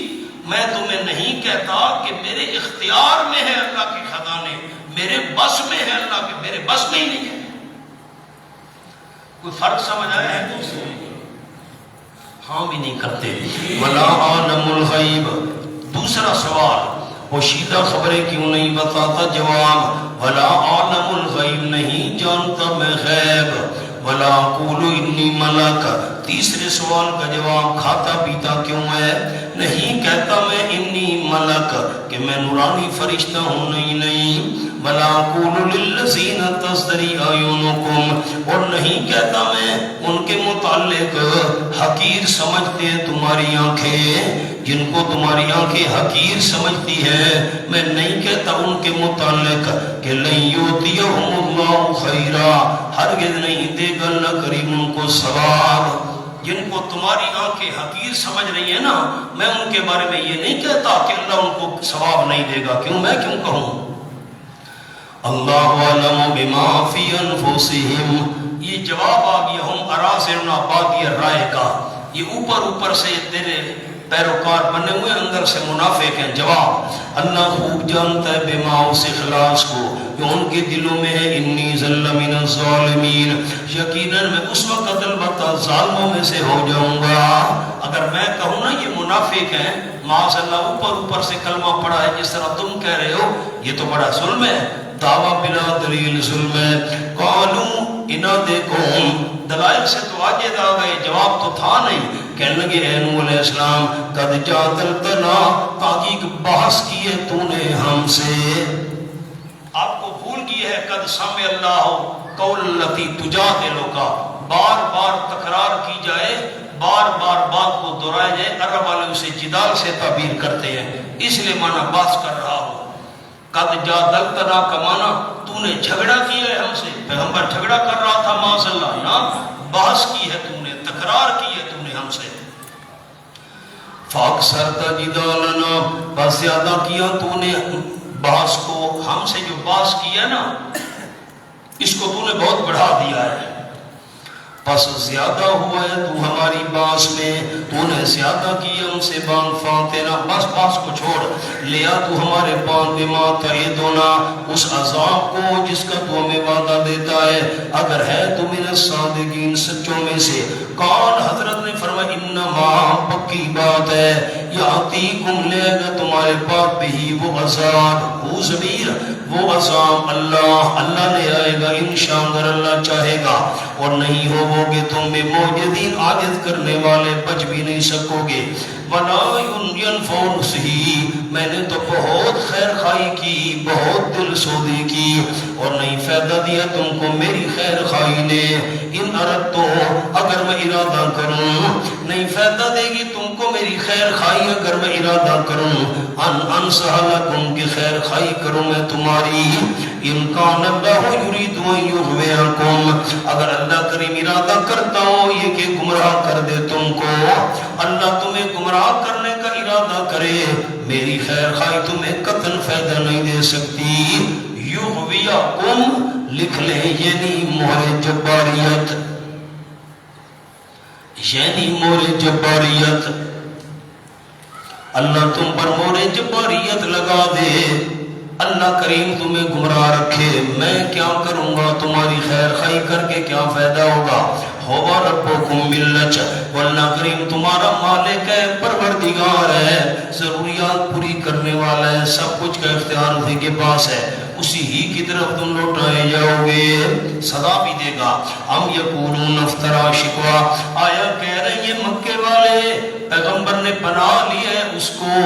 Speaker 1: میں تمہیں نہیں کہتا کہ میرے اختیار میں ہے اللہ کے خزانے، میرے بس میں ہے اللہ کے، میرے بس میں ہی نہیں ہے. کوئی فرق سمجھ آیا ہے؟ ہاں بھی نہیں کرتے. ولا عالم الغیب، دوسرا سوال پوشیدہ خبریں کیوں نہیں بتاتا. جواب ولا عالم الغیب، نہیں جانتا میں غیب. ولا اقول انی ملک، تیسرے سوال کا جواب کھاتا پیتا کیوں ہے، نہیں کہتا میں انی ملک کہ میں نورانی فرشتہ ہوں، نہیں. ولا اقول للذین تزدری اعینکم، اور نہیں کہتا میں ان کے متعلق حقیر سمجھتے ہیں تمہاری آنکھیں، جن کو تمہاری آنکھیں حقیر سمجھتی ہے، میں نہیں کہتا ان کے متعلق کہ لن یؤتیہم اللہ خیرا، ہرگز نہیں دے گا اللہ کریم ان کو ثواب. جن کو تمہاری آنکھیں حقیر سمجھ رہی ہیں نا، میں ان کے بارے میں یہ نہیں کہتا کہ اللہ ان کو ثواب نہیں دے گا. کیوں؟ میں کیوں کہوں؟ اللہ علم بما فی انفسہم، یہ جواب آ گیا ہم ارازلنا بادی الرائے کا. یہ اوپر سے تیرے پیروکار بنے ہوئے، اندر سے منافق ہیں. جواب اللہ خوب جانتا ہے بما، اس اخلاص کو جو ان کے دلوں میں ہے. انی ذل من الظالمین، یقیناً میں اس وقت البتہ ظالموں میں سے ہو جاؤں گا. اگر میں کہوں نا یہ منافق ہیں، معاذ اللہ اوپر سے کلمہ پڑھا ہے جس طرح تم کہہ رہے ہو، یہ تو بڑا ظلم ہے. دعویٰ بلا دلیل ظلم ہے. قالوا انہاں دے قوم دلائل سے تو عاجز آ گئے، جواب تو تھا نہیں۔ کہنے لگے اے نوح علیہ السلام قد جادلتنا، تحقیق بحث کی ہے تو نے ہم سے، آپ کو بھول گئی ہے قد سمع اللہ قول التی تجادلک، بار بار تکرار کی جائے، بار بار بات کو دہرایا جائے، عرب والے اسے جدال سے تعبیر کرتے ہیں، اس لیے مانا بحث کر رہا ہو۔ قد جادلتنا کا مانا تو نے جھگڑا کیا ہے ہم سے، پیغمبر جھگڑا کر رہا تھا معاذ اللہ، یہاں بحث کی ہے تو نے، تکرار کی ہے تو نے ہم سے۔ فاکثرت جدالنا، بس زیادہ کیا تو نے بحث کو، ہم سے جو بحث کیا نا اس کو تو نے بہت بڑھا دیا ہے، پس زیادہ ہوا ہے تو ہماری باس میں، تو نے زیادہ کیا ہم سے بان فاتنا، بس باس کو چھوڑ، لیا تو ہمارے پان بما تعیدنا، اس عذاب کو جس کا تو ہمیں وعدہ دیتا ہے، اگر ہے تو من الصادقین، سچوں میں سے۔ قال، حضرت نے فرمایا انما، پکی بات ہے، یاتیکم، لے گا تمہارے پاس بھی وہ عذاب، وہ ضمیر، وہ عذاب اللہ لے آئے گا انشاء اگر اللہ چاہے گا، اور نہیں ہوو گے تم میں موجدین، عاجز کرنے والے، بچ بھی نہیں سکو گے۔ وَلَا يَنفَعُ نُصْحِي، میں نے تو بہت خیر خواہی کی، بہت دل سودی کی، اور نہیں فائدہ دیا تم کو میری خیر خواہی نے، ان اردت، اگر میں ارادہ کروں، نہیں فائدہ دے گی تم کو میری خیر خواہی اگر میں ارادہ کروں، انصح لکم، کی خیر خواہی کروں میں تمہاری، ان کان اللہ یرید ان یغویکم، اگر اللہ کریم ارادہ کرتا ہو یہ کہ گمراہ کر دے تم کو، اللہ تمہیں گمراہ کرنے کا ارادہ کرے، میری خیر خواہی تمہیں قطعاً فائدہ نہیں دے سکتی۔ یغویکم، لکھ لیں یعنی مہر جباریت، یعنی مہر جباریت، اللہ تم پر مہر جباریت لگا دے، اللہ کریم تمہیں گمراہ رکھے، میں کیا کروں گا تمہاری خیر خواہی کر کے کیا فائدہ ہوگا۔ ہووا ربکم باللچ، واللہ کریم تمہارا مالک ہے، پروردگار ہے، ضروریات پوری کرنے والا ہے، سب کچھ کا اختیار اسی کے پاس ہے، اسی ہی کی طرف تم لوٹائے جاؤ گے، سزا بھی دے گا۔ ام یقولون افترا شکوا، آیا کہہ رہے ہیں مکے والے پیغمبر نے بنا لیا ہے اس کو،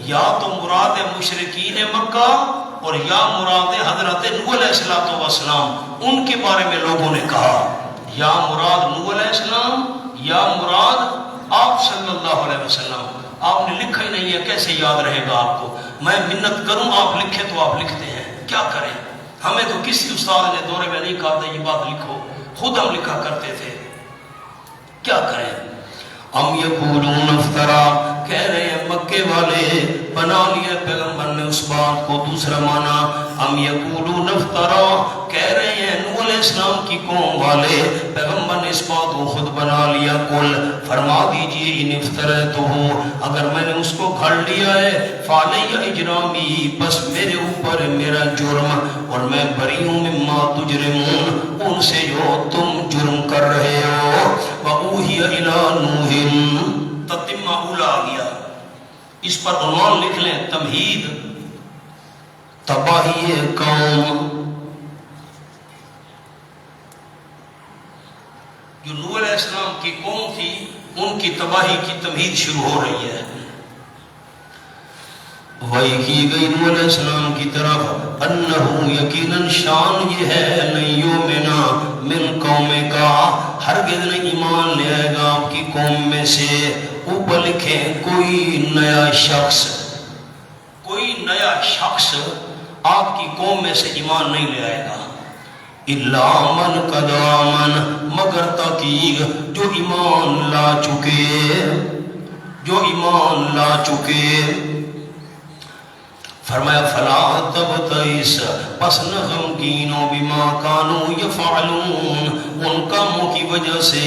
Speaker 1: یا تو مراد مشرکین مکہ اور یا مراد حضرت نوح علیہ السلام، ان کے بارے میں لوگوں نے کہا، یا مراد نوح علیہ السلام یا مراد آپ صلی اللہ علیہ وسلم، آپ نے لکھا ہی نہیں ہے، کیسے یاد رہے گا آپ کو، میں منت کروں آپ لکھے تو آپ لکھتے ہیں، کیا کریں، ہمیں تو کسی استاد نے دورے میں نہیں کہا تھا یہ بات لکھو، خود ہم لکھا کرتے تھے، کیا کریں۔ ام یقولون افترا، کہہ رہے ہیں مکے والے بنا لیا پیغمبر نے اس بات کو، دوسرا معنی ام یقولون افترا، کہہ رہے ہیں نوح علیہ السلام کی قوم والے پیغمبر نے اس بات کو خود بنا لیا، قل، فرما دیجئے ان افتراتہ، اگر میں نے اس کو گھڑ لیا ہے، فعلی اجرامی، بس میرے اوپر میرا جرم، اور میں بری ہوں مما تجرمون، ان سے جو تم جرم کر رہے ہو۔ وَأُوحِيَ إِلَىٰ نُوحٍ، تتمہ اولا آ گیا، اس پر عنوان لکھ لیں تمہید، تباہی قوم، جو نوح علیہ السلام کی قوم تھی ان کی تباہی کی تمہید شروع ہو رہی ہے، وحی کی گئی نوح علیہ السلام کی طرف، انہو یقیناً شان یہ ہے، لن یؤمنا من قوم کا، ہرگز نہیں ایمان لے آئے گا آپ کی قوم میں سے، اوپر لکھیں کوئی نیا شخص، کوئی نیا شخص آپ کی قوم میں سے ایمان نہیں لے آئے گا، الا من قد آمن، مگر تحقیق جو ایمان لا چکے، جو ایمان لا چکے۔ فرمایا فلا تبتئس، پس نہ غمگینو بما کانوا یفعلون، ان کاموں کی وجہ سے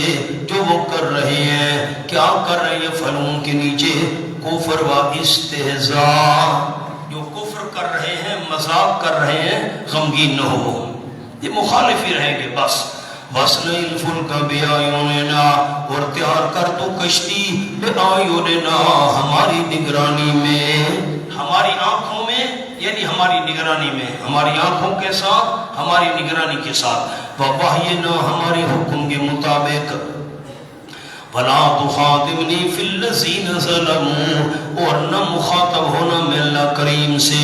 Speaker 1: جو وہ کر رہے ہیں، کیا کر رہے ہیں، فلون کے نیچے کفر و استہزاء، جو کفر کر رہے ہیں، مذاق کر رہے ہیں، غمگین نہ ہو، یہ مخالف ہی رہیں گے بس۔ وَأَصْلِحِ الْفُلْكَ بِأَعْيُنِنَا، اور تیار کر تو کشتی بِأَعْيُنِنَا، ہماری نگرانی میں، ہماری آنکھوں میں، یعنی ہماری نگرانی میں، ہماری آنکھوں کے ساتھ، ہماری نگرانی کے ساتھ، وَوَحْيِنَا ہمارے حکم کے مطابق، وَلَا تُخَاطِبْنِي فِي الَّذِينَ ظَلَمُوا، اور نہ مخاطب ہونا میں اللہ کریم سے،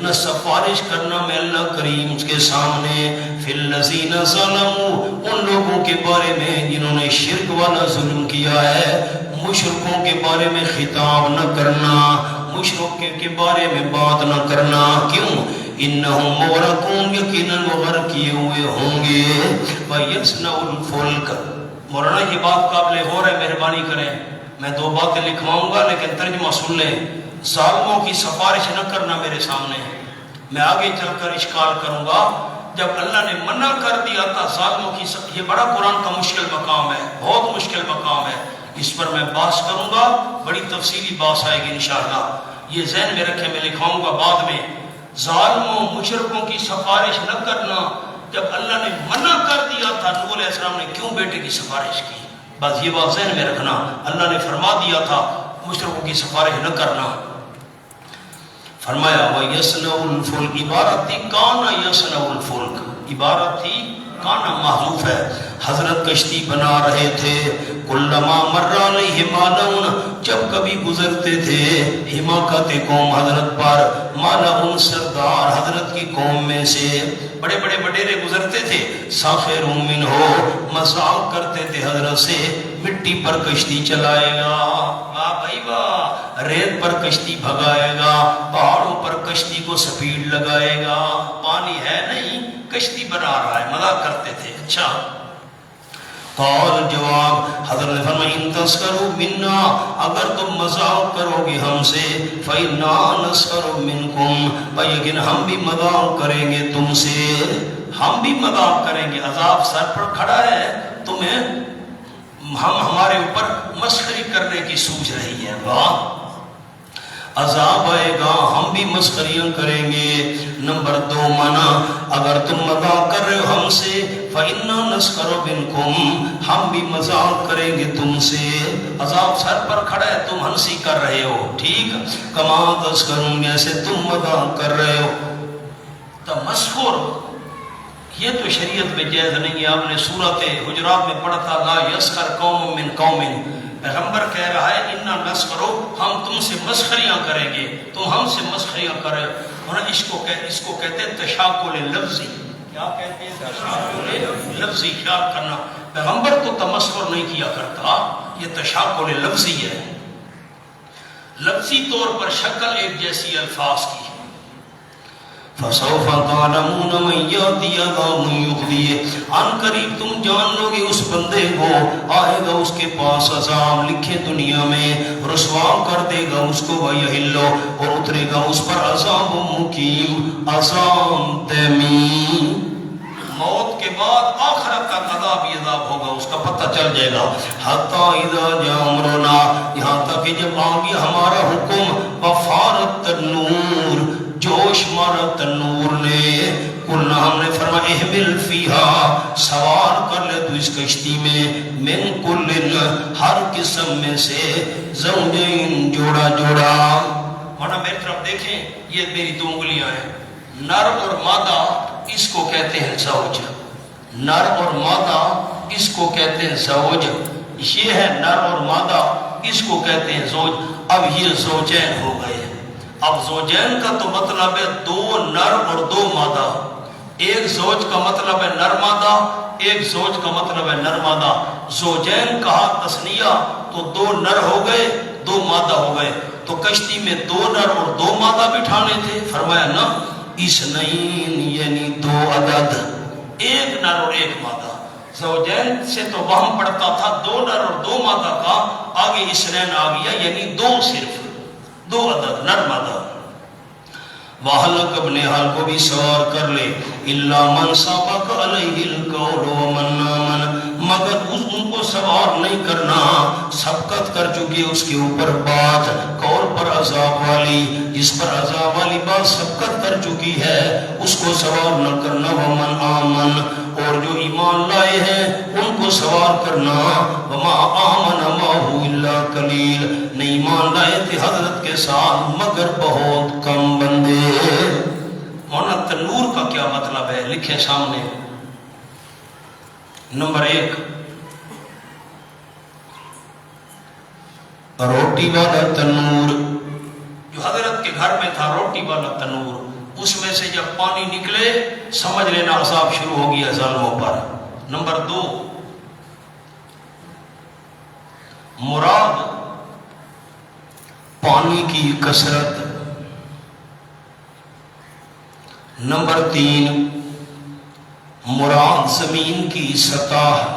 Speaker 1: نہ سفارش کرنا میں اللہ کریم کے سامنے، فِي الَّذِينَ ظَلَمُوا ان لوگوں کے بارے میں جنہوں نے شرک والا ظلم کیا ہے، مشرکوں کے بارے میں خطاب نہ کرنا، مشرکوں کے بارے میں بات نہ کرنا، کیوں؟ انہم مغرقون یقیناً وہ غرق کیے ہوئے ہوں گے، وَيَصْنَعُ الْفُلْكَ۔ مولانا یہ بات قابل غور ہے، مہربانی کریں، میں 2 باتیں لکھواؤں گا لیکن ترجمہ سن لیں۔ ظالموں کی سفارش نہ کرنا میرے سامنے، میں آگے چل کر اشکال کروں گا۔ جب اللہ نے منع کر دیا تھا ظالموں کی یہ بڑا قرآن کا مشکل مقام ہے، بہت مشکل مقام ہے، اس پر میں بحث کروں گا، بڑی تفصیلی بحث آئے گی انشاءاللہ، یہ ذہن میں رکھے، میں لکھواؤں گا بعد میں۔ ظالموں مشرکوں کی سفارش نہ کرنا، جب اللہ نے منع کر دیا تھا، نوح علیہ السلام نے کیوں بیٹے کی سفارش کی؟ بس یہ بات ذہن میں رکھنا، اللہ نے فرما دیا تھا مشرکوں کی سفارش نہ کرنا۔ فرمایا وَيَصْنَعُ الْفُلْكَ، عبارت تھی کانا یصنع الفلک، عبارت تھی کانا محذوف ہے، حضرت کشتی بنا رہے تھے، کلما مر علیہ مالون، جب کبھی گزرتے تھے، حماقت قوم حضرت پر، مالون سردار حضرت کی قوم میں سے، بڑے بڑے وڈیرے گزرتے تھے، ساخر منہو، مذاق کرتے تھے حضرت سے، مٹی پر کشتی چلائے گا، واہ بھائی واہ، ریت پر کشتی بھگائے گا، پہاڑوں پر کشتی کو سپیڈ لگائے گا، پانی ہے نہیں کشتی بنا رہا ہے، مذاق کرتے تھے۔ اچھا قال جواب، حضرت نے فرمایا ان تسخروا منا، اگر تم مذاق کرو گے ہم سے، فإنا نسخر منکم، یقین ہم بھی مذاق کریں گے تم سے، ہم بھی مذاق کریں گے، عذاب سر پر کھڑا ہے، تمہیں ہم ہمارے اوپر مسخری کرنے کی سوچ رہی ہے، واہ عذاب آئے گا ہم بھی مسخریاں کریں گے۔ نمبر 2 مانا، اگر تم مذاق کر رہے ہو ہم سے، فَإِنَّا نَسْخَرُ مِنْكُمْ، ہم بھی مذاق کریں گے تم سے، عذاب سر پر کھڑا ہے تم ہنسی کر رہے ہو، ٹھیک، کما تسخرون، جیسے تم مذاق کر رہے ہو۔ تمسخر یہ تو شریعت میں جائز نہیں ہے، آپ نے سورۃ حجرات میں پڑھا تھا لا یسخر قوم من قوم، پیغمبر کہہ رہا ہے انا نسخرو، ہم تم سے مسخریاں کریں گے، تم ہم سے مسخریاں کرے، اور اس کو کہتے ہیں تشاکل لفظی، کیا کہتے ہیں؟ تشاکل لفظی، خیال کرنا، پیغمبر تو تمسخر نہیں کیا کرتا، یہ تشاکل لفظی ہے، لفظی طور پر شکل ایک جیسی الفاظ کی۔ فَسَوْفَ تَعْلَمُونَ مَنْ يَأْتِيهِ عَذَابٌ يُخْزِيهِ، ان قریب تم جان لو گے اس بندے کو آئے گا اس کے پاس عذاب لکھے دنیا میں، رسوا کر دے گا اس کو، وَيَحِلُّ، اور اترے گا اس پر عذاب مقیم، عذاب دائمی، موت کے بعد آخرت کا عذاب یہ عذاب ہوگا، اس کا پتہ چل جائے گا۔ حَتَّى إِذَا جَاءَ أَمْرُنَا، یہاں تک کہ جب آ گیا ہمارا حکم، وَفَارَتِ النُّورُ، جوش مارا تنور نے، قلنا ہم نے فرمایا احمل فیہا، سوار کر لے تو اس کشتی میں، من کل، ہر قسم میں سے، زوجین، جوڑا جوڑا، مانا میری طرف دیکھیں، یہ میری 2 انگلیاں ہیں، نر اور مادہ اس کو کہتے ہیں زوج، نر اور مادہ اس کو کہتے ہیں زوج، یہ ہے نر اور مادہ اس کو کہتے ہیں زوج، اب یہ زوجین ہو گئے۔ اب زوجین کا تو مطلب ہے 2 نر اور 2 مادہ، ایک زوج کا مطلب ہے نر مادہ، ایک زوج کا مطلب ہے نر مادہ، زوجین کہا تثنیہ تو 2 نر ہو گئے 2 مادہ ہو گئے، تو کشتی میں 2 نر اور 2 مادہ بٹھانے تھے، فرمایا نا اثنین، یعنی 2 عدد، ایک نر اور ایک مادہ، زوجین سے تو وہم پڑتا تھا 2 نر اور 2 مادہ کا، آگے اثنین آ گیا یعنی 2 صرف، 2 عدد نر مادہ۔ وَحَلَقَ اپنے حال کو بھی سوار کر لے، إِلَّا مَنْ سَبَقَ عَلَيْهِ الْقَوْلُ وَمَنْ آمَنَ، مگر ان کو سوار نہیں کرنا، سبقت کر چکی اس کے اوپر بات، قول پر عذاب والی، جس پر عذاب والی بات سبقت کر چکی ہے، اس کو سوار نہ کرنا، وَمَنْ آمَنَ، اور جو ایمان لائے ہیں ان کو سوار کرنا. وما آمن معه الا قلیل، نہیں مان لائے تھے حضرت کے ساتھ مگر بہت کم بندے. مولانا تنور کا کیا مطلب ہے لکھیں سامنے. نمبر 1 روٹی والا تنور، جو حضرت کے گھر میں تھا روٹی والا تنور، اس میں سے جب پانی نکلے سمجھ لینا عذاب شروع ہو گیا ظالموں پر. نمبر 2 مراد پانی کی کثرت. نمبر 3 مراد زمین کی سطح.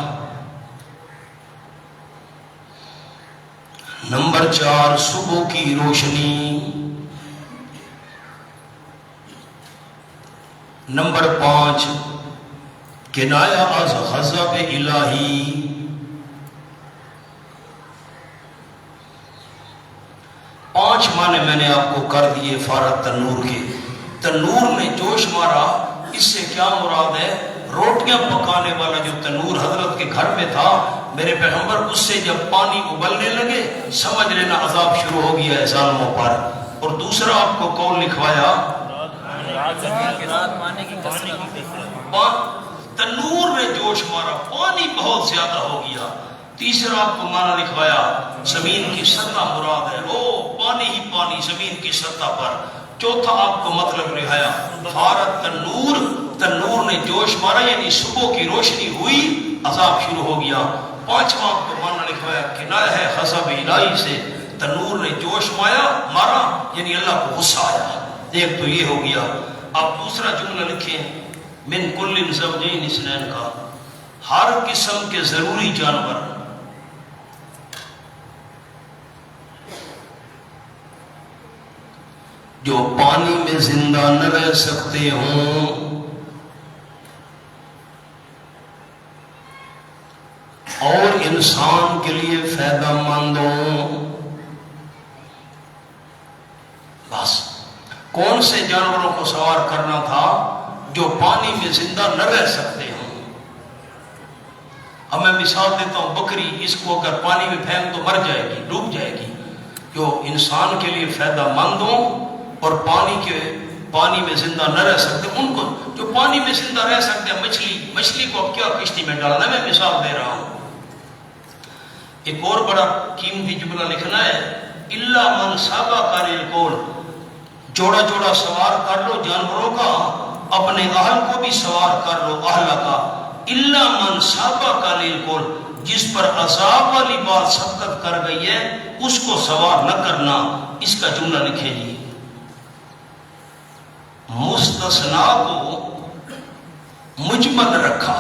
Speaker 1: نمبر 4 صبح کی روشنی. نمبر 5 کنایہ از غضب الہی. پانچ معنی میں نے آپ کو کر دیے فارغ تنور کے. تنور نے جوش مارا، اس سے کیا مراد ہے؟ روٹیاں پکانے والا جو تنور حضرت کے گھر میں تھا میرے پیغمبر، اس سے جب پانی ابلنے لگے سمجھ لینا عذاب شروع ہو گیا ہے ظالموں پر. اور دوسرا آپ کو قول لکھوایا تنور نے جوش مارا، پانی بہت زیادہ ہو گیا. تیسرا آپ کو معنی لکھوایا زمین کی سطح مراد ہے، او پانی ہی پانی زمین کی سطح پر. چوتھا آپ کو مطلب لکھایا فارت تنور، تنور نے جوش مارا یعنی صبح کی روشنی ہوئی عذاب شروع ہو گیا. پانچواں آپ کو معنی لکھوایا کنایہ ہے غضب الہی سے، تنور نے جوش مارا یعنی اللہ کو غصہ آیا. ایک تو یہ ہو گیا. آپ دوسرا جملہ لکھیں من کل زوجین اثنین کا، ہر قسم کے ضروری جانور جو پانی میں زندہ نہ رہ سکتے ہوں اور انسان کے لیے فائدہ مند ہوں. بس کون سے جانوروں کو سوار کرنا تھا؟ جو پانی میں زندہ نہ رہ سکتے ہوں. اب میں مثال دیتا ہوں، بکری، اس کو اگر پانی میں پھینک تو مر جائے گی، ڈوب جائے گی. جو انسان کے لیے فائدہ مند ہوں اور پانی میں زندہ نہ رہ سکتے ان کو، جو پانی میں زندہ رہ سکتے ہیں مچھلی کو اب کیا کشتی میں ڈالنا ہے، میں مثال دے رہا ہوں. ایک اور بڑا قیمتی جملہ لکھنا ہے الا من سابق القول، جوڑا جوڑا سوار کر لو جانوروں کا، اپنے اہل کو بھی سوار کر لو اہل کا. الا من سابق القول، جس پر عذاب والی بات سبقت کر گئی ہے اس کو سوار نہ کرنا. اس کا جملہ لکھیں جی. مستثنا کو مجمل رکھا،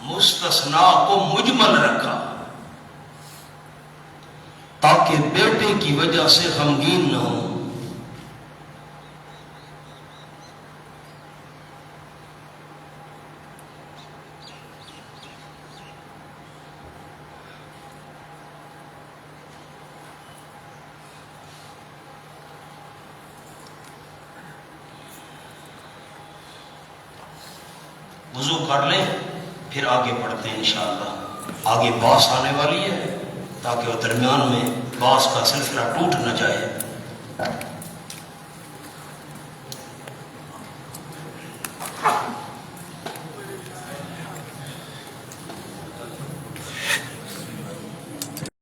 Speaker 1: مستثنا کو مجمل رکھا تاکہ بیٹے کی وجہ سے غمگین نہ ہو. وضو کر لیں پھر آگے پڑھتے ہیں انشاءاللہ. آگے باس آنے والی ہے تاکہ وہ درمیان میں باس کا سلسلہ ٹوٹ نہ جائے.